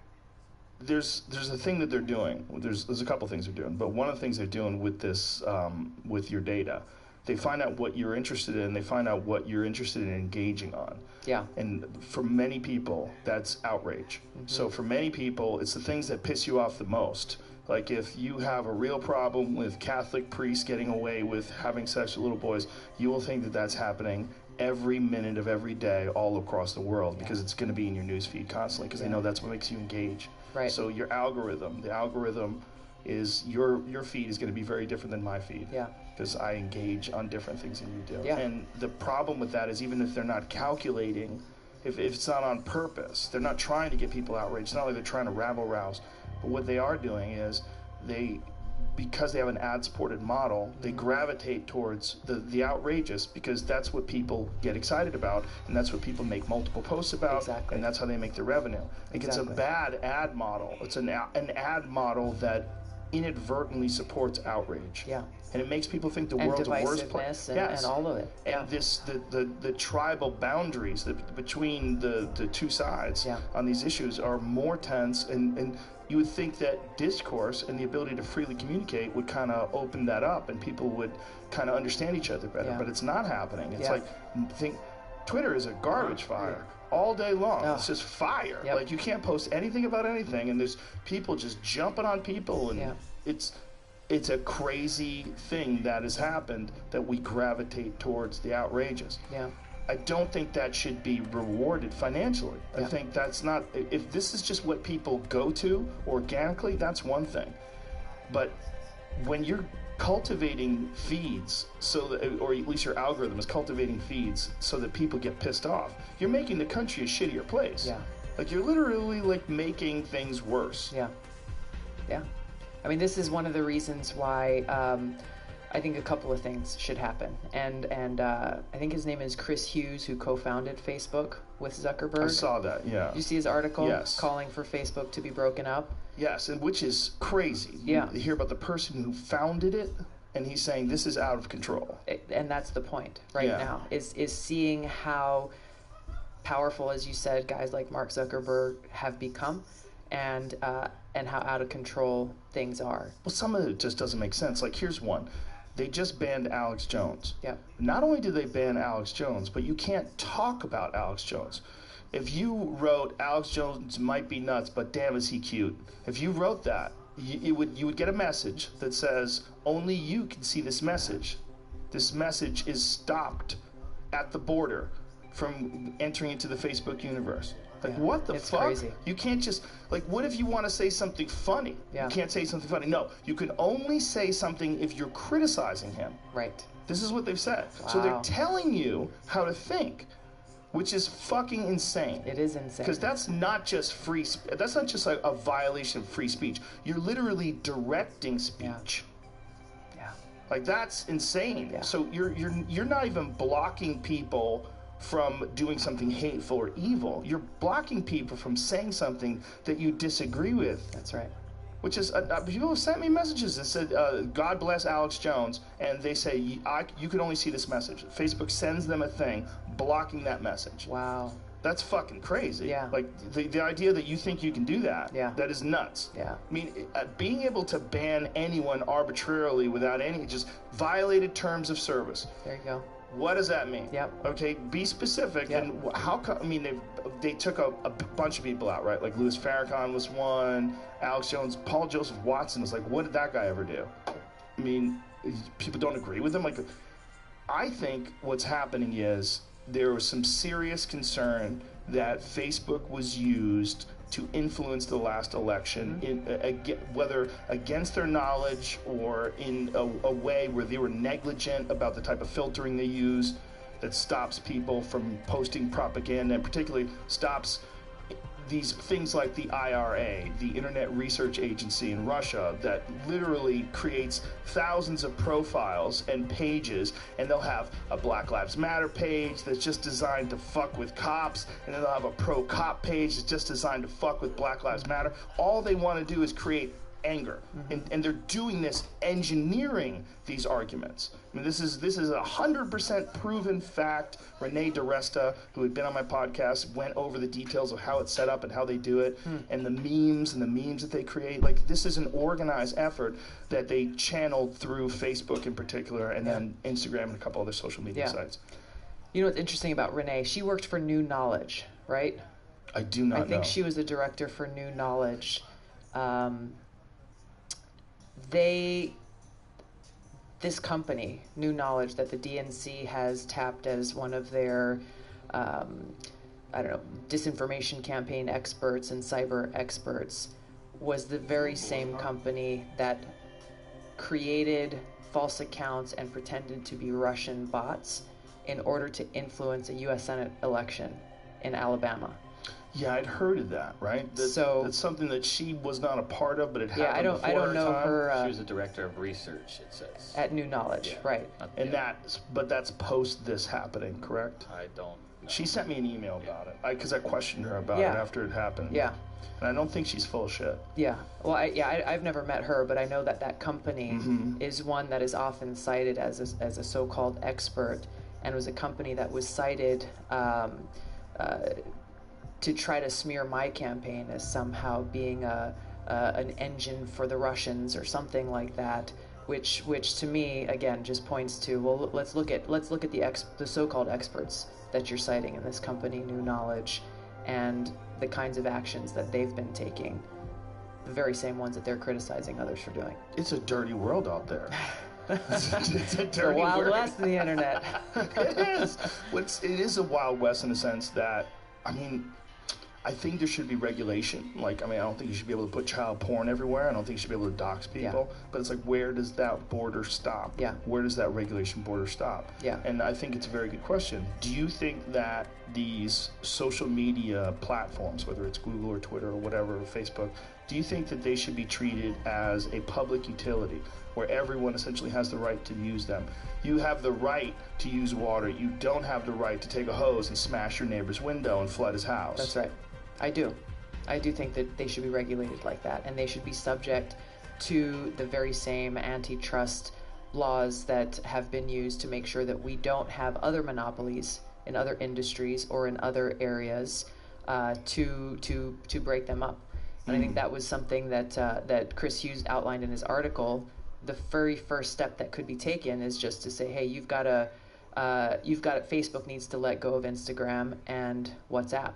there's a thing that they're doing. There's a couple things they're doing, but one of the things they're doing with this, with your data, they find out what you're interested in. They find out what you're interested in engaging on. Yeah. And for many people, that's outrage. So for many people, it's the things that piss you off the most. Like if you have a real problem with Catholic priests getting away with having sex with little boys, you will think that that's happening every minute of every day all across the world because it's going to be in your news feed constantly because they know that's what makes you engage. Right. So your algorithm, the algorithm is your feed is going to be very different than my feed. Yeah. Because I engage on different things than you do. Yeah. And the problem with that is even if they're not calculating, if it's not on purpose, they're not trying to get people outraged. It's not like they're trying to rabble-rouse. But what they are doing is because they have an ad-supported model, they gravitate towards the outrageous because that's what people get excited about, and that's what people make multiple posts about, and that's how they make their revenue. Like it's a bad ad model. It's an ad model that inadvertently supports outrage. Yeah. And it makes people think the world's a worse place. And all of it. And the tribal boundaries between the two sides on these issues are more tense, and you would think that discourse and the ability to freely communicate would kind of open that up and people would kind of understand each other better. But it's not happening. It's like, Twitter is a garbage fire. All day long. It's just fire. Like you can't post anything about anything, and there's people just jumping on people, and it's a crazy thing that has happened that we gravitate towards the outrageous. Yeah. I don't think that should be rewarded financially. I think that's not, if this is just what people go to organically, that's one thing. But when you're cultivating feeds so that, or at least your algorithm is cultivating feeds so that people get pissed off, you're making the country a shittier place. Yeah. Like you're literally like making things worse. Yeah. Yeah. I mean, this is one of the reasons why I think a couple of things should happen. And I think his name is Chris Hughes, who co-founded Facebook with Zuckerberg. I saw that, yeah. Did you see his article? Yes. Calling for Facebook to be broken up? Yes, and which is crazy. Yeah. You hear about the person who founded it, and he's saying this is out of control. And that's the point right now, is seeing how powerful, as you said, guys like Mark Zuckerberg have become, and how out of control things are. Well, some of it just doesn't make sense. Like, here's one. They just banned Alex Jones. Yeah. Not only did they ban Alex Jones, but you can't talk about Alex Jones. If you wrote Alex Jones might be nuts, but damn is he cute. If you wrote that, you would get a message that says only you can see this message. This message is stopped at the border from entering into the Facebook universe. Like, what the fuck? Crazy. You can't just, like, what if you want to say something funny? You can't say something funny. No, you can only say something if you're criticizing him. Right. This is what they've said. Wow. So they're telling you how to think, which is fucking insane. It is insane. Because that's not just free, that's not just like a violation of free speech. You're literally directing speech. Yeah. Like, that's insane. Yeah. So you're not even blocking people from doing something hateful or evil. You're blocking people from saying something that you disagree with. That's right. Which is, people have sent me messages that said, God bless Alex Jones, and they say, you can only see this message. Facebook sends them a thing blocking that message. Wow. That's fucking crazy. Yeah. Like, the idea that you think you can do that, that is nuts. Yeah. I mean, being able to ban anyone arbitrarily without any, just violated terms of service. There you go. What does that mean? Yep. Okay, be specific. Yep. And how come? I mean, they took a bunch of people out, right? Like Louis Farrakhan was one, Alex Jones, Paul Joseph Watson was like, what did that guy ever do? I mean, people don't agree with him. Like, I think what's happening is there was some serious concern that Facebook was used to influence the last election, whether against their knowledge or in a way where they were negligent about the type of filtering they use that stops people from posting propaganda, and particularly stops these things like the IRA, the Internet Research Agency in Russia, that literally creates thousands of profiles and pages, and they'll have a Black Lives Matter page that's just designed to fuck with cops, and then they'll have a pro-cop page that's just designed to fuck with Black Lives Matter. All they want to do is create anger, and they're doing this, engineering these arguments. I mean, this is 100% proven fact. Renee DiResta, who had been on my podcast, went over the details of how it's set up and how they do it, and the memes that they create. Like, this is an organized effort that they channeled through Facebook in particular, and then Instagram and a couple other social media sites. You know what's interesting about Renee? She worked for New Knowledge, right? I do not know. I think she was the director for New Knowledge. This company, New Knowledge, that the DNC has tapped as one of their, disinformation campaign experts and cyber experts, was the very same company that created false accounts and pretended to be Russian bots in order to influence a U.S. Senate election in Alabama. Yeah, I'd heard of that, right? That's something that she was not a part of, but it happened before I don't know time. her. She was the director of research, it says. At New Knowledge, right? And that's post this happening, correct? I don't know. She sent me an email about it because I questioned her about it after it happened. Yeah. And I don't think she's full of shit. Yeah. Well, I've never met her, but I know that company is one that is often cited as a so-called expert, and was a company that was cited to try to smear my campaign as somehow being an engine for the Russians or something like that, which to me again just points to, well, let's look at the so-called experts that you're citing in this company, New Knowledge, and the kinds of actions that they've been taking, the very same ones that they're criticizing others for doing. It's a dirty world out there. It's a dirty the Wild world. West of the internet. It is. It is a Wild West in the sense that, I think there should be regulation. I don't think you should be able to put child porn everywhere. I don't think you should be able to dox people. But it's like, where does that border stop? Yeah. Where does that regulation border stop? Yeah. And I think it's a very good question. Do you think that these social media platforms, whether it's Google or Twitter or whatever, or Facebook, do you think that they should be treated as a public utility where everyone essentially has the right to use them? You have the right to use water. You don't have the right to take a hose and smash your neighbor's window and flood his house. That's right. I do think that they should be regulated like that, and they should be subject to the very same antitrust laws that have been used to make sure that we don't have other monopolies in other industries or in other areas to break them up. And I think that was something that Chris Hughes outlined in his article. The very first step that could be taken is just to say, hey, Facebook needs to let go of Instagram and WhatsApp,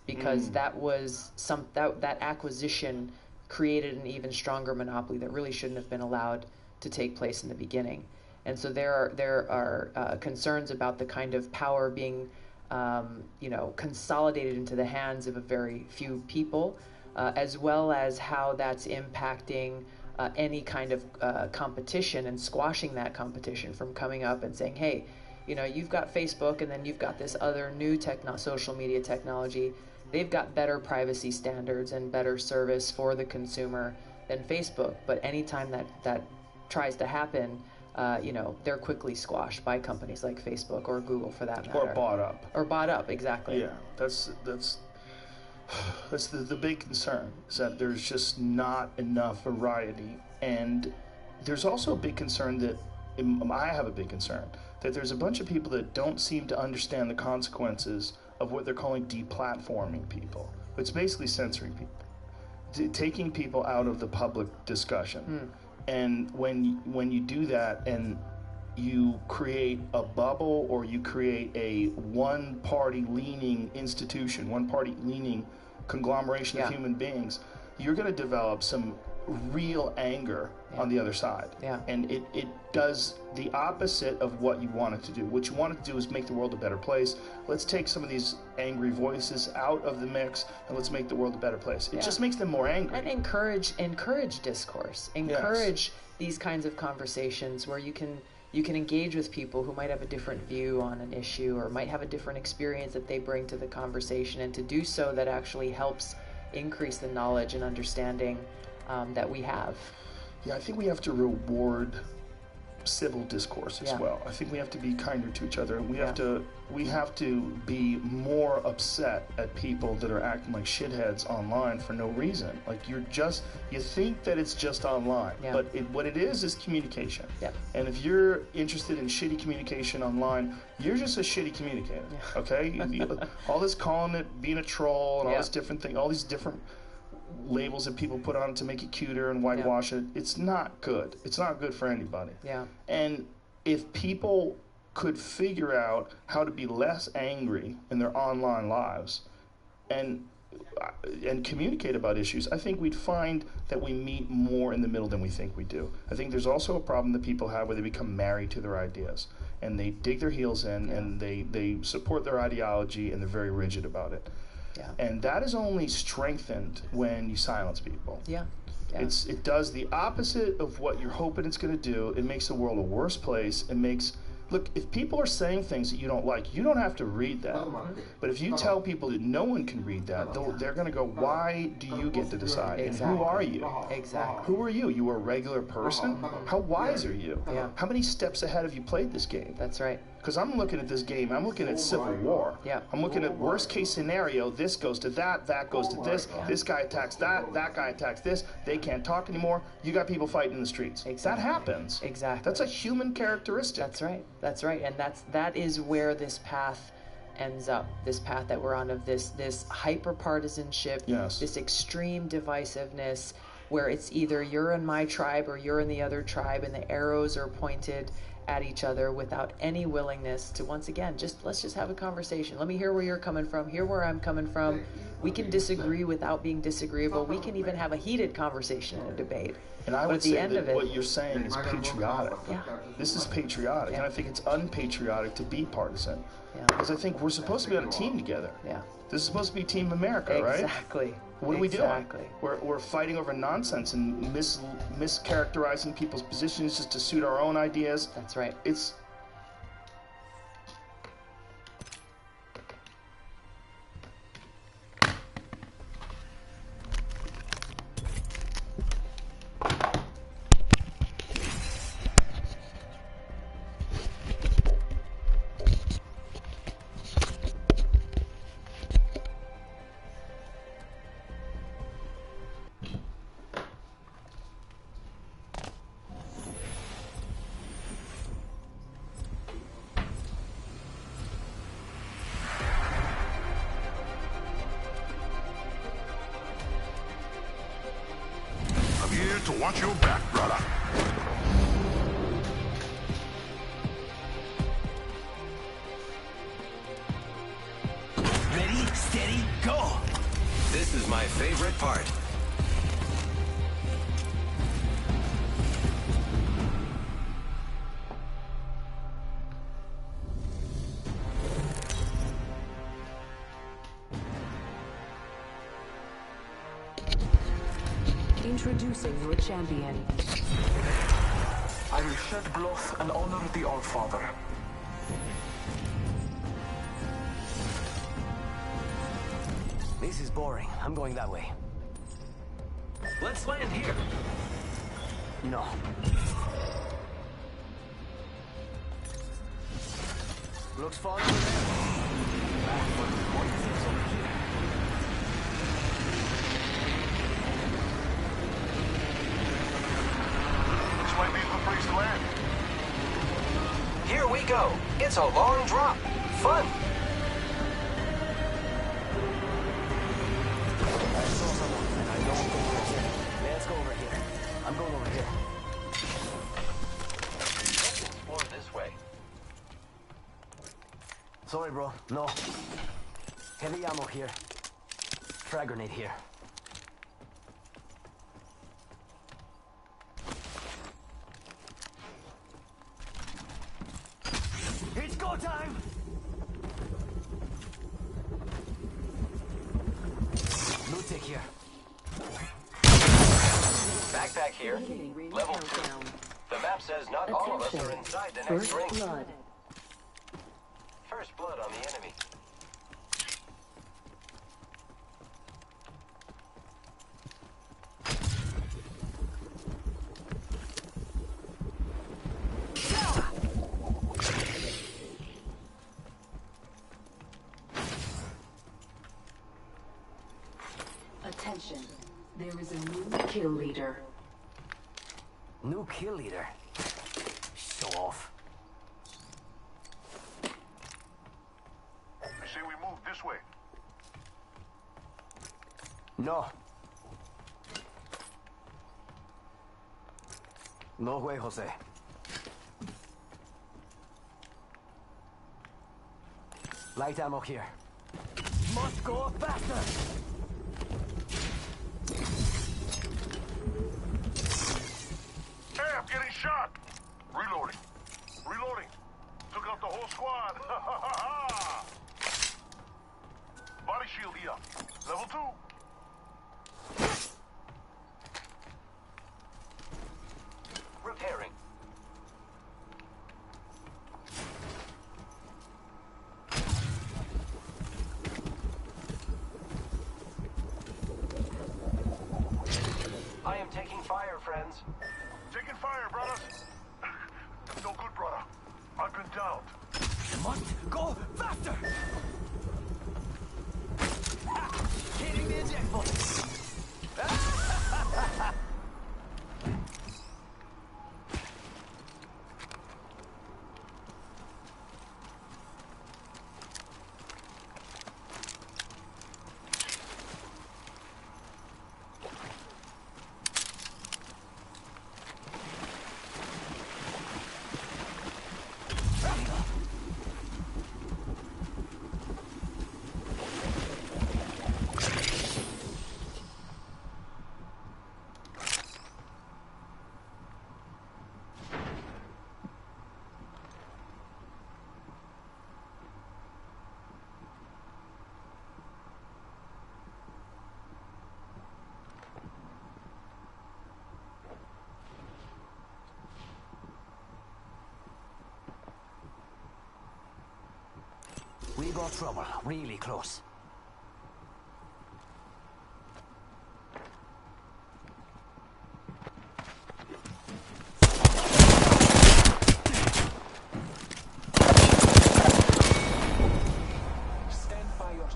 because that acquisition created an even stronger monopoly that really shouldn't have been allowed to take place in the beginning. And so there are concerns about the kind of power being consolidated into the hands of a very few people, as well as how that's impacting any kind of competition and squashing that competition from coming up and saying, hey, you've got Facebook and then you've got this other new social media technology. They've got better privacy standards and better service for the consumer than Facebook. But anytime that tries to happen, they're quickly squashed by companies like Facebook or Google, for that matter. Or bought up. Exactly. Yeah, that's the big concern, is that there's just not enough variety. And there's also a big concern that, I have a big concern, that there's a bunch of people that don't seem to understand the consequences of what they're calling deplatforming people. It's basically censoring people, taking people out of the public discussion. And when you do that and you create a bubble, or you create a one-party leaning institution, one-party leaning conglomeration of human beings, you're going to develop some real anger on the other side. And it does the opposite of what you want it to do. What you want it to do is make the world a better place. Let's take some of these angry voices out of the mix, and let's make the world a better place. It just makes them more angry. And encourage discourse. Encourage these kinds of conversations where you can engage with people who might have a different view on an issue, or might have a different experience that they bring to the conversation, and to do so that actually helps increase the knowledge and understanding that we have. Yeah, I think we have to reward civil discourse as Yeah. well. I think we have to be kinder to each other, and we have to be more upset at people that are acting like shitheads online for no reason. Like you think that it's just online, but what it is communication. Yeah. And if you're interested in shitty communication online, you're just a shitty communicator. Okay? All this calling it being a troll and all this different thing, all these different labels that people put on it to make it cuter and whitewash it. It's not good. It's not good for anybody. Yeah. And if people could figure out how to be less angry in their online lives and communicate about issues, I think we'd find that we meet more in the middle than we think we do. I think there's also a problem that people have where they become married to their ideas and they dig their heels in and they support their ideology and they're very rigid about it. Yeah. And that is only strengthened when you silence people. Yeah. It does the opposite of what you're hoping it's going to do. It makes the world a worse place. Look, if people are saying things that you don't like, you don't have to read that. But if you tell people that no one can read that, they're going to go, why do you get to decide? Exactly. And who are you? Exactly. Who are you? You are a regular person? How wise are you? Yeah. How many steps ahead have you played this game? That's right. Because I'm looking at this game, I'm looking at Civil War. Yeah. I'm looking at worst case scenario, this goes to that goes to this guy attacks that guy attacks this, they can't talk anymore, you got people fighting in the streets. That happens. Exactly. That's a human characteristic. That's right. And that is where this path ends up, this path that we're on of this hyper-partisanship, this extreme divisiveness, where it's either you're in my tribe or you're in the other tribe, and the arrows are pointed at each other without any willingness to, once again, let's just have a conversation. Let me hear where you're coming from, hear where I'm coming from. We can disagree without being disagreeable. We can even have a heated conversation and a debate. And I would say that what you're saying is patriotic. Yeah. This is patriotic, and I think it's unpatriotic to be partisan. Because I think we're supposed to be on a team together. Yeah. This is supposed to be Team America, right? Exactly. What are we doing? We're fighting over nonsense and mischaracterizing people's positions just to suit our own ideas. That's right. It's... To watch your back, brother. Ready, steady, go! This is my favorite part. Introducing your champion. I will shed blood and honor the All-Father. This is boring. I'm going that way. Let's land here. No. Looks fun over there. Back for the points over here. This might be the place to land. Here we go. It's a long drop. Fun. I saw someone, and I know what they're doing. Let's go over here. I'm going over here. Let's explore this way. Sorry, bro. No. Heavy ammo here. Frag grenade here. It's go time! Loot take here. Backpack here. Level 2. The map says not all of us are inside the next ring. Blood. First blood on the enemy. There is a new kill leader. New kill leader? Show off. I say we move this way. No. No way, Jose. Light ammo here. Must go faster! Hey, I'm getting shot! Reloading. Reloading. Took out the whole squad. Body shield here. Level 2. Repairing. I am taking fire, friends. Taking fire, brothers. No good, brother. I've been downed. Must go faster! Hitting the eject button. We got trouble, really close. Stand by your...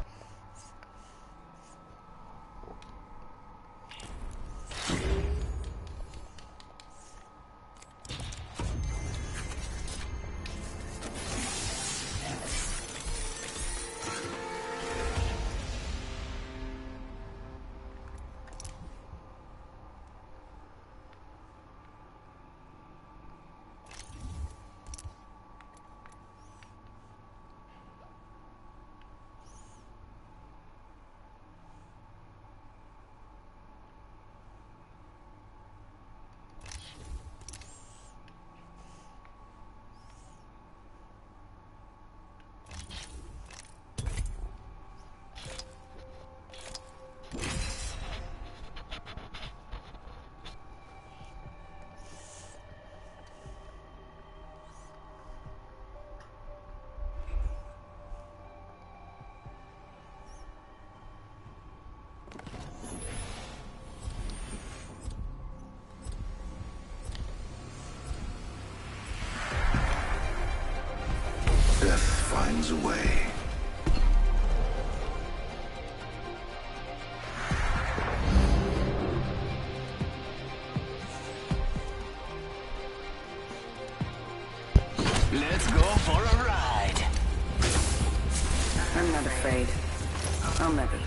Death finds a way. Let's go for a ride. I'm not afraid. I'll never be.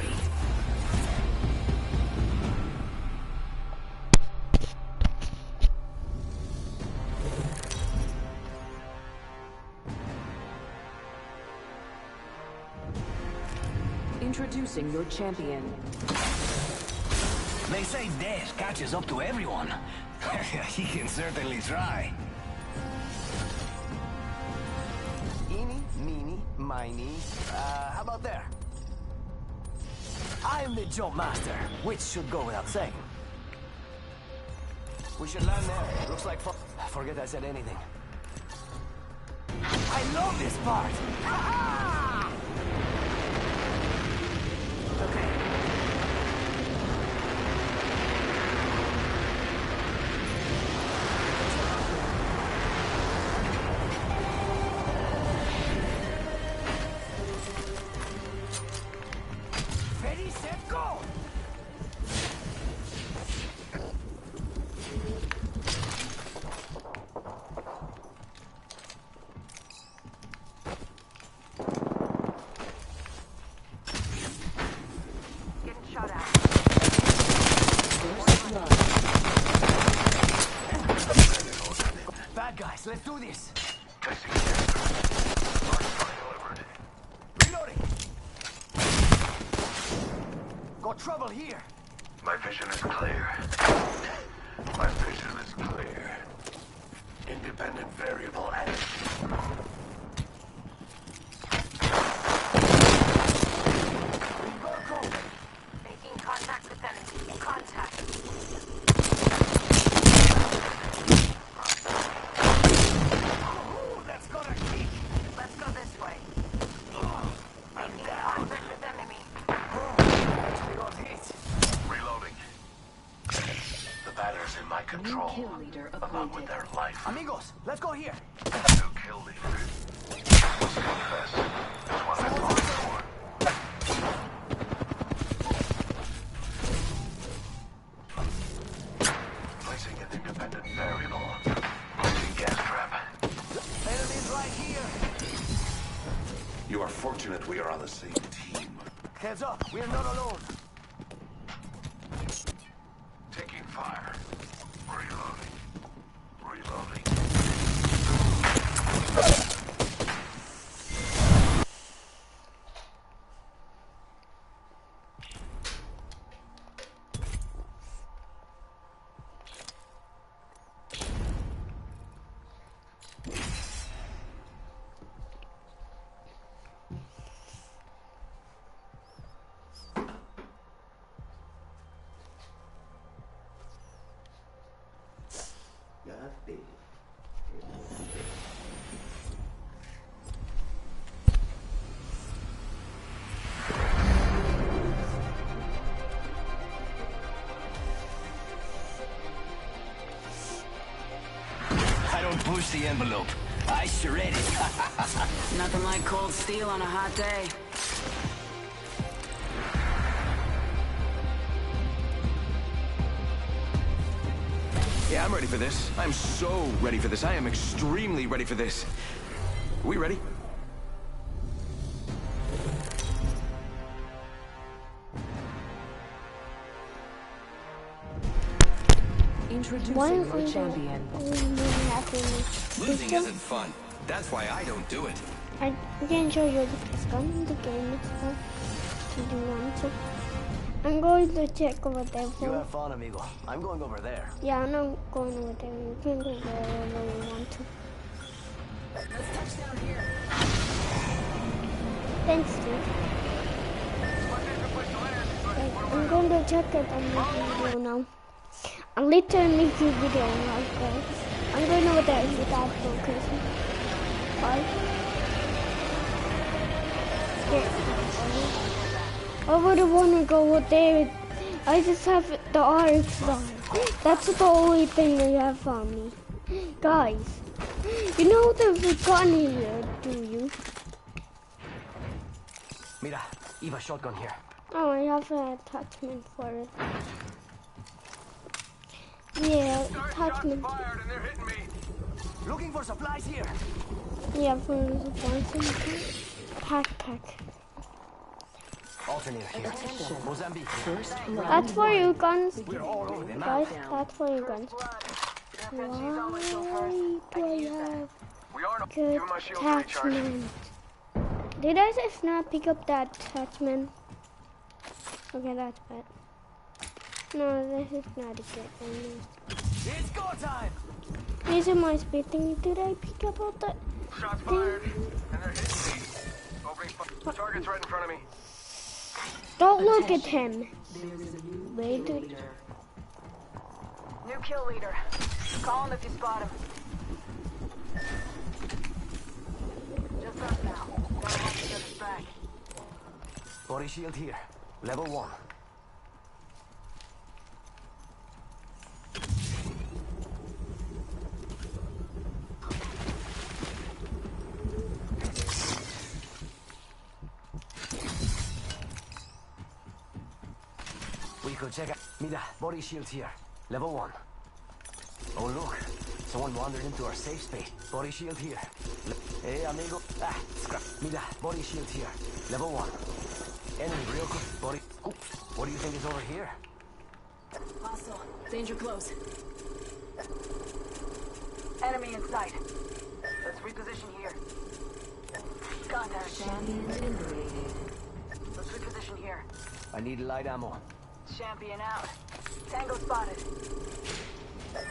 Introducing your champion. They say death catches up to everyone. He can certainly try. Eeny, meeny, miny. How about there? I'm the jump master, which should go without saying. We should land there. Looks like fun. Forget I said anything. I love this part! Ha-ha! Okay. Ready, set, go! Yes, let's do this. Placing sensors. Hardpoint delivered. Reloading. Got trouble here. My vision is clear. My vision is clear. Independent variable added. Making contact with enemy. Contact. Ooh, that's gonna kick. Let's go this way. I'm Making down. contact with enemy. We got hit. Reloading. The batter's in my control, along with their life. Amigos, let's go here. New kill leader. Must confess, that's what I fought for. Placing an independent variable. Placing gas trap. Enemies right here. You are fortunate we are on the same team. Heads up, we're not alone. Taking fire. Reloading. Reloading. I don't push the envelope. I shred it. Nothing like cold steel on a hot day. Yeah, I'm ready for this. I'm so ready for this. I am extremely ready for this. We ready? Introducing your champion. Losing isn't fun. That's why I don't do it. I can show you the gun in the game itself. Do you want to? I'm going to check over there. You have fun, amigo. I'm going over there. Yeah, I'm not going over there. You can go wherever you want to. Let's touch down here. Thanks, dude. I'm going to check it on the video now. I'm literally making a video like this. I'm going over there to that location. Bye. I wouldn't want to go over there. I just have the RX on. That's the only thing I have on me. Guys, you know there's a gun here, do you? Mira, Eva shotgun here. Oh, I have an attachment for it. Yeah, attachment. Looking for supplies here. Yeah, for supplies. Backpack. Alternator here. Mozambique. That's for you guns. We're all over the map. Guys, that's for you guns. Why do I have good attachment? Did I just not pick up that attachment? Okay, that's bad. No, this is not a good one. It's go time. These are my speed thing. Did I pick up all that? Shots fired, and they're hitting me. Opening fire. Target's right in front of me. Don't look at him. Wait. New kill leader. Call him if you spot him. Just us now. Gotta watch each other's back. Body shield here. Level 1. We could check out. Mira, body shield here. Level 1. Oh look, someone wandered into our safe space. Body shield here. Hey amigo. Ah, scrap. Mira, body shield here. Level 1. Enemy real good. Body. Oops. What do you think is over here? Hostile. Danger close. Enemy in sight. Let's reposition here. Contact. Champion eliminated. Let's reposition here. I need light ammo. Champion out. Tango spotted.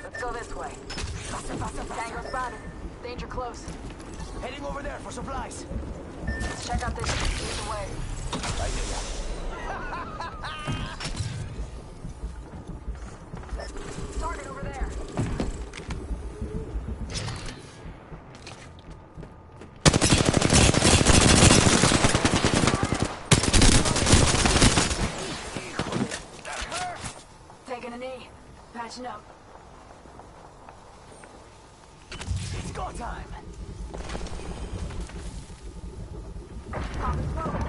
Let's go this way. Tango spotted. Danger close. Heading over there for supplies. Let's check out this either way. Right there. Target over there. Taking a knee. Patching up. It's go time. Pop and smoke.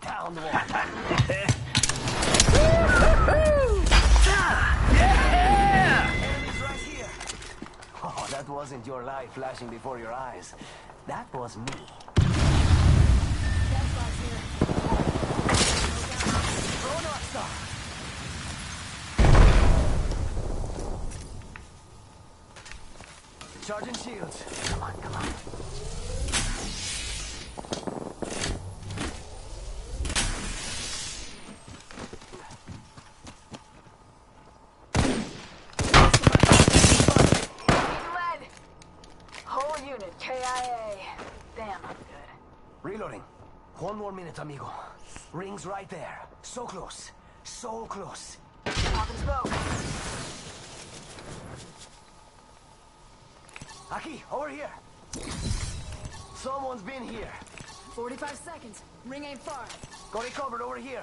Down the wall. Yeah! Enemies right here. Oh, that wasn't your light flashing before your eyes. That was me. Charging shields. Come on, come on. Lead. Whole unit, KIA. Damn, I'm good. Reloading. 1 more minute, amigo. Rings right there. So close. So close. Pop and smoke. Aki, over here. Someone's been here. 45 seconds. Ring ain't far. Got it covered over here.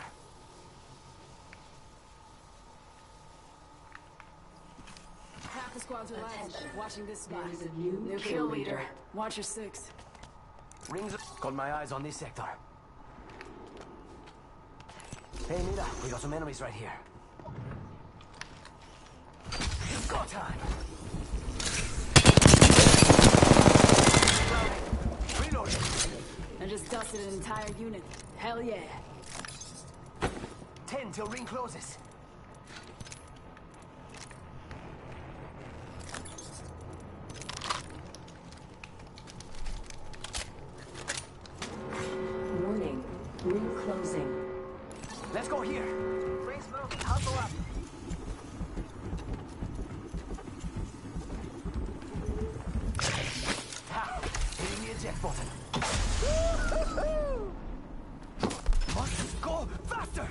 Half the squads are live. Watching this spot. There is a new kill leader. Watch your 6. Rings. Got my eyes on this sector. Hey, mira, we got some enemies right here. It's go time. Reloading. I just dusted an entire unit. Hell yeah. 10 till ring closes. Warning. Ring closing. Let's go here. Rings moving. Hustle up. Ha! Hitting the eject button. Must go faster!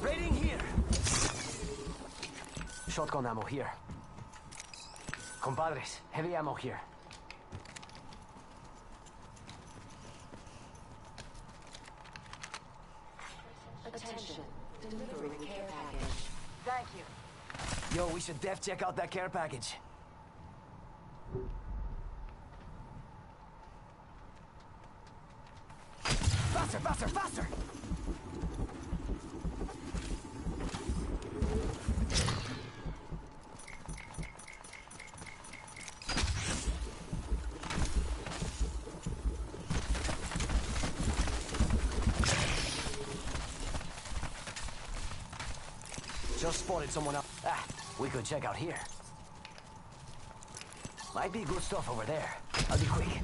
Raiding here. Shotgun ammo here. Compadres, heavy ammo here. Attention. Delivering care package. Thank you. Yo, we should def check out that care package. Faster, faster, faster! Just spotted someone else. Ah, we could check out here. Might be good stuff over there. I'll be quick.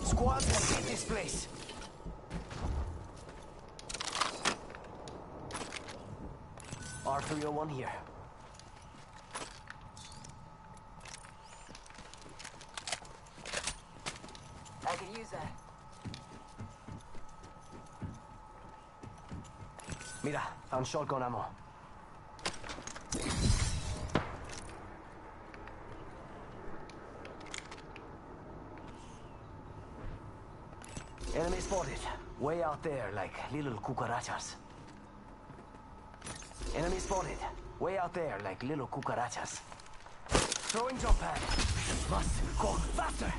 Squads have hit this place. R301 here. I could use that. Mira, found shotgun ammo. Enemy spotted. Way out there, like little cucarachas. Enemy spotted. Way out there, like little cucarachas. Throwing jump pad. Must go faster.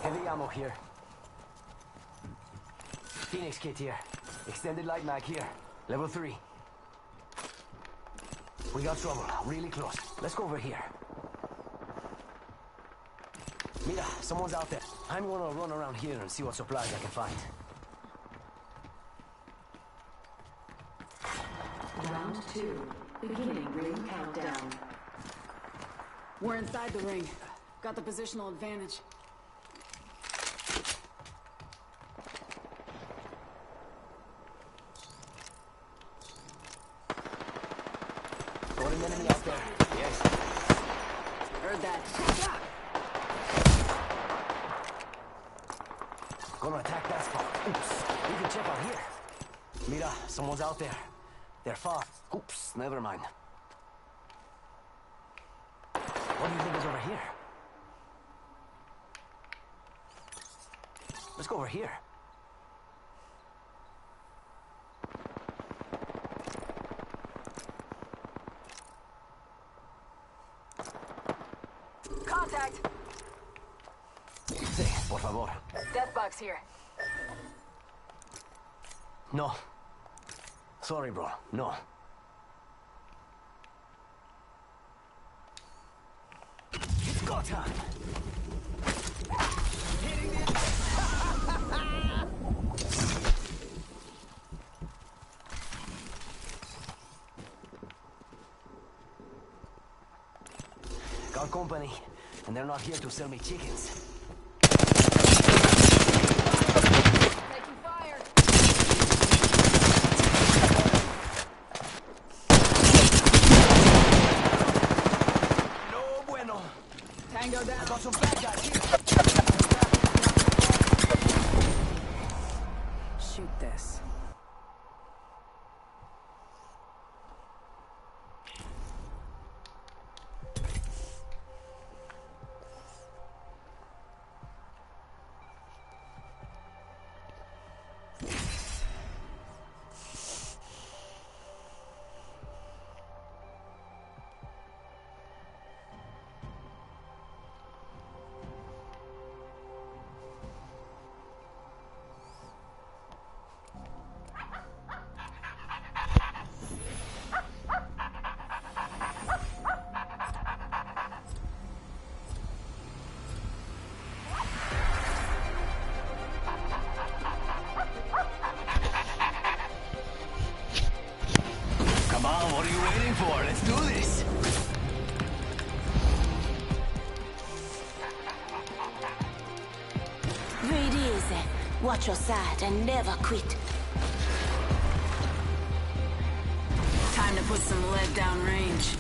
Heavy ammo here. Phoenix kit here. Extended light mag here. Level 3. We got trouble. Really close. Let's go over here. Mira, someone's out there. I'm gonna run around here and see what supplies I can find. Round 2. Beginning ring countdown. We're inside the ring. Got the positional advantage. Got an enemy out there. Yes. Heard that. Gonna attack that spot. Oops. We can check out here. Mira, someone's out there. They're far. Oops, never mind. What do you think is over here? Let's go over here. Contact! Sí, por favor. Death box here. No. Sorry, bro. No. It's go time. Hitting it. Got company, and they're not here to sell me chickens. Taking fire. No bueno. Tango down. I got some bad guys here. Shoot this. Come on, what are you waiting for? Let's do this. Breathe easy. Watch your side and never quit. Time to put some lead down range.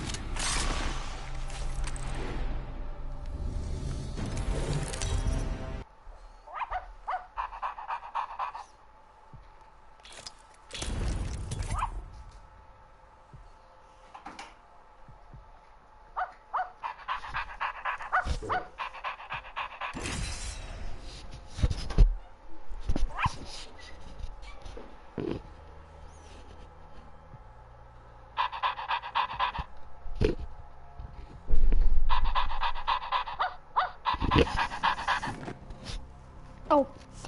Oh,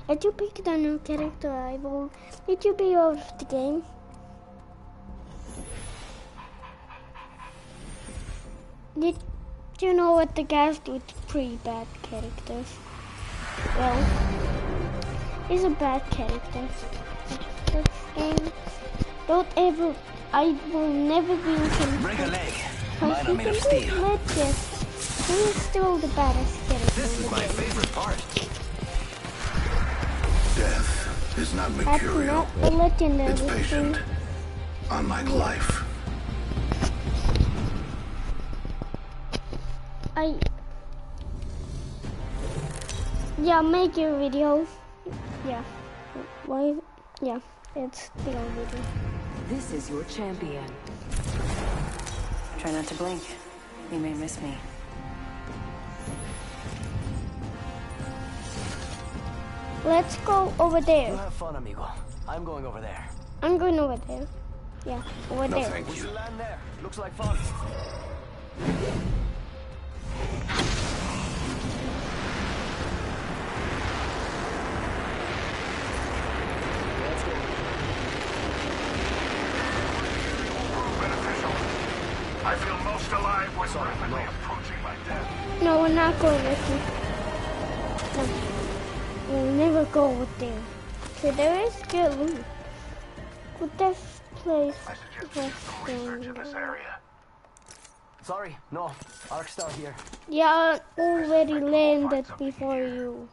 did you pick the new character rival? Did you be out of the game? Did you know what the guys do to pretty bad characters? Well, he's a bad character. This game, don't ever, I will never be him. Break a leg. Mine Mine are made of steel. He's still the baddest character. This is my favorite part. Death is not That's mercurial. not a legendary It's patient, thing. unlike life. Yeah, make your video. Yeah. Why? Yeah, it's still a video. This is your champion. Try not to blink. You may miss me. Let's go over You there. have fun, amigo. I'm going over there. I'm going over there. Yeah, over No, there. thank you. We should land there. Looks like fun. Sorry, no. No, we're not going with you. No. We'll never go with them. So there is good loot. But this place was Sorry, no. Arkstar here. Yeah, already landed before you.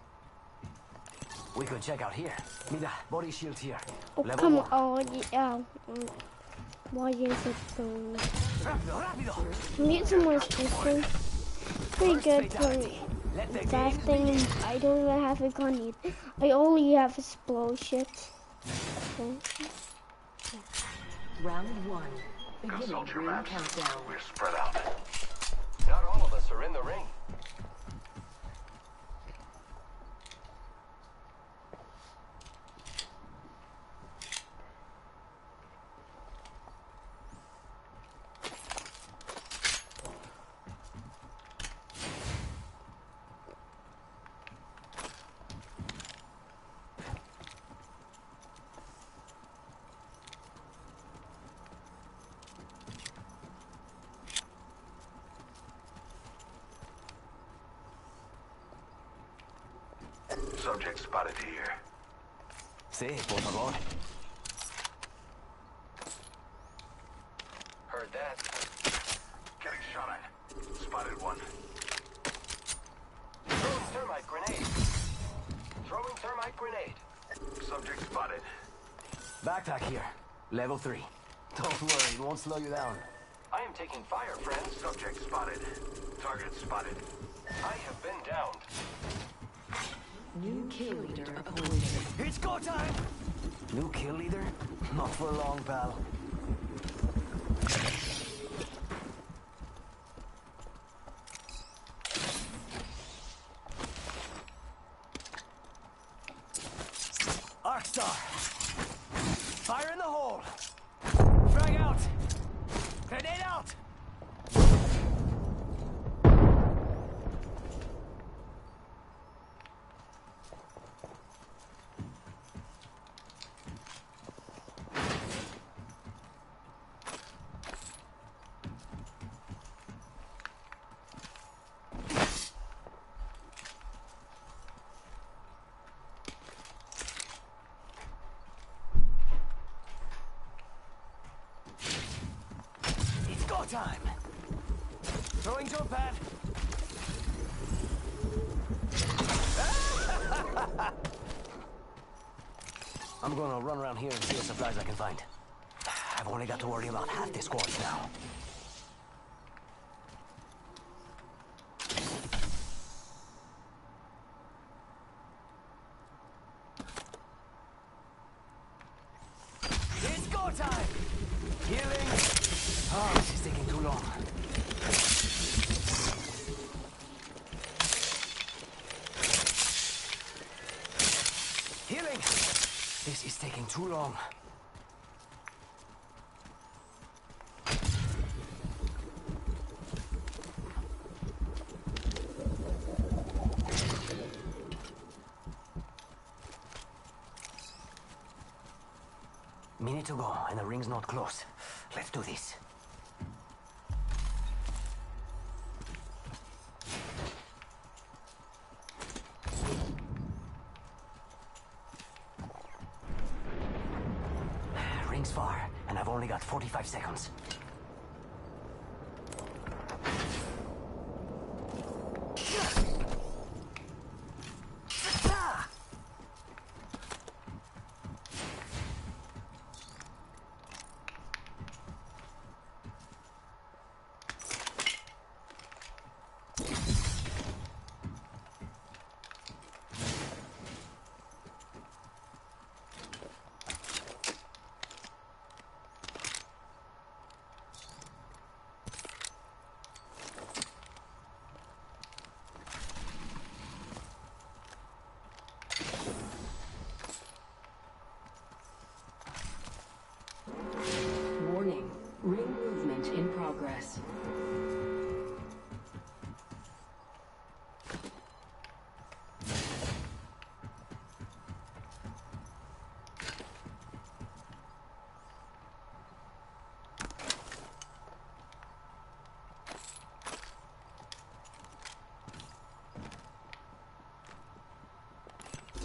We could check out here. Mira, body shield here. Oh, Level come 1. on. Oh, yeah. Why is it going? Mutant was different. Pretty good for that thing. I don't even have a gun yet. I only have explosions. Round 1. Consult your maps. We're spread out. Not all of us are in the ring. Subject spotted here. Sí, por favor. Heard that. Getting shot at. Spotted one. Throwing thermite grenade. Throwing thermite grenade. Subject spotted. Backpack here. Level 3. Don't worry, it won't slow you down. I am taking fire, friends. Subject spotted. Target spotted. I have been downed. New kill leader appointed. It's go time! New kill leader? Not for long, pal. Arkstar! Fire in the hole! Frag out! Grenade out! Time. Throwing jump pad. I'm gonna run around here and see what supplies I can find. I've only got to worry about half the squads now. It's go time! Healing! Oh, this is taking too long. Healing! This is taking too long. Minute to go, and the ring's not close. Let's do this. Ring's far, and I've only got 45 seconds.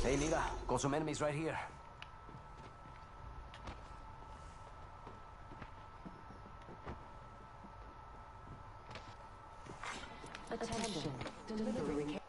Hey, Nida, got some enemies right here. Attention. Delivery